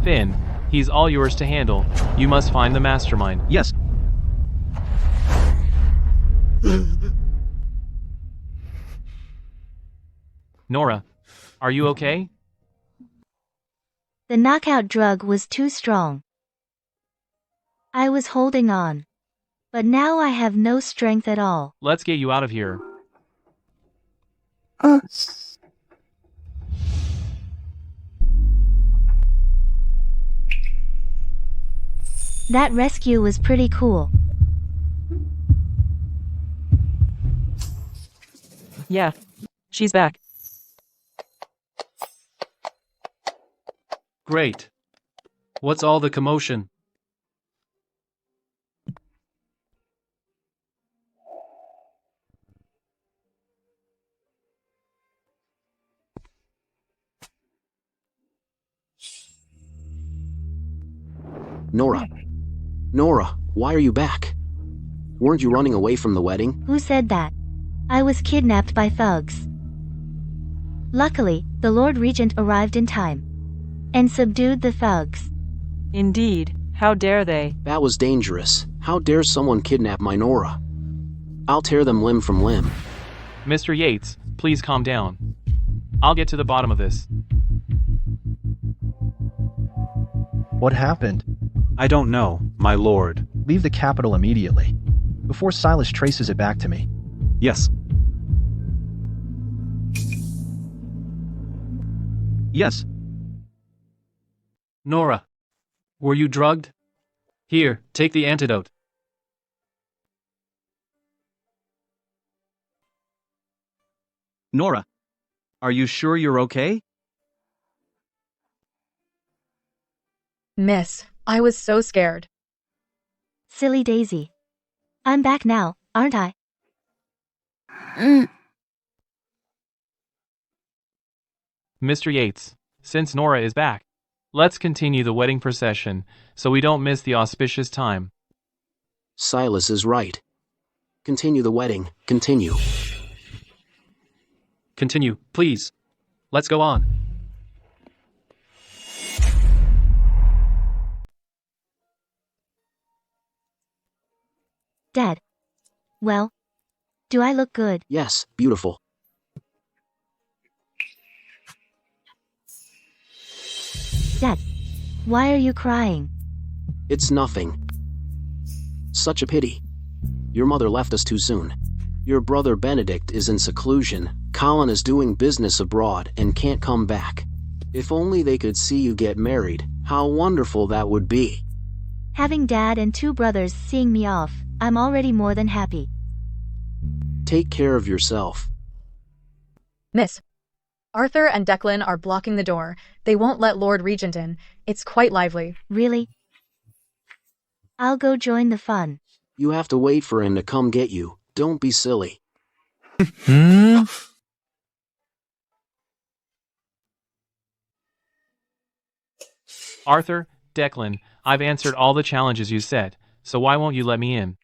Finn, he's all yours to handle. You must find the mastermind. Yes. Nora, are you okay? The knockout drug was too strong. I was holding on. But now I have no strength at all. Let's get you out of here. That rescue was pretty cool. Yeah. She's back. Great. What's all the commotion? Nora, why are you back? Weren't you running away from the wedding? Who said that? I was kidnapped by thugs. Luckily, the Lord Regent arrived in time and subdued the thugs. Indeed, how dare they? That was dangerous. How dare someone kidnap my Nora? I'll tear them limb from limb. Mr. Yates, please calm down. I'll get to the bottom of this. What happened? I don't know, my lord. Leave the capital immediately, before Silas traces it back to me. Yes. Yes. Nora. Were you drugged? Here, take the antidote. Nora. Are you sure you're okay? Miss, I was so scared. Silly Daisy. I'm back now, aren't I? Mr. Yates, since Nora is back, let's continue the wedding procession so we don't miss the auspicious time. Silas is right. Continue the wedding, continue. Continue, please. Let's go on. Dad. Well, do I look good? Yes, beautiful. Dad, why are you crying? It's nothing. Such a pity. Your mother left us too soon. Your brother Benedict is in seclusion, Colin is doing business abroad and can't come back. If only they could see you get married, how wonderful that would be. Having Dad and 2 brothers seeing me off, I'm already more than happy. Take care of yourself. Miss, Arthur and Declan are blocking the door. They won't let Lord Regent in. It's quite lively. Really? I'll go join the fun. You have to wait for him to come get you. Don't be silly. Arthur, Declan, I've answered all the challenges you set, so why won't you let me in?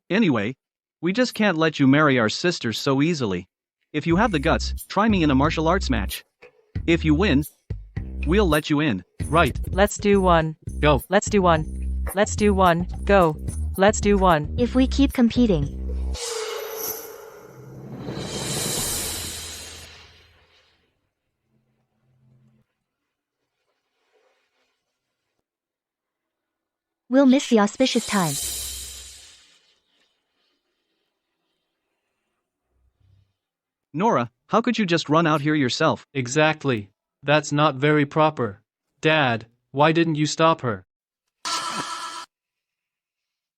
Anyway, we just can't let you marry our sisters so easily. If you have the guts, try me in a martial arts match. If you win, we'll let you in. Right. Let's do one. Go. Let's do one. Let's do one. Go. Let's do one. If we keep competing. We'll miss the auspicious time. Nora, how could you just run out here yourself? Exactly. That's not very proper. Dad, why didn't you stop her?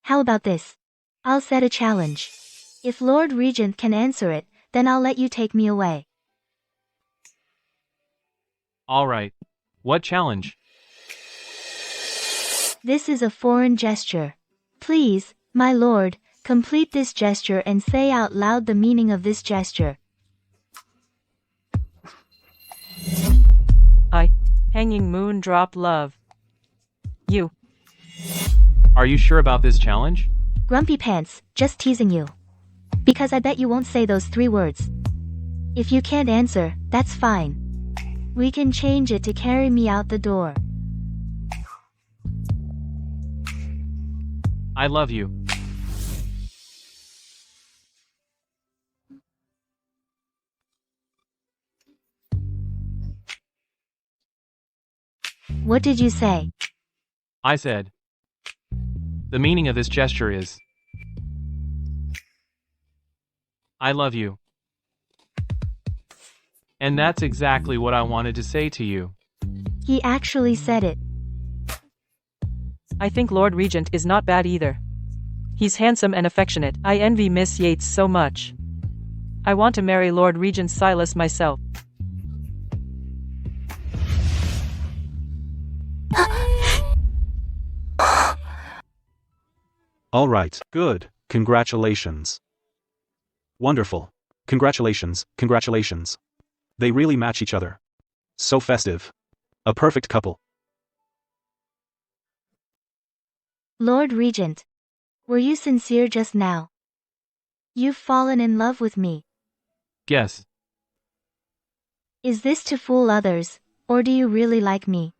How about this? I'll set a challenge. If Lord Regent can answer it, then I'll let you take me away. All right. What challenge? This is a foreign gesture. Please, my lord, complete this gesture and say out loud the meaning of this gesture. Hanging moon drop love. You. Are you sure about this challenge? Grumpy Pants, just teasing you. Because I bet you won't say those 3 words. If you can't answer, that's fine. We can change it to carry me out the door. I love you. What did you say? I said. The meaning of this gesture is I love you. And that's exactly what I wanted to say to you. He actually said it. I think Lord Regent is not bad either. He's handsome and affectionate. I envy Miss Yates so much. I want to marry Lord Regent Silas myself. All right, good. Congratulations. Wonderful. Congratulations, congratulations. They really match each other. So festive. A perfect couple. Lord Regent. Were you sincere just now? You've fallen in love with me. Yes. Is this to fool others, or do you really like me?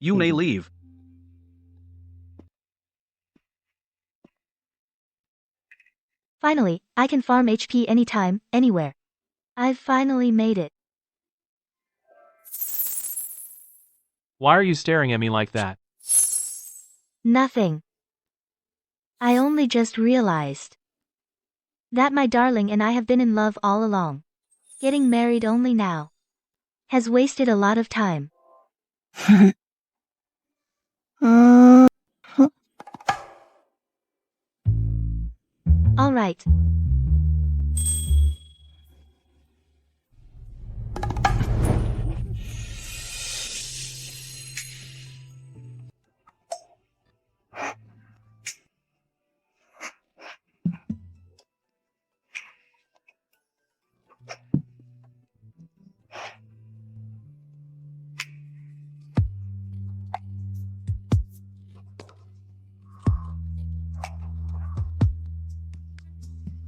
You may leave. Finally, I can farm HP anytime, anywhere. I've finally made it. Why are you staring at me like that? Nothing. I only just realized that my darling and I have been in love all along. Getting married only now has wasted a lot of time. All right.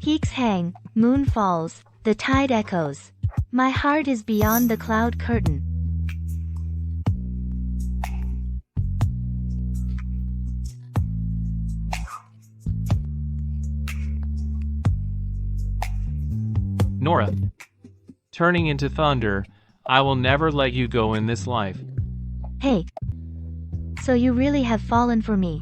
Peaks hang, moon falls, the tide echoes. My heart is beyond the cloud curtain. Nora. Turning into thunder, I will never let you go in this life. Hey. So you really have fallen for me.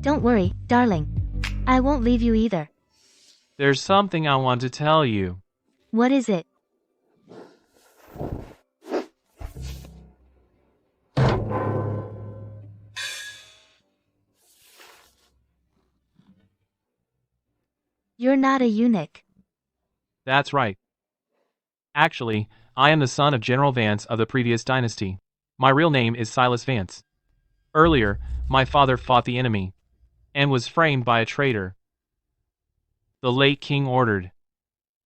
Don't worry, darling. I won't leave you either. There's something I want to tell you. What is it? You're not a eunuch. That's right. Actually, I am the son of General Vance of the previous dynasty. My real name is Silas Vance. Earlier, my father fought the enemy and was framed by a traitor. The late king ordered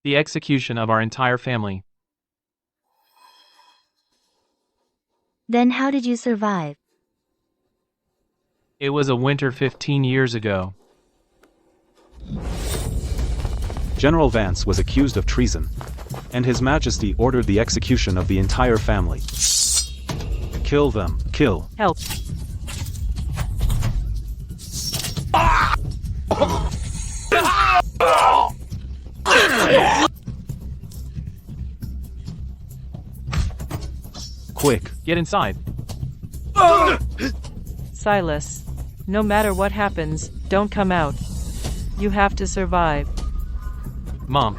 the execution of our entire family. Then how did you survive? It was a winter 15 years ago. General Vance was accused of treason, and His Majesty ordered the execution of the entire family. Kill them, kill. Help. Quick. Get inside. Silas. No matter what happens, don't come out. You have to survive. Mom.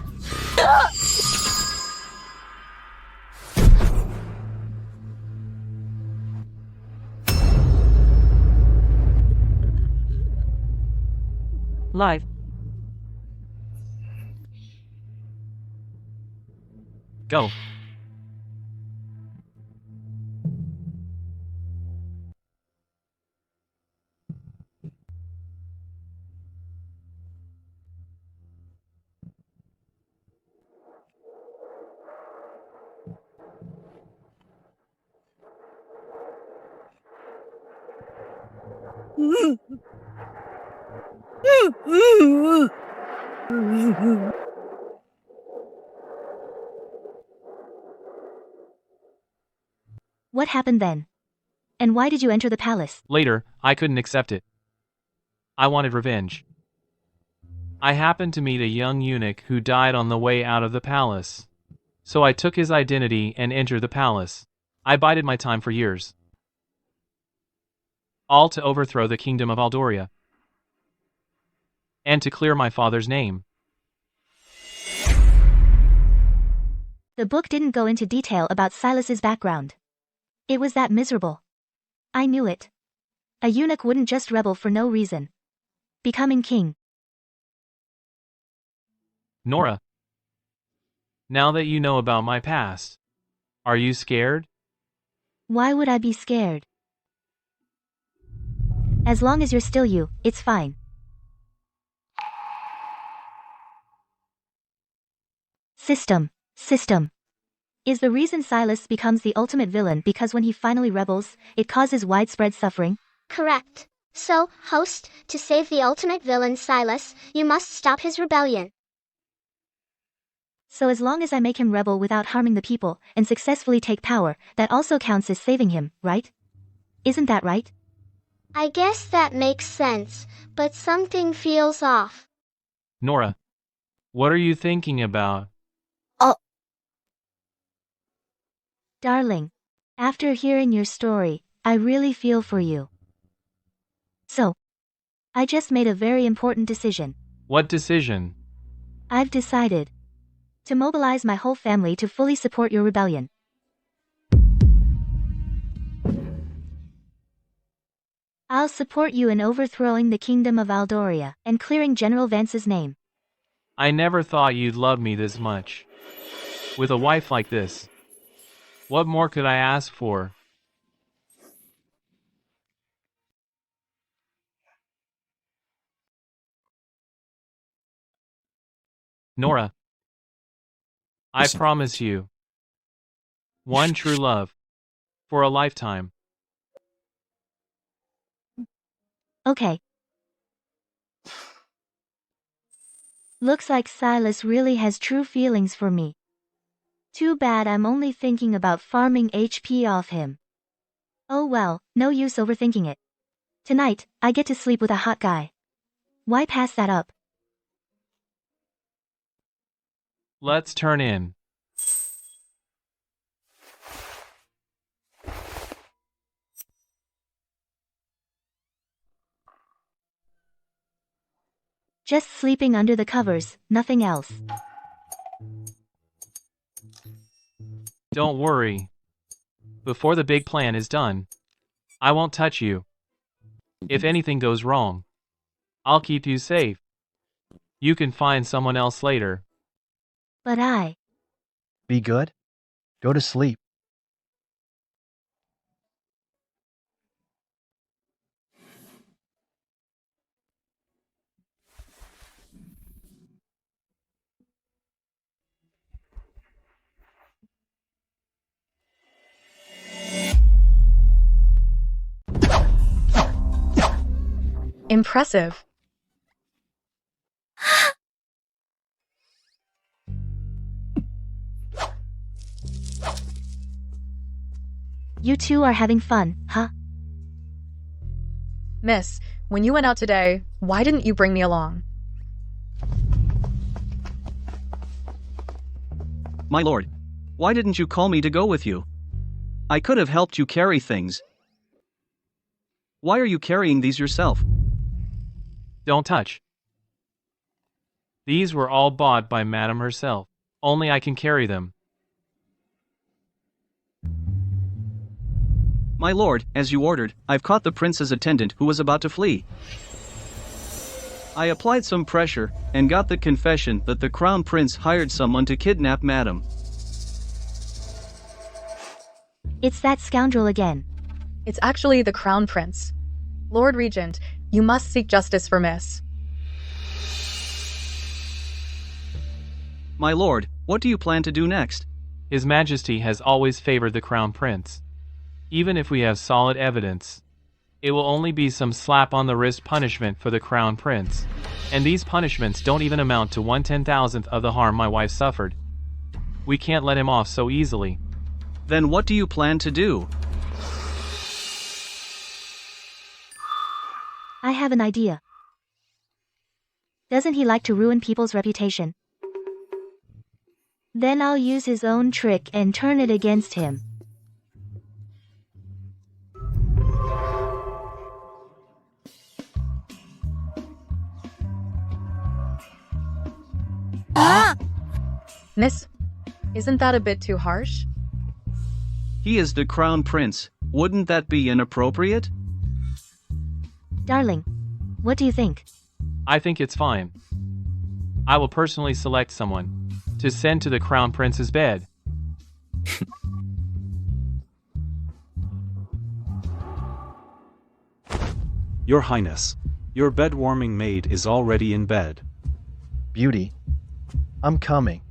Life. Go. What happened then? And why did you enter the palace? Later, I couldn't accept it. I wanted revenge. I happened to meet a young eunuch who died on the way out of the palace. So I took his identity and entered the palace. I bided my time for years. All to overthrow the kingdom of Aldoria. And to clear my father's name. The book didn't go into detail about Silas's background. It was that miserable. I knew it. A eunuch wouldn't just rebel for no reason. Becoming king. Nora. Now that you know about my past, are you scared? Why would I be scared? As long as you're still you, it's fine. System. Is the reason Silas becomes the ultimate villain because when he finally rebels, it causes widespread suffering? Correct. So, host, to save the ultimate villain Silas, you must stop his rebellion. So as long as I make him rebel without harming the people, and successfully take power, that also counts as saving him, right? Isn't that right? I guess that makes sense, but something feels off. Nora, what are you thinking about? Darling, after hearing your story, I really feel for you. So, I just made a very important decision. What decision? I've decided to mobilize my whole family to fully support your rebellion. I'll support you in overthrowing the kingdom of Aldoria and clearing General Vance's name. I never thought you'd love me this much. With a wife like this, what more could I ask for? Nora, I promise you, one true love, for a lifetime. Okay. Looks like Silas really has true feelings for me. Too bad I'm only thinking about farming HP off him. Oh well, no use overthinking it. Tonight, I get to sleep with a hot guy. Why pass that up? Let's turn in. Just sleeping under the covers, nothing else. Don't worry. Before the big plan is done, I won't touch you. If anything goes wrong, I'll keep you safe. You can find someone else later. But I... Be good? Go to sleep. Impressive. You two are having fun, huh? Miss, when you went out today, why didn't you bring me along? My lord, why didn't you call me to go with you? I could have helped you carry things. Why are you carrying these yourself? Don't touch. These were all bought by Madame herself. Only I can carry them. My lord, as you ordered, I've caught the prince's attendant who was about to flee. I applied some pressure, and got the confession that the crown prince hired someone to kidnap Madame. It's that scoundrel again. It's actually the Crown Prince. Lord Regent, you must seek justice for Miss. My lord, what do you plan to do next? His Majesty has always favored the Crown Prince. Even if we have solid evidence, it will only be some slap on the wrist punishment for the Crown Prince. And these punishments don't even amount to 1/10,000th of the harm my wife suffered. We can't let him off so easily. Then what do you plan to do? I have an idea. Doesn't he like to ruin people's reputation? Then I'll use his own trick and turn it against him. Miss, isn't that a bit too harsh? He is the crown prince. Wouldn't that be inappropriate? Darling, what do you think? I think it's fine. I will personally select someone to send to the Crown Prince's bed. Your Highness, your bed-warming maid is already in bed. Beauty, I'm coming.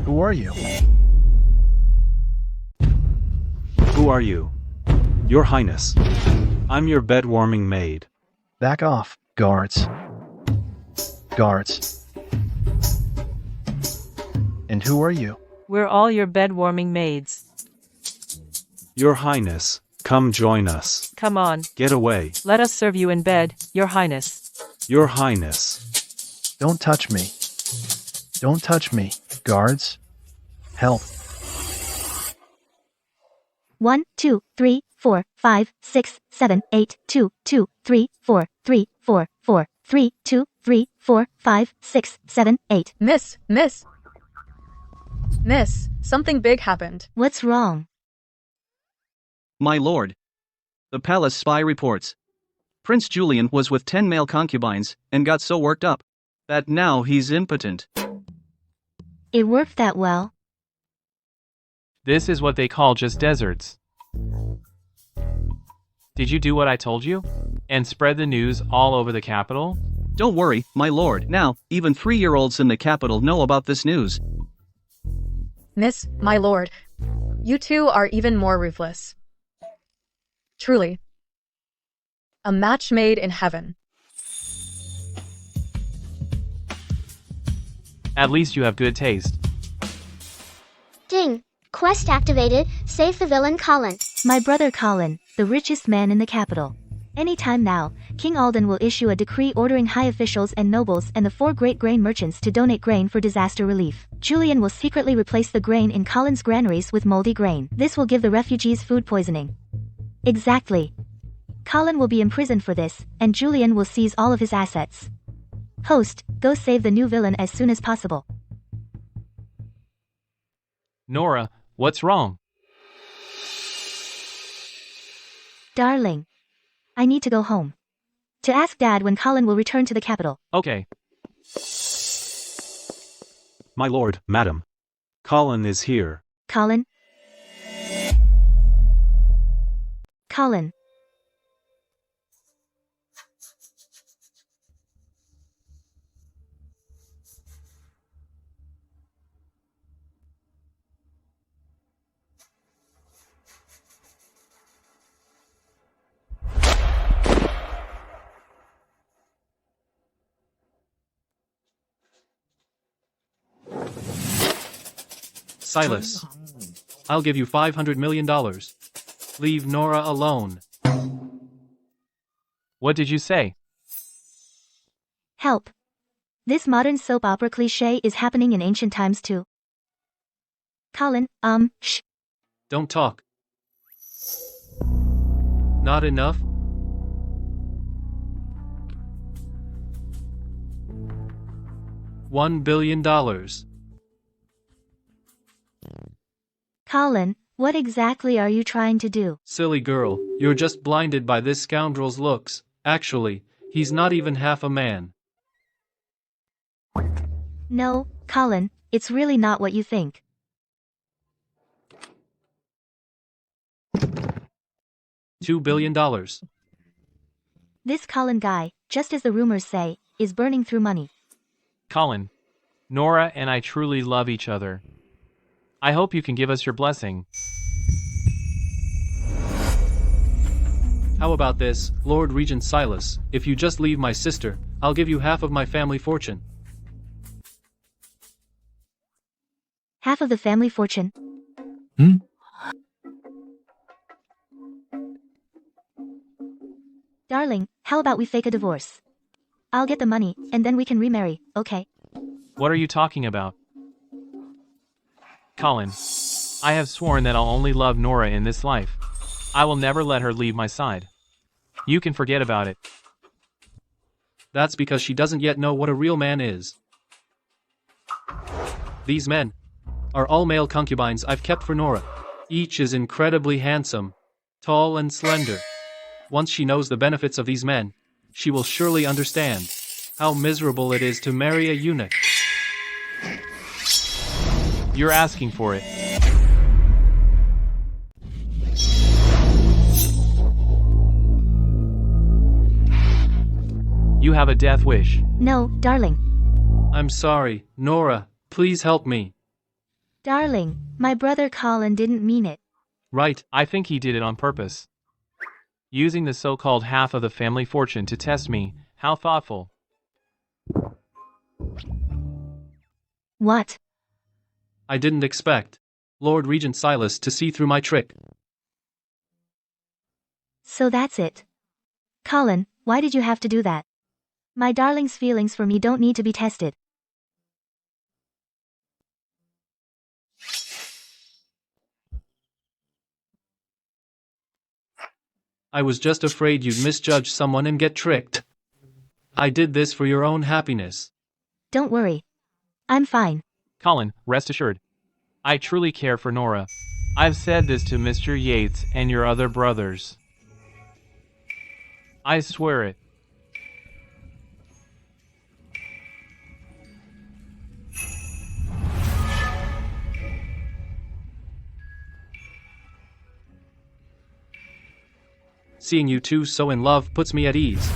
Who are you? Who are you? Your Highness, I'm your bed-warming maid. Back off, guards. Guards. And who are you? We're all your bed-warming maids. Your Highness, come join us. Come on. Get away. Let us serve you in bed, Your Highness. Your Highness. Don't touch me. Don't touch me, guards. Help. 1, 2, 3, 4, 5, 6, 7, 8, 2, 2, 3, 4, 3, 4, 4, 3, 2, 3, 4, 5, 6, 7, 8. Miss, something big happened. What's wrong? My lord. The palace spy reports. Prince Julian was with 10 male concubines and got so worked up that now he's impotent. It worked that well. This is what they call just deserts. Did you do what I told you? And spread the news all over the capital? Don't worry, my lord. Now, even 3-year-olds in the capital know about this news. Miss, my lord, you two are even more ruthless. Truly. A match made in heaven. At least you have good taste. Ding. Quest activated. Save the villain Colin. My brother Colin, the richest man in the capital. Anytime now, King Alden will issue a decree ordering high officials and nobles and the 4 great grain merchants to donate grain for disaster relief. Julian will secretly replace the grain in Colin's granaries with moldy grain. This will give the refugees food poisoning. Exactly. Colin will be imprisoned for this, and Julian will seize all of his assets. Host, go save the new villain as soon as possible. Nora, what's wrong? Darling. I need to go home. To ask Dad when Colin will return to the capital. Okay. My lord, madam. Colin is here. Colin? Colin. Silas. I'll give you $500 million. Leave Nora alone. What did you say? Help. This modern soap opera cliché is happening in ancient times too. Colin, shh. Don't talk. Not enough? $1 billion. Colin, what exactly are you trying to do? Silly girl, you're just blinded by this scoundrel's looks. Actually, he's not even half a man. No, Colin, it's really not what you think. $2 billion. This Colin guy, just as the rumors say, is burning through money. Colin, Nora and I truly love each other. I hope you can give us your blessing. How about this, Lord Regent Silas? If you just leave my sister, I'll give you half of my family fortune. Half of the family fortune? Darling, how about we fake a divorce? I'll get the money, and then we can remarry, okay? What are you talking about? Colin, I have sworn that I'll only love Nora in this life. I will never let her leave my side. You can forget about it. That's because she doesn't yet know what a real man is. These men are all male concubines I've kept for Nora. Each is incredibly handsome, tall and slender. Once she knows the benefits of these men, she will surely understand how miserable it is to marry a eunuch. You're asking for it. You have a death wish. No, darling. I'm sorry, Nora, please help me. Darling, my brother Colin didn't mean it. Right. I think he did it on purpose. Using the so-called half of the family fortune to test me. How thoughtful. What? I didn't expect Lord Regent Silas to see through my trick. So that's it. Colin, why did you have to do that? My darling's feelings for me don't need to be tested. I was just afraid you'd misjudge someone and get tricked. I did this for your own happiness. Don't worry. I'm fine. Colin, rest assured. I truly care for Nora. I've said this to Mr. Yates and your other brothers. I swear it. Seeing you two so in love puts me at ease.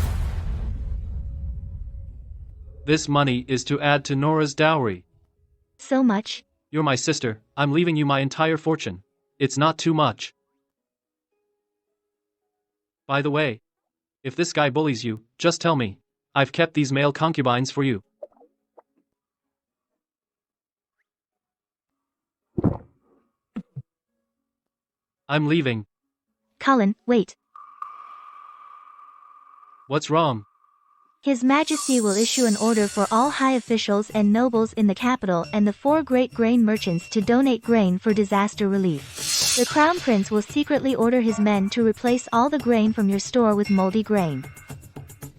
This money is to add to Nora's dowry. So much? You're my sister, I'm leaving you my entire fortune. It's not too much. By the way, if this guy bullies you, just tell me. I've kept these male concubines for you. I'm leaving. Colin, wait. What's wrong? His Majesty will issue an order for all high officials and nobles in the capital and the 4 great grain merchants to donate grain for disaster relief. The Crown Prince will secretly order his men to replace all the grain from your store with moldy grain.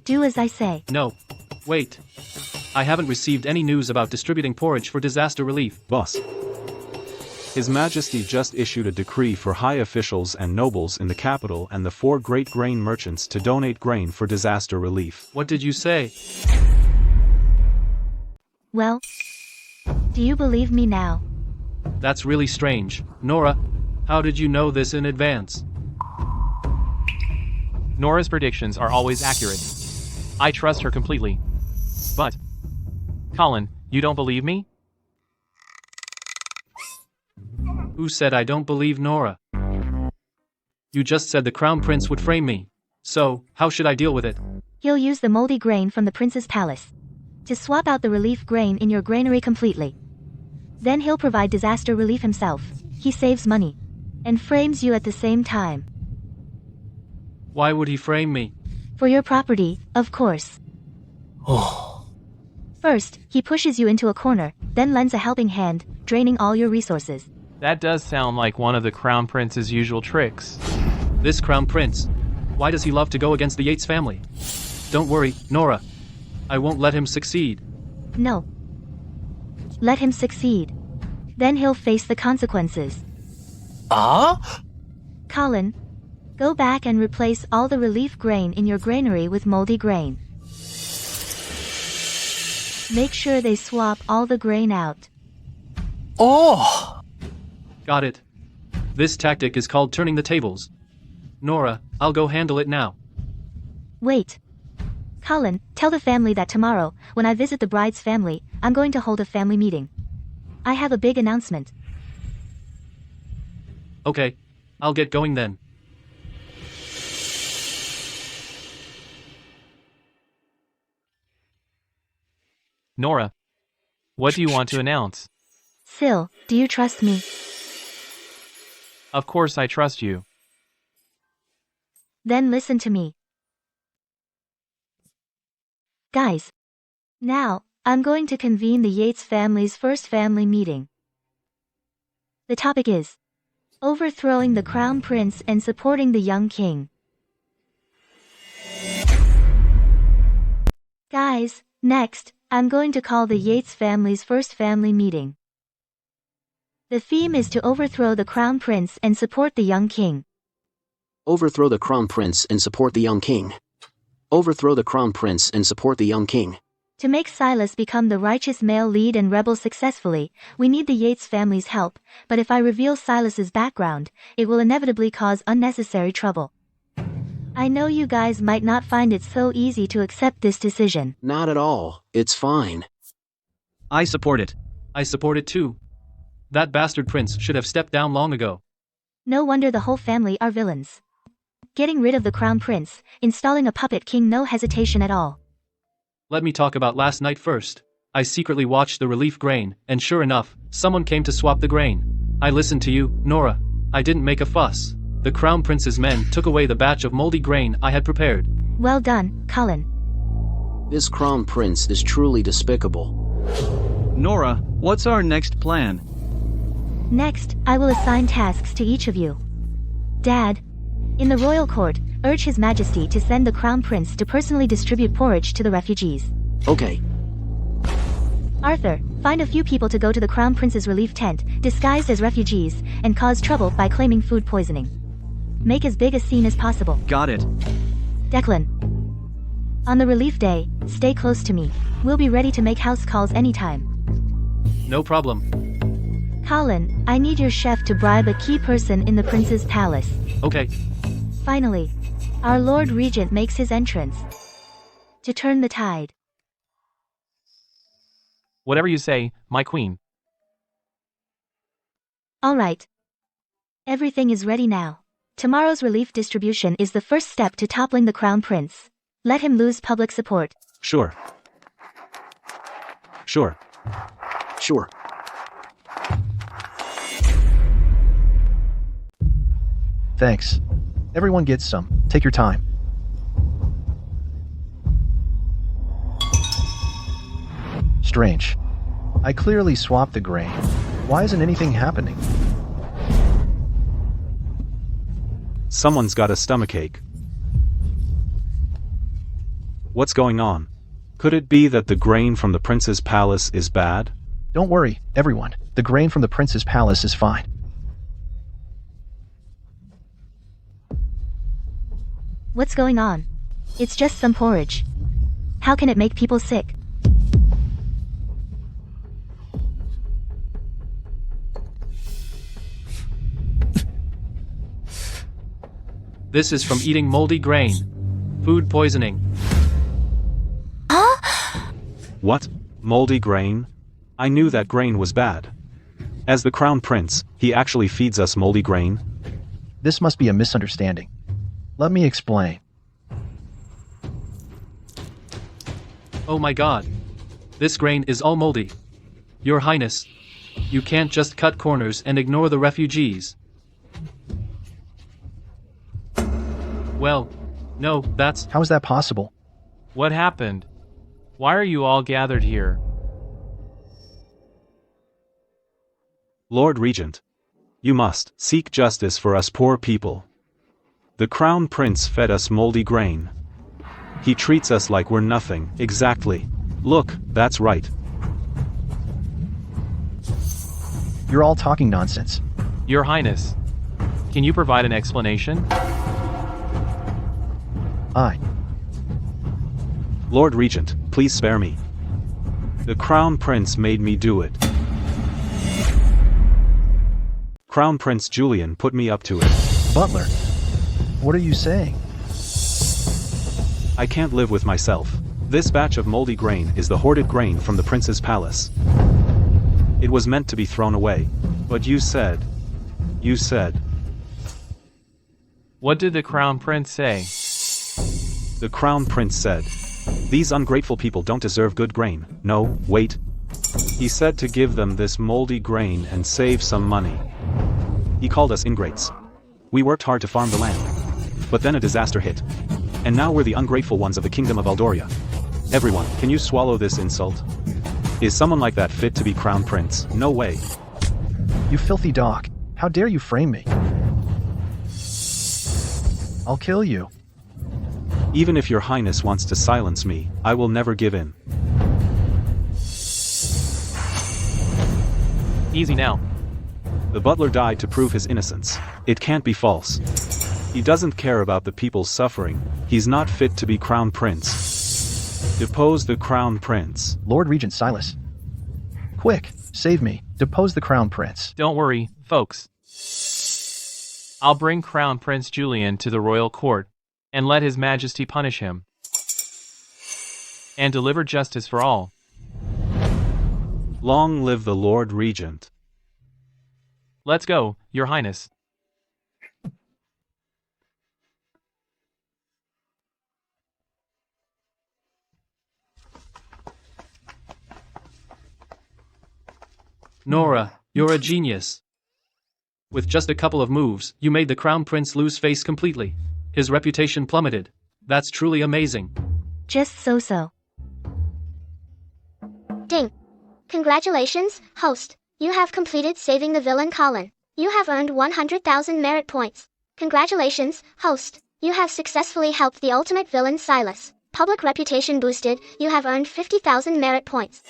Do as I say. No. Wait. I haven't received any news about distributing porridge for disaster relief. Boss. His Majesty just issued a decree for high officials and nobles in the capital and the 4 great grain merchants to donate grain for disaster relief. What did you say? Well, do you believe me now? That's really strange. Nora, how did you know this in advance? Nora's predictions are always accurate. I trust her completely. But, Colin, you don't believe me? Who said I don't believe Nora? You just said the Crown Prince would frame me. So, how should I deal with it? He'll use the moldy grain from the prince's palace to swap out the relief grain in your granary completely. Then he'll provide disaster relief himself. He saves money and frames you at the same time. Why would he frame me? For your property, of course. First, he pushes you into a corner, then lends a helping hand, draining all your resources. That does sound like one of the Crown Prince's usual tricks. This Crown Prince. Why does he love to go against the Yates family? Don't worry, Nora. I won't let him succeed. No. Let him succeed. Then he'll face the consequences. Colin, go back and replace all the relief grain in your granary with moldy grain. Make sure they swap all the grain out. Got it. This tactic is called turning the tables. Nora, I'll go handle it now. Wait. Colin, tell the family that tomorrow, when I visit the bride's family, I'm going to hold a family meeting. I have a big announcement. Okay. I'll get going then. Nora, what do you want to announce? Sil, do you trust me? Of course I trust you. Then listen to me. Guys. Now, I'm going to convene the Yates family's first family meeting. The topic is overthrowing the Crown Prince and supporting the young king. Guys, next, I'm going to call the Yates family's first family meeting. The theme is to overthrow the Crown Prince and support the young king. Overthrow the Crown Prince and support the young king. Overthrow the Crown Prince and support the young king. To make Silas become the righteous male lead and rebel successfully, we need the Yates family's help, but if I reveal Silas's background, it will inevitably cause unnecessary trouble. I know you guys might not find it so easy to accept this decision. Not at all. It's fine. I support it. I support it too. That bastard prince should have stepped down long ago. No wonder the whole family are villains. Getting rid of the Crown Prince, installing a puppet king, no hesitation at all. Let me talk about last night first. I secretly watched the relief grain, and sure enough, someone came to swap the grain. I listened to you, Nora. I didn't make a fuss. The Crown Prince's men took away the batch of moldy grain I had prepared. Well done, Colin. This Crown Prince is truly despicable. Nora, what's our next plan? Next, I will assign tasks to each of you. Dad, in the royal court, urge His Majesty to send the Crown Prince to personally distribute porridge to the refugees. Okay. Arthur, find a few people to go to the Crown Prince's relief tent, disguised as refugees, and cause trouble by claiming food poisoning. Make as big a scene as possible. Got it. Declan, on the relief day, stay close to me. We'll be ready to make house calls anytime. No problem. Colin, I need your chef to bribe a key person in the prince's palace. Okay. Finally, our Lord Regent makes his entrance. To turn the tide. Whatever you say, my queen. All right. Everything is ready now. Tomorrow's relief distribution is the first step to toppling the Crown Prince. Let him lose public support. Sure. Sure. Sure. Thanks. Everyone gets some. Take your time. Strange. I clearly swapped the grain. Why isn't anything happening? Someone's got a stomachache. What's going on? Could it be that the grain from the prince's palace is bad? Don't worry, everyone. The grain from the prince's palace is fine. What's going on? It's just some porridge. How can it make people sick? This is from eating moldy grain. Food poisoning. What? Moldy grain? I knew that grain was bad. As the Crown Prince, he actually feeds us moldy grain? This must be a misunderstanding. Let me explain. Oh my god. This grain is all moldy. Your Highness, you can't just cut corners and ignore the refugees. Well, no, that's... How is that possible? What happened? Why are you all gathered here? Lord Regent, you must seek justice for us poor people. The Crown Prince fed us moldy grain. He treats us like we're nothing. Exactly. Look, that's right. You're all talking nonsense. Your Highness, can you provide an explanation? Lord Regent, please spare me. The Crown Prince made me do it. Crown Prince Julian put me up to it. Butler, what are you saying? I can't live with myself. This batch of moldy grain is the hoarded grain from the prince's palace. It was meant to be thrown away. But you said... What did the Crown Prince say? The Crown Prince said, "These ungrateful people don't deserve good grain." No, wait. He said to give them this moldy grain and save some money. He called us ingrates. We worked hard to farm the land. But then a disaster hit. And now we're the ungrateful ones of the Kingdom of Aldoria. Everyone, can you swallow this insult? Is someone like that fit to be Crown Prince? No way. You filthy dog. How dare you frame me? I'll kill you. Even if your Highness wants to silence me, I will never give in. Easy now. The butler died to prove his innocence. It can't be false. He doesn't care about the people's suffering. He's not fit to be Crown Prince. Depose the Crown Prince. Lord Regent Silas. Quick, save me. Depose the Crown Prince. Don't worry, folks. I'll bring Crown Prince Julian to the royal court, and let His Majesty punish him. And deliver justice for all. Long live the Lord Regent. Let's go, Your Highness. Nora, you're a genius. With just a couple of moves, you made the Crown Prince lose face completely. His reputation plummeted. That's truly amazing. Just so-so. Ding. Congratulations, host. You have completed saving the villain Colin. You have earned 100,000 merit points. Congratulations, host. You have successfully helped the ultimate villain Silas. Public reputation boosted. You have earned 50,000 merit points.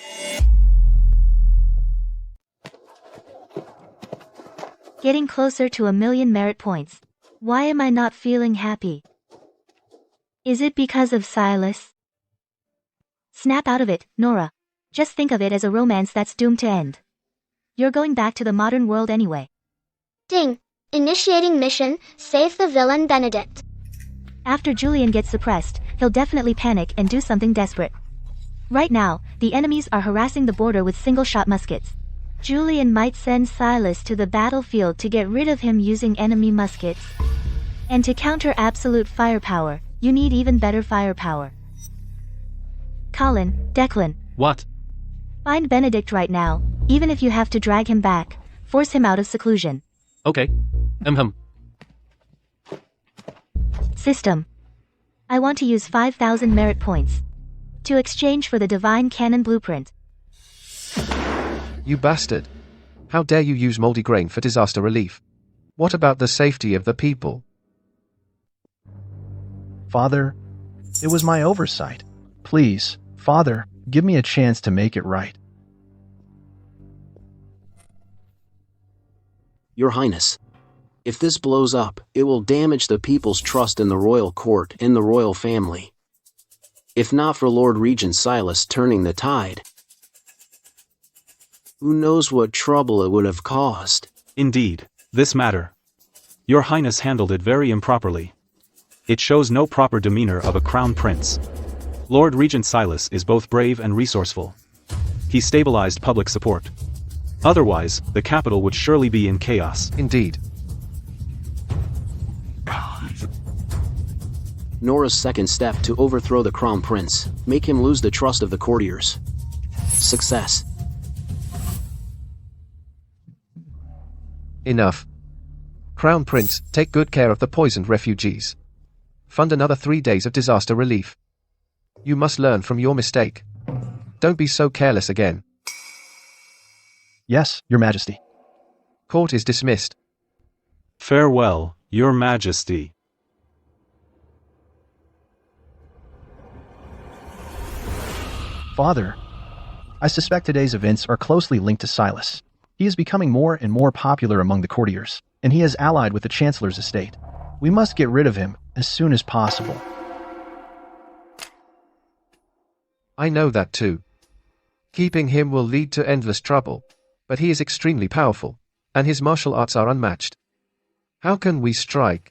Getting closer to 1,000,000 merit points. Why am I not feeling happy? Is it because of Silas? Snap out of it, Nora. Just think of it as a romance that's doomed to end. You're going back to the modern world anyway. Ding. Initiating mission, save the villain Benedict. After Julian gets suppressed, he'll definitely panic and do something desperate. Right now, the enemies are harassing the border with single-shot muskets. Julian might send Silas to the battlefield to get rid of him using enemy muskets. And to counter absolute firepower, you need even better firepower. Colin, Declan. What? Find Benedict right now, even if you have to drag him back. Force him out of seclusion. Okay. System. I want to use 5,000 merit points. To exchange for the Divine Cannon Blueprint. You bastard. How dare you use moldy grain for disaster relief? What about the safety of the people? Father, it was my oversight. Please, Father, give me a chance to make it right. Your Highness, if this blows up, it will damage the people's trust in the royal court and the royal family. If not for Lord Regent Silas turning the tide, who knows what trouble it would have caused? Indeed, this matter. Your Highness handled it very improperly. It shows no proper demeanor of a crown prince. Lord Regent Silas is both brave and resourceful. He stabilized public support. Otherwise, the capital would surely be in chaos. Indeed. Nora's second step to overthrow the crown prince, make him lose the trust of the courtiers. Success. Enough. Crown Prince, take good care of the poisoned refugees. Fund another 3 days of disaster relief. You must learn from your mistake. Don't be so careless again. Yes, Your Majesty. Court is dismissed. Farewell, Your Majesty. Father, I suspect today's events are closely linked to Silas. He is becoming more and more popular among the courtiers, and he is allied with the Chancellor's estate. We must get rid of him as soon as possible. I know that too. Keeping him will lead to endless trouble, but he is extremely powerful, and his martial arts are unmatched. How can we strike?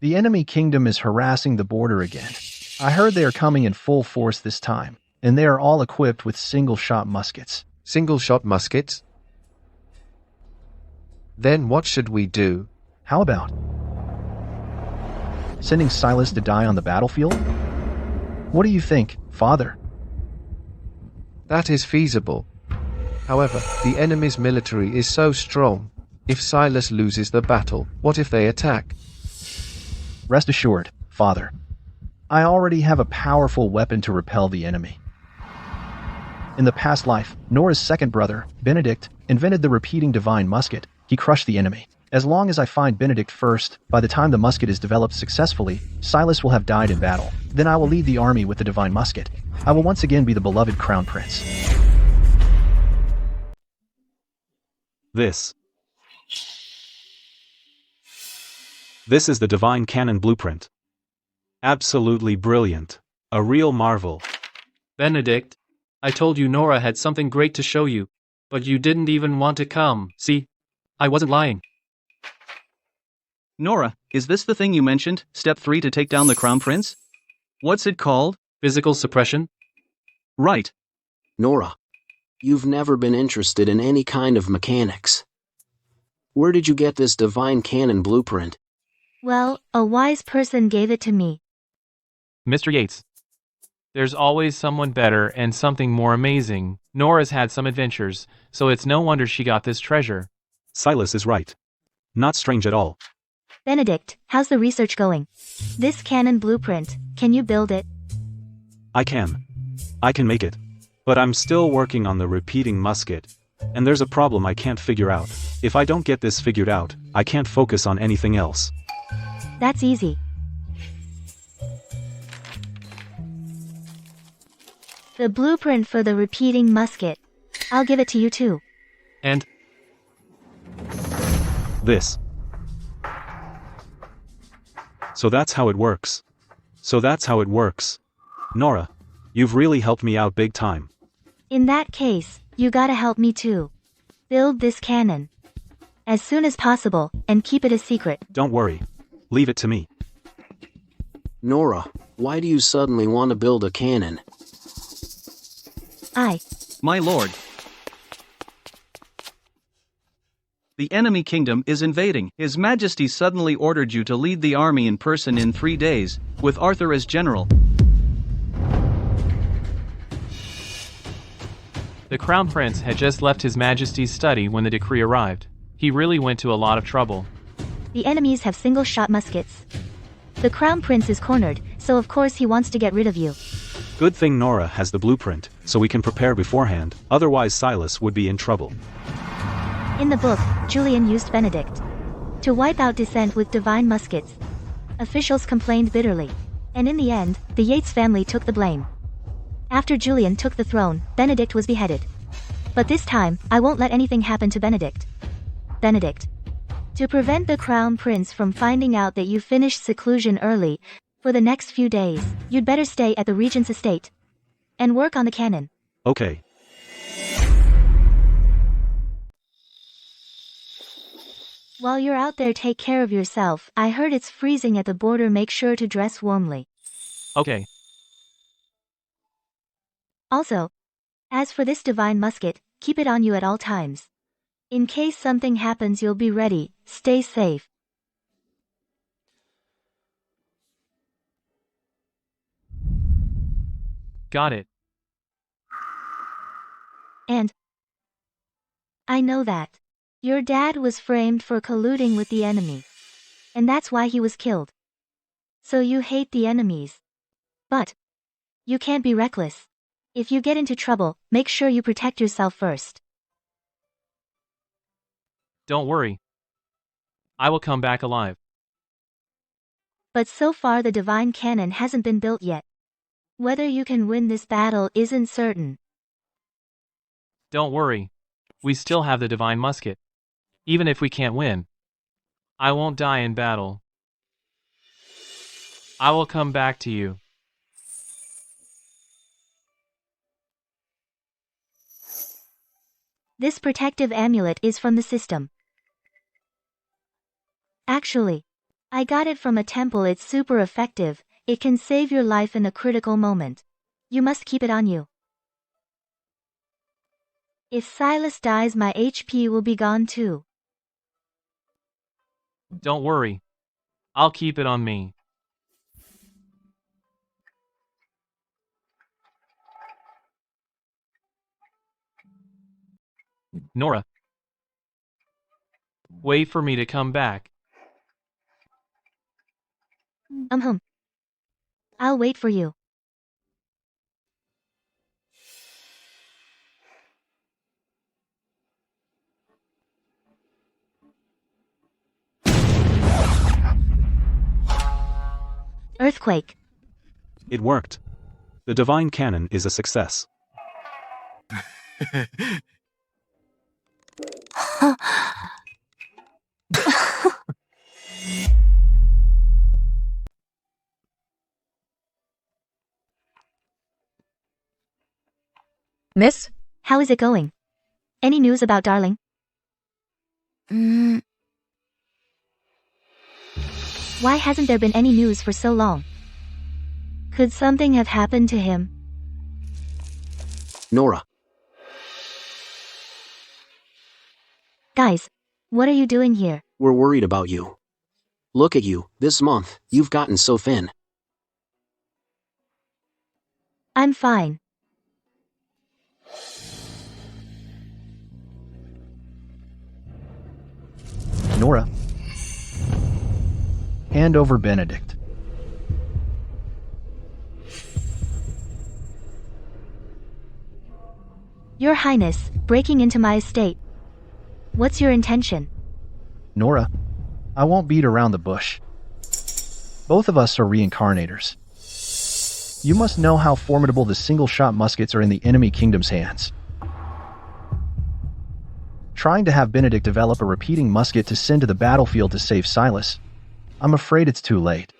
The enemy kingdom is harassing the border again. I heard they are coming in full force this time, and they are all equipped with single-shot muskets. Single-shot muskets? Then what should we do? How about sending Silas to die on the battlefield? What do you think, Father? That is feasible. However, the enemy's military is so strong. If Silas loses the battle, what if they attack? Rest assured, Father. I already have a powerful weapon to repel the enemy. In the past life, Nora's second brother, Benedict, invented the repeating divine musket. He crushed the enemy. As long as I find Benedict first, by the time the musket is developed successfully, Silas will have died in battle. Then I will lead the army with the divine musket. I will once again be the beloved crown prince. This is the Divine Cannon Blueprint. Absolutely brilliant. A real marvel. Benedict, I told you Nora had something great to show you, but you didn't even want to come. See? I wasn't lying. Nora, is this the thing you mentioned, step 3 to take down the crown prince? What's it called? Physical suppression? Right. Nora, you've never been interested in any kind of mechanics. Where did you get this divine cannon blueprint? Well, a wise person gave it to me. Mr. Yates, there's always someone better and something more amazing. Nora's had some adventures, so it's no wonder she got this treasure. Silas is right. Not strange at all. Benedict, how's the research going? This cannon blueprint, can you build it? I can make it. But I'm still working on the repeating musket. And there's a problem I can't figure out. If I don't get this figured out, I can't focus on anything else. That's easy. The blueprint for the repeating musket. I'll give it to you too. And This. So that's how it works. Nora, you've really helped me out big time. In that case, you gotta help me too. Build this cannon. As soon as possible, and keep it a secret. Don't worry. Leave it to me. Nora, why do you suddenly want to build a cannon? My lord. The enemy kingdom is invading. His Majesty suddenly ordered you to lead the army in person in 3 days, with Arthur as general. The Crown Prince had just left His Majesty's study when the decree arrived. He really went to a lot of trouble. The enemies have single-shot muskets. The Crown Prince is cornered, so of course he wants to get rid of you. Good thing Nora has the blueprint, so we can prepare beforehand, otherwise Silas would be in trouble. In the book, Julian used Benedict to wipe out dissent with divine muskets. Officials complained bitterly. And in the end, the Yates family took the blame. After Julian took the throne, Benedict was beheaded. But this time, I won't let anything happen to Benedict. Benedict. To prevent the Crown Prince from finding out that you finished seclusion early, for the next few days, you'd better stay at the Regent's estate and work on the cannon. Okay. While you're out there, take care of yourself. I heard it's freezing at the border. Make sure to dress warmly. Okay. Also, as for this divine musket, keep it on you at all times. In case something happens, you'll be ready. Stay safe. Got it. And I know that your dad was framed for colluding with the enemy. And that's why he was killed. So you hate the enemies. But you can't be reckless. If you get into trouble, make sure you protect yourself first. Don't worry. I will come back alive. But so far the divine cannon hasn't been built yet. Whether you can win this battle isn't certain. Don't worry. We still have the divine musket. Even if we can't win, I won't die in battle. I will come back to you. This protective amulet is from the system. Actually, I got it from a temple. It's super effective. It can save your life in a critical moment. You must keep it on you. If Silas dies, my HP will be gone too. Don't worry. I'll keep it on me. Nora. Wait for me to come back. I'll wait for you. Earthquake. It worked. The divine cannon is a success. Miss, how is it going? Any news about Darling? Why hasn't there been any news for so long? Could something have happened to him? Nora. Guys, what are you doing here? We're worried about you. Look at you, this month, you've gotten so thin. I'm fine. Nora, hand over Benedict. Your Highness, breaking into my estate. What's your intention? Nora, I won't beat around the bush. Both of us are reincarnators. You must know how formidable the single-shot muskets are in the enemy kingdom's hands. Trying to have Benedict develop a repeating musket to send to the battlefield to save Silas, I'm afraid it's too late.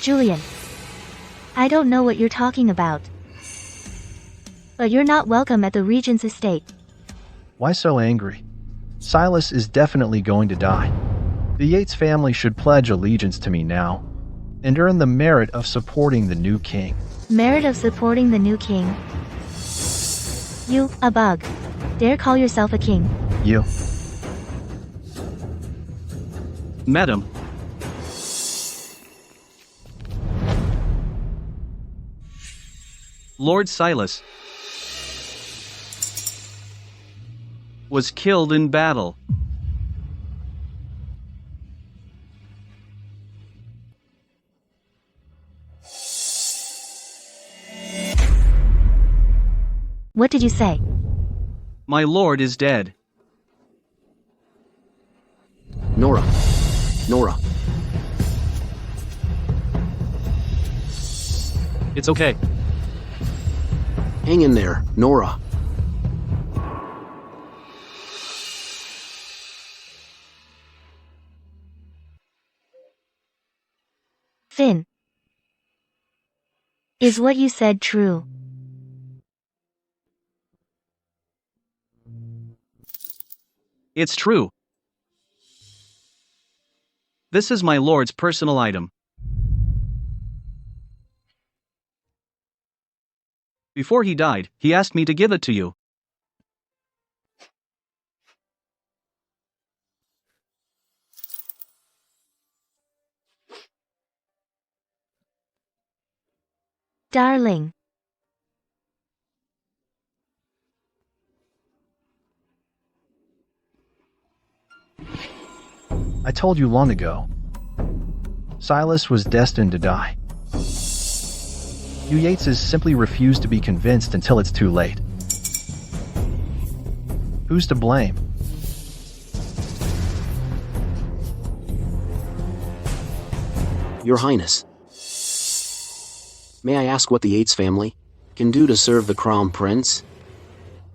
Julian, I don't know what you're talking about. But you're not welcome at the Regent's estate. Why so angry? Silas is definitely going to die. The Yates family should pledge allegiance to me now, and earn the merit of supporting the new king. Merit of supporting the new king? You, a bug, dare call yourself a king? You. Madam. Lord Silas was killed in battle. What did you say? My lord is dead. Nora. Nora. It's okay. Hang in there, Nora. Finn. Is what you said true? It's true. This is my lord's personal item. Before he died, he asked me to give it to you. Darling. I told you long ago. Silas was destined to die. You Yateses simply refuse to be convinced until it's too late. Who's to blame? Your Highness. May I ask what the Yates family can do to serve the Crown Prince?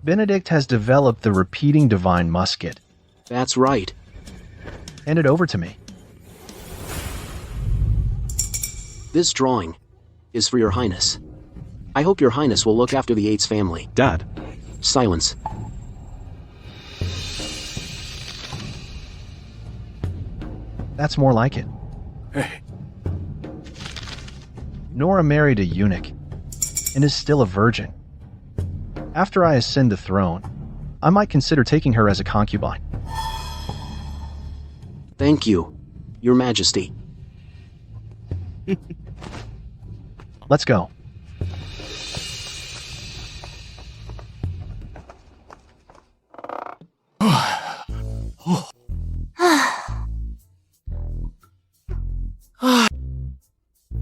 Benedict has developed the repeating divine musket. That's right. Hand it over to me. This drawing is for Your Highness. I hope Your Highness will look after the Yates family. Dad. Silence. That's more like it. Nora married a eunuch and is still a virgin. After I ascend the throne, I might consider taking her as a concubine. Thank you, Your Majesty. Let's go.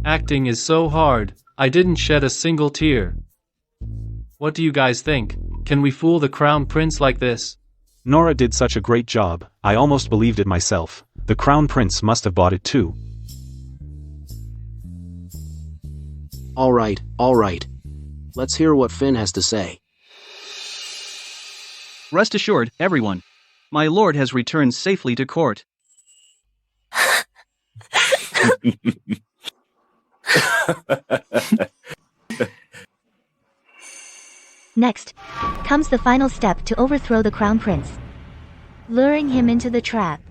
Acting is so hard, I didn't shed a single tear. What do you guys think? Can we fool the Crown Prince like this? Nora did such a great job, I almost believed it myself. The Crown Prince must have bought it too. All right. Let's hear what Finn has to say. Rest assured, everyone. My lord has returned safely to court. Next comes the final step to overthrow the Crown Prince. Luring him into the trap.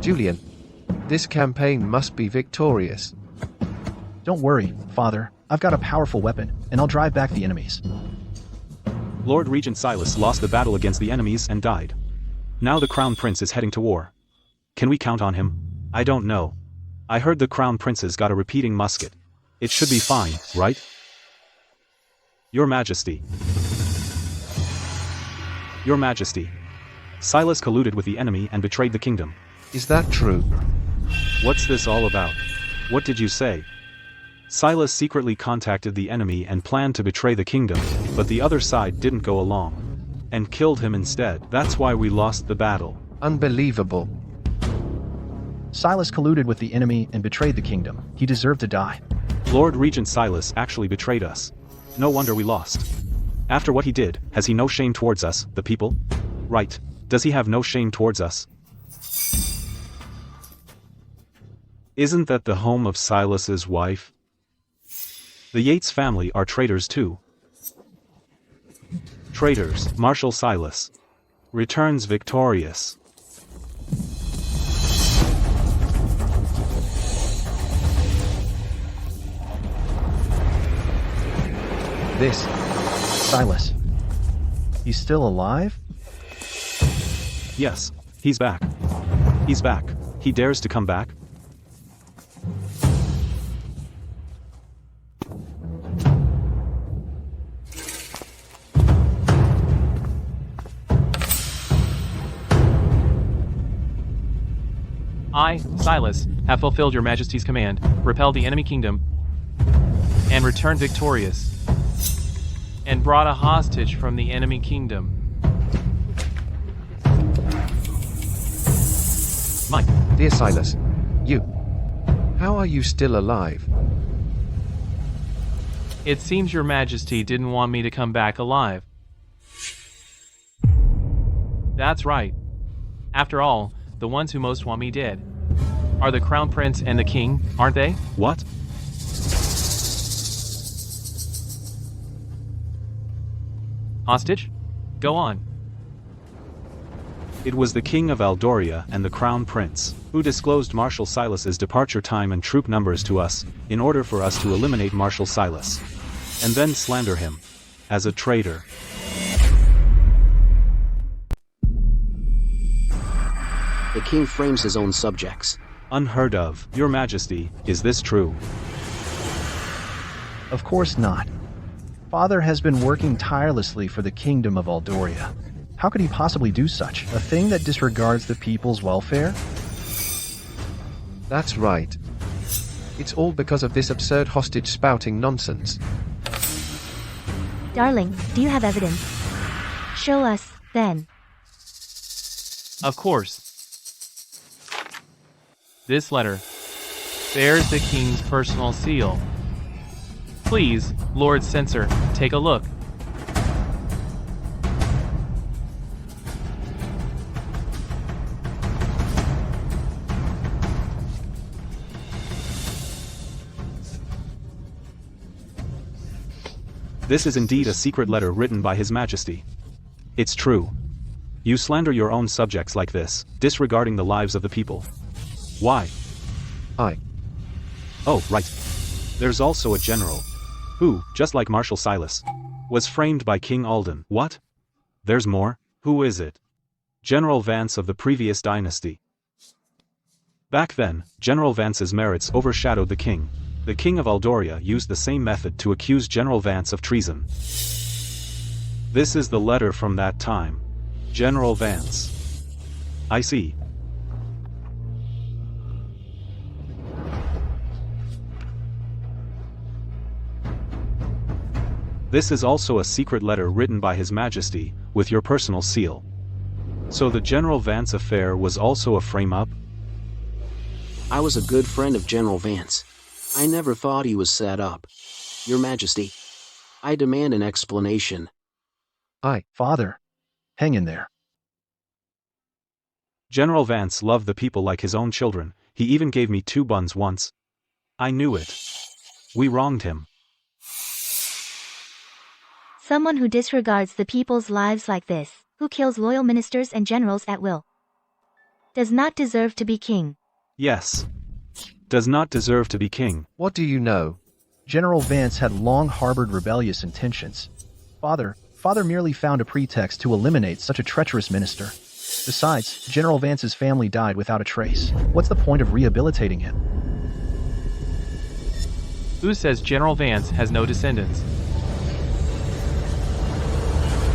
Julian, this campaign must be victorious. Don't worry, Father. I've got a powerful weapon, and I'll drive back the enemies. Lord Regent Silas lost the battle against the enemies and died. Now the Crown Prince is heading to war. Can we count on him? I don't know. I heard the Crown Prince's got a repeating musket. It should be fine, right? Your Majesty. Your Majesty. Silas colluded with the enemy and betrayed the kingdom. Is that true? What's this all about? What did you say? Silas secretly contacted the enemy and planned to betray the kingdom, but the other side didn't go along. And killed him instead. That's why we lost the battle. Unbelievable. Silas colluded with the enemy and betrayed the kingdom. He deserved to die. Lord Regent Silas actually betrayed us. No wonder we lost. After what he did, has he no shame towards us, the people? Right. Does he have no shame towards us? Isn't that the home of Silas's wife? The Yates family are traitors too. Traitors, Marshal Silas. Returns victorious. This. Silas. He's still alive? Yes, he's back. He's back. He dares to come back? I, Silas, have fulfilled your Majesty's command, repelled the enemy kingdom, and returned victorious, and brought a hostage from the enemy kingdom. My dear Silas, how are you still alive? It seems your Majesty didn't want me to come back alive. That's right. After all, the ones who most want me dead are the Crown Prince and the King, aren't they? What? Hostage? Go on. It was the King of Aldoria and the Crown Prince, who disclosed Marshal Silas's departure time and troop numbers to us, in order for us to eliminate Marshal Silas. And then slander him. As a traitor. The king frames his own subjects. Unheard of. Your Majesty, is this true? Of course not. Father has been working tirelessly for the kingdom of Aldoria. How could he possibly do such a thing that disregards the people's welfare? That's right. It's all because of this absurd hostage spouting nonsense. Darling, do you have evidence? Show us, then. Of course. This letter bears the King's personal seal. Please, Lord Censor, take a look. This is indeed a secret letter written by His Majesty. It's true. You slander your own subjects like this, disregarding the lives of the people. Why? Oh, right. There's also a general, who, just like Marshal Silas, was framed by King Alden. What? There's more? Who is it? General Vance of the previous dynasty. Back then, General Vance's merits overshadowed the king. The King of Aldoria used the same method to accuse General Vance of treason. This is the letter from that time. General Vance. I see. This is also a secret letter written by His Majesty, with your personal seal. So the General Vance affair was also a frame-up? I was a good friend of General Vance. I never thought he was set up. Your Majesty, I demand an explanation. Father, hang in there. General Vance loved the people like his own children. He even gave me 2 buns once. I knew it. We wronged him. Someone who disregards the people's lives like this, who kills loyal ministers and generals at will, does not deserve to be king. Yes. Does not deserve to be king. What do you know? General Vance had long harbored rebellious intentions. Father merely found a pretext to eliminate such a treacherous minister. Besides, General Vance's family died without a trace. What's the point of rehabilitating him? Who says General Vance has no descendants?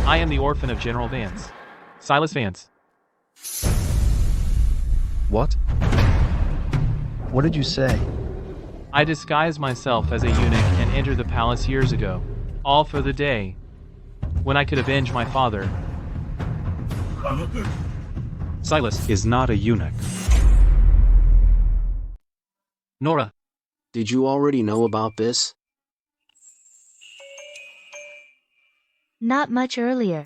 I am the orphan of General Vance. Silas Vance. What? What did you say? I disguised myself as a eunuch and entered the palace years ago. All for the day when I could avenge my father. Silas. Is not a eunuch. Nora. Did you already know about this? Not much earlier.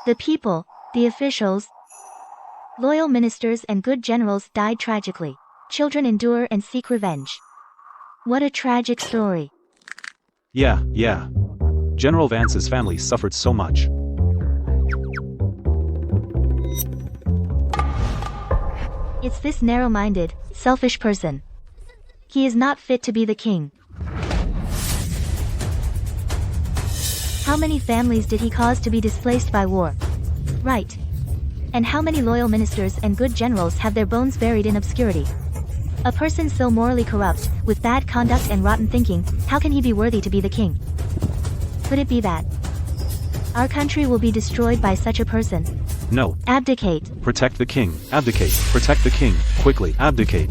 The people, the officials, loyal ministers and good generals died tragically. Children endure and seek revenge. What a tragic story. Yeah. General Vance's family suffered so much. It's this narrow-minded, selfish person. He is not fit to be the king. How many families did he cause to be displaced by war? Right. And how many loyal ministers and good generals have their bones buried in obscurity? A person so morally corrupt, with bad conduct and rotten thinking, how can he be worthy to be the king? Could it be that our country will be destroyed by such a person? No. Abdicate. Protect the king. Abdicate. Protect the king. Quickly. Abdicate.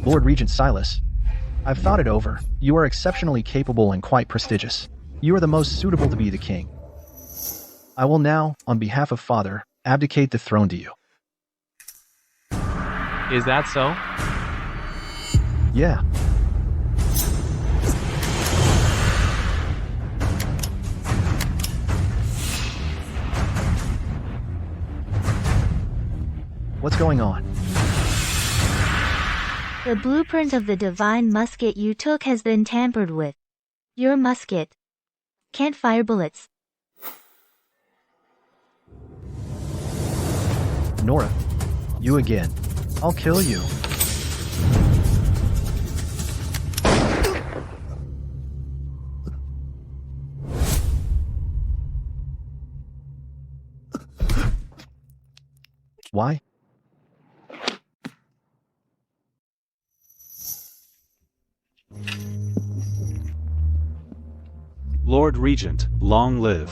Lord Regent Silas, I've thought it over. You are exceptionally capable and quite prestigious. You are the most suitable to be the king. I will now, on behalf of Father, abdicate the throne to you. Is that so? Yeah. What's going on? The blueprint of the divine musket you took has been tampered with. Your musket can't fire bullets. Nora, you again. I'll kill you. Why? Lord Regent, long live.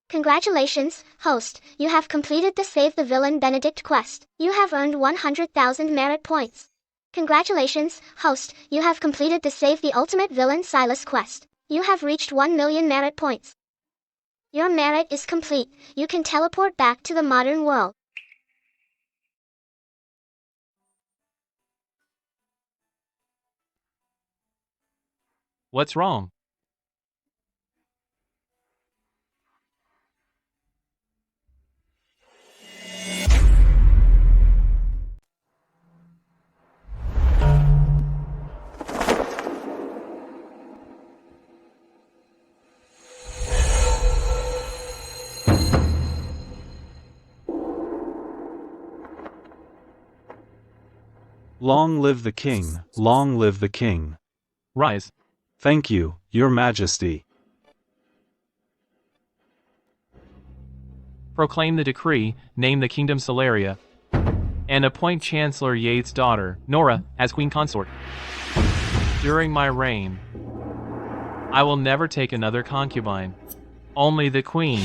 Congratulations, host. You have completed the Save the Villain Benedict quest. You have earned 100,000 merit points. Congratulations, host. You have completed the Save the Ultimate Villain Silas quest. You have reached 1 million merit points. Your merit is complete. You can teleport back to the modern world. What's wrong? Long live the king, long live the king. Rise. Thank you, your majesty. Proclaim the decree, name the kingdom Solaria, and appoint Chancellor Yates' daughter, Nora, as queen consort. During my reign, I will never take another concubine. Only the queen.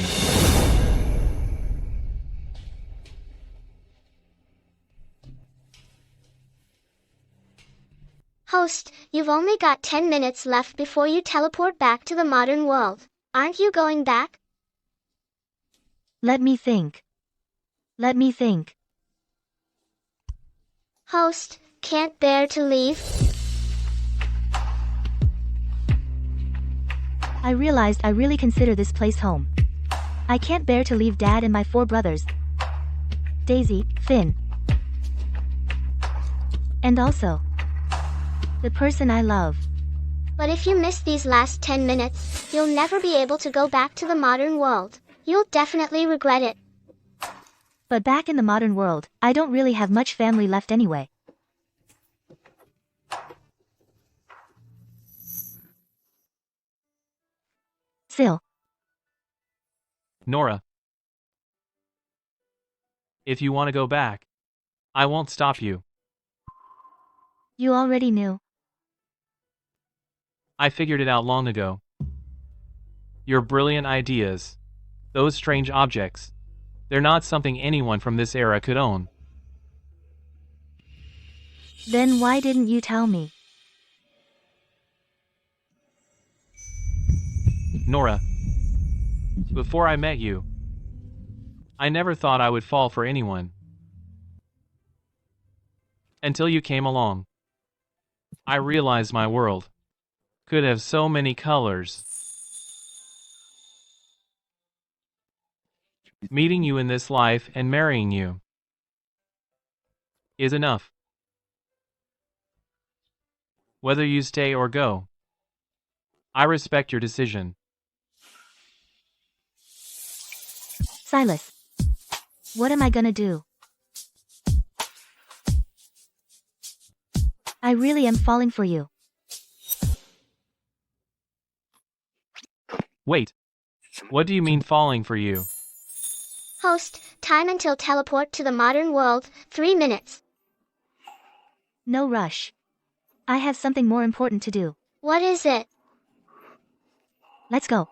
Host, you've only got 10 minutes left before you teleport back to the modern world. Aren't you going back? Let me think. Let me think. Host, can't bear to leave. I realized I really consider this place home. I can't bear to leave Dad and my 4 brothers. Daisy, Finn. And also, the person I love. But if you miss these last 10 minutes, you'll never be able to go back to the modern world. You'll definitely regret it. But back in the modern world, I don't really have much family left anyway. Still, Nora. If you want to go back, I won't stop you. you already knew. I figured it out long ago. Your brilliant ideas, those strange objects, they're not something anyone from this era could own. Then why didn't you tell me? Nora, before I met you, I never thought I would fall for anyone. Until you came along. I realized my world could have so many colors. Meeting you in this life and marrying you is enough. Whether you stay or go, I respect your decision. Silas. What am I gonna do? I really am falling for you. Wait. What do you mean falling for you? Host, time until teleport to the modern world, 3 minutes. No rush. I have something more important to do. What is it? Let's go.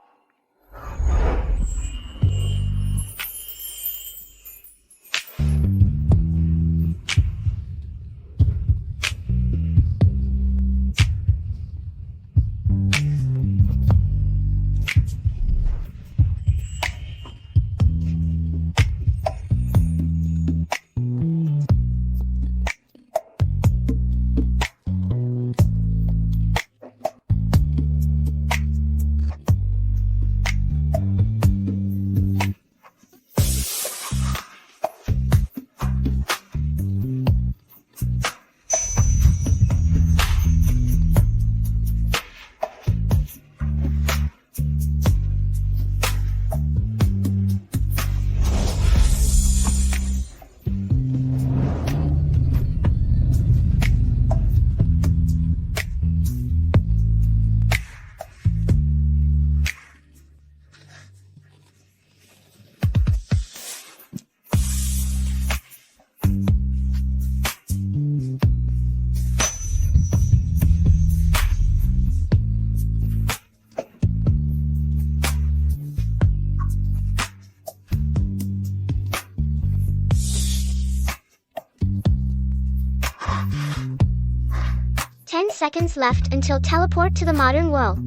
Seconds left until teleport to the modern world.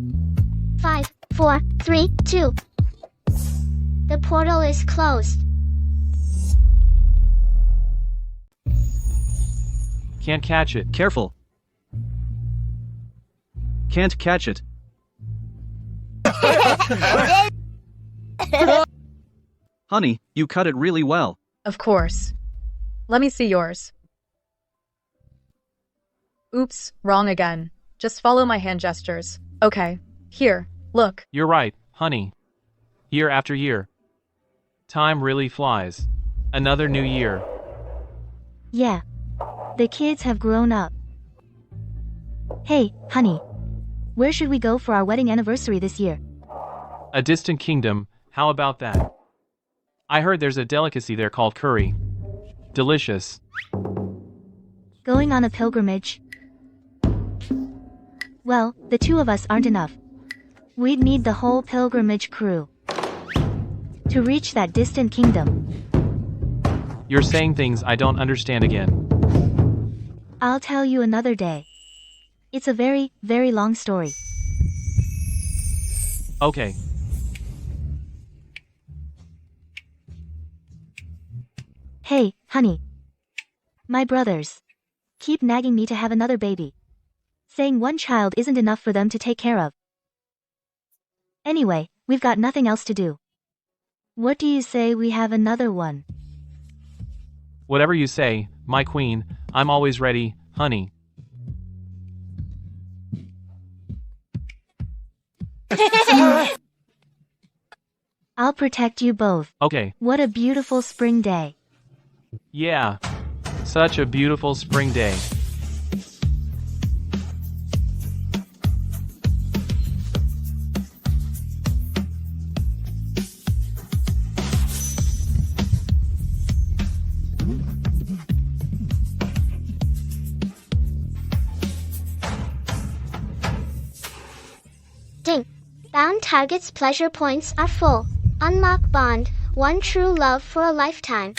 5, 4, 3, 2. The portal is closed. Can't catch it. Careful. Can't catch it. Honey, you cut it really well. Of course. Let me see yours. Oops, wrong again. Just follow my hand gestures. Okay. Here, look. You're right, honey. Year after year. Time really flies. Another new year. Yeah. The kids have grown up. Hey, honey. Where should we go for our wedding anniversary this year? A distant kingdom, how about that? I heard there's a delicacy there called curry. Delicious. Going on a pilgrimage? Well, the 2 of us aren't enough. We'd need the whole pilgrimage crew to reach that distant kingdom. You're saying things I don't understand again. I'll tell you another day. It's a very, very long story. Okay. Hey, honey. My brothers. keep nagging me to have another baby. Saying one child isn't enough for them to take care of. Anyway, we've got nothing else to do. What do you say we have another one? Whatever you say, my queen, I'm always ready, honey. I'll protect you both. Okay. What a beautiful spring day. Yeah. Such a beautiful spring day. Ding. Bound target's pleasure points are full. Unlock bond, one true love for a lifetime.